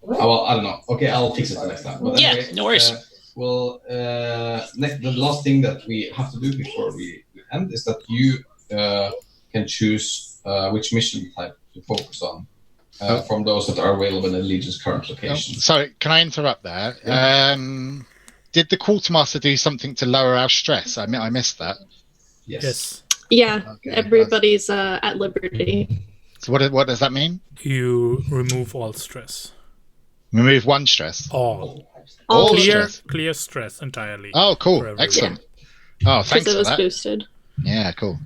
Oh, well, I don't know. Okay, I'll fix it next time. But anyway, no worries. The last thing that we have to do before we end is that you can choose which mission type to focus on from those that are available in Legion's current location. Sorry, can I interrupt there? Yeah. Did the quartermaster do something to lower our stress? I missed that. Yes. Yeah, Okay, everybody's at liberty. So what does that mean? You remove all stress. Remove 1 stress. All All clear, stress. stress entirely. Oh, cool. for everyone. Excellent. Oh, thanks Because it for was that. boosted. Yeah, cool.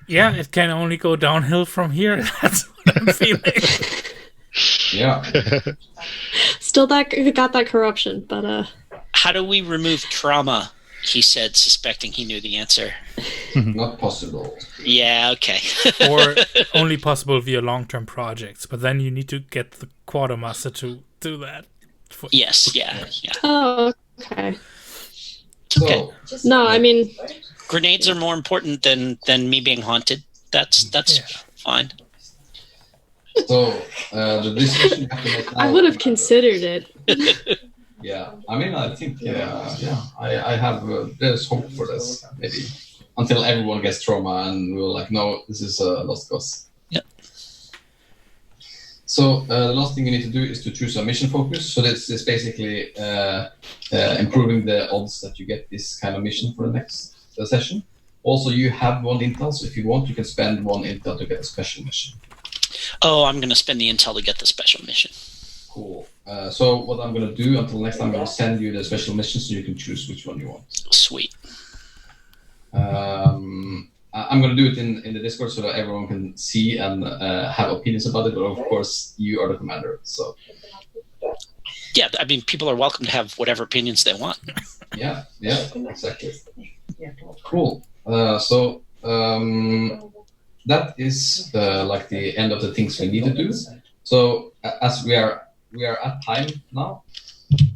Yeah, it can only go downhill from here. That's what I'm feeling. Yeah. Still got that corruption, but How do we remove trauma? He said, suspecting he knew the answer. Not possible. Yeah, okay. Or only possible via long-term projects, but then you need to get the quartermaster to do that. Yes, yeah. oh, okay. Okay. No, I mean, Grenades are more important than me being haunted. That's fine. So the decision you have to make now. I would have considered it. Yeah, I mean, I think, I have, there's hope for this, maybe, until everyone gets trauma and we're like, no, this is a lost cause. Yep. So the last thing you need to do is to choose a mission focus. So this is basically improving the odds that you get this kind of mission for the next session. Also, you have 1 intel, so if you want, you can spend 1 intel to get a special mission. Oh, I'm going to spend the intel to get the special mission. Cool. So what I'm going to do until next time, I'm going to send you the special mission so you can choose which one you want. Sweet. I'm going to do it in the Discord so that everyone can see and have opinions about it. But of course, you are the commander. So Yeah, I mean, people are welcome to have whatever opinions they want. yeah, exactly. Cool. So that is like the end of the things we need to do. So as we are at time now,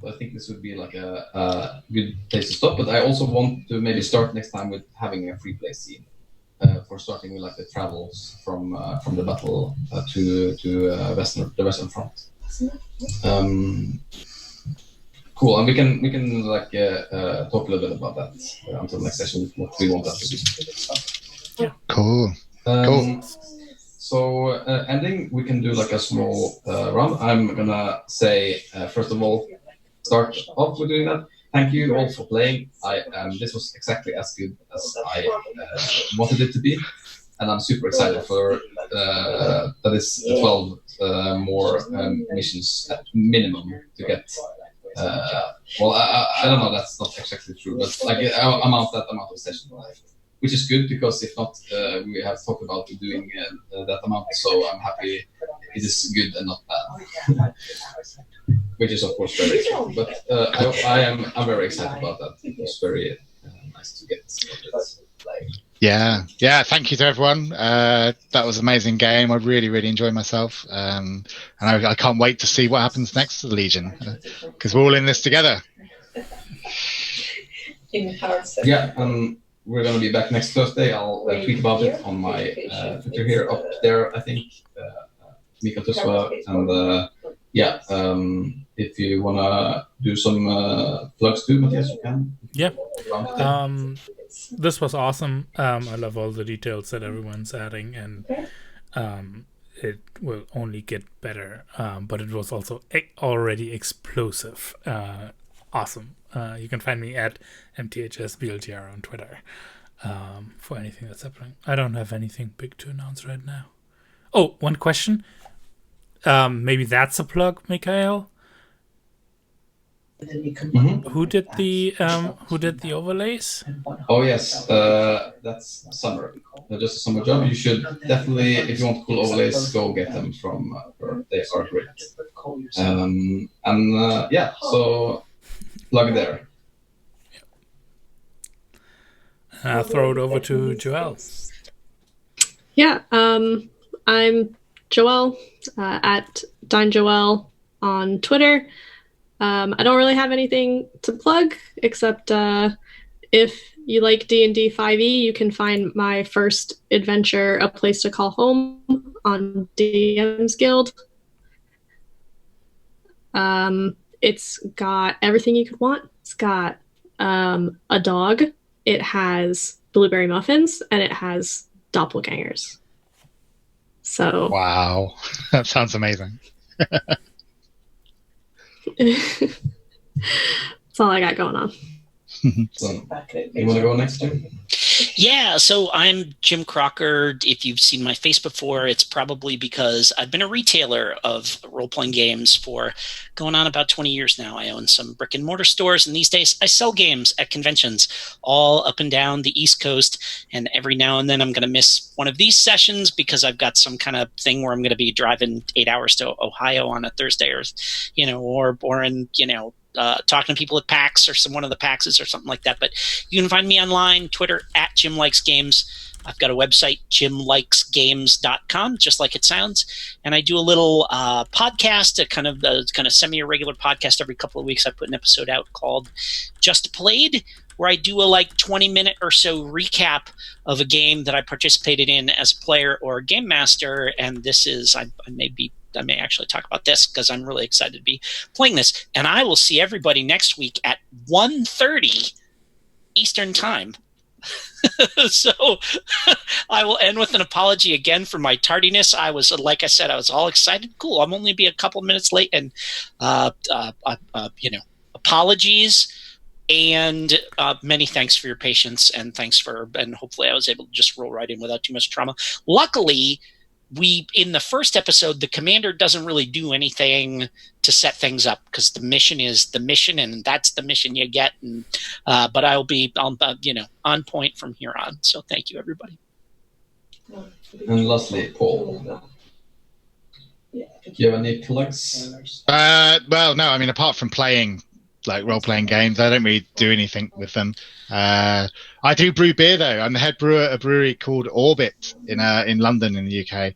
I think this would be like a good place to stop. But I also want to maybe start next time with having a free play scene for starting with like the travels from the battle to the Western Front. Cool, and we can like talk a little bit about that until next session. What we want that to be. Cool. Cool. So ending, we can do like a small round. I'm gonna say first of all, start off with doing that. Thank you all for playing. This was exactly as good as I wanted it to be, and I'm super excited for that is 12 more missions at minimum to get. Well, I don't know. That's not exactly true, but like that amount of session life. Which is good because if not, we have talked about doing that amount. So I'm happy it is good and not bad. Which is of course very exciting. But I'm very excited about that. It was very nice to get started. Yeah. Thank you to everyone. That was an amazing game. I really enjoyed myself, and I can't wait to see what happens next to the Legion because we're all in this together. In the power set. Yeah. we're going to be back next Thursday. I'll tweet about it on my Twitter here up there, I think. Mika Tusva. And yeah, if you want to do some plugs too, Matthias, you can. Yeah. This was awesome. I love all the details that everyone's adding, and it will only get better. But it was also already explosive. Awesome. You can find me at MTHSBLGR on Twitter for anything that's happening. I don't have anything big to announce right now. Oh, one question. Maybe that's a plug, Mikhail. Mm-hmm. Who did the overlays? Oh yes, that's summer. Just a summer job. You should definitely, if you want cool overlays, go get them from her. They are great. Yeah, so plug there. I'll throw it over to Joelle. Yeah, I'm Joelle at DineJoelle on Twitter. I don't really have anything to plug except if you like D&D 5e, you can find my first adventure, A Place to Call Home, on DM's Guild. It's got everything you could want. It's got a dog. It has blueberry muffins, and it has doppelgangers. So wow, that sounds amazing. That's all I got going on. So, you want to go next, Jim? Yeah, so I'm Jim Crocker. If you've seen my face before, it's probably because I've been a retailer of role-playing games for going on about 20 years now. I own some brick-and-mortar stores, and these days I sell games at conventions all up and down the East Coast, and every now and then I'm going to miss one of these sessions because I've got some kind of thing where I'm going to be driving 8 hours to Ohio on a Thursday, or in talking to people at PAX or one of the PAXs or something like that. But you can find me online, Twitter at Jim Likes Games. I've got a website, jimlikesgames.com, just like it sounds. And I do a little podcast, a kind of semi-irregular podcast every couple of weeks. I put an episode out called Just Played, where I do a 20-minute or so recap of a game that I participated in as a player or a game master. And this is, I may actually talk about this because I'm really excited to be playing this. And I will see everybody next week at 1:30 Eastern Time. So I will end with an apology again for my tardiness. I was, like I said, I was all excited. Cool, I'm only be a couple minutes late, and apologies. And many thanks for your patience, and hopefully I was able to just roll right in without too much trauma. Luckily, in the first episode, the commander doesn't really do anything to set things up because the mission is the mission, and that's the mission you get. And but I'll be on point from here on. So thank you, everybody. And lastly, Paul, do you have any plugs? Well, no. I mean, apart from playing role-playing games, I don't really do anything with them. I do brew beer though. I'm the head brewer at a brewery called Orbit in London in the UK.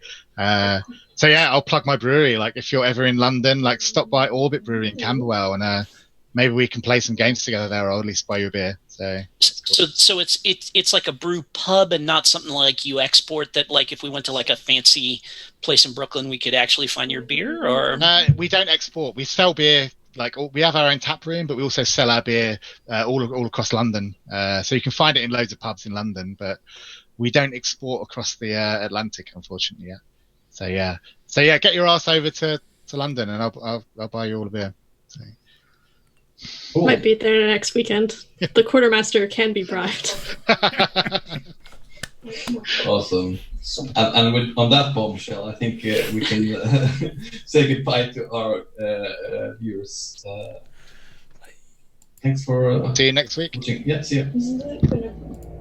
So yeah, I'll plug my brewery. If you're ever in London, stop by Orbit Brewery in Camberwell, and maybe we can play some games together there, or at least buy you a beer. So it's like a brew pub and not something like you export that. If we went to a fancy place in Brooklyn, we could actually find your beer. Or we don't export. We sell beer. We have our own tap room, but we also sell our beer all across London. So you can find it in loads of pubs in London, but we don't export across the Atlantic, unfortunately. Yet. So yeah, get your ass over to London, and I'll buy you all a beer. So. Cool. Might be there next weekend. The quartermaster can be bribed. Awesome. And on that bombshell, I think we can say goodbye to our viewers. Thanks for see you next week. Watching. Yeah, see you.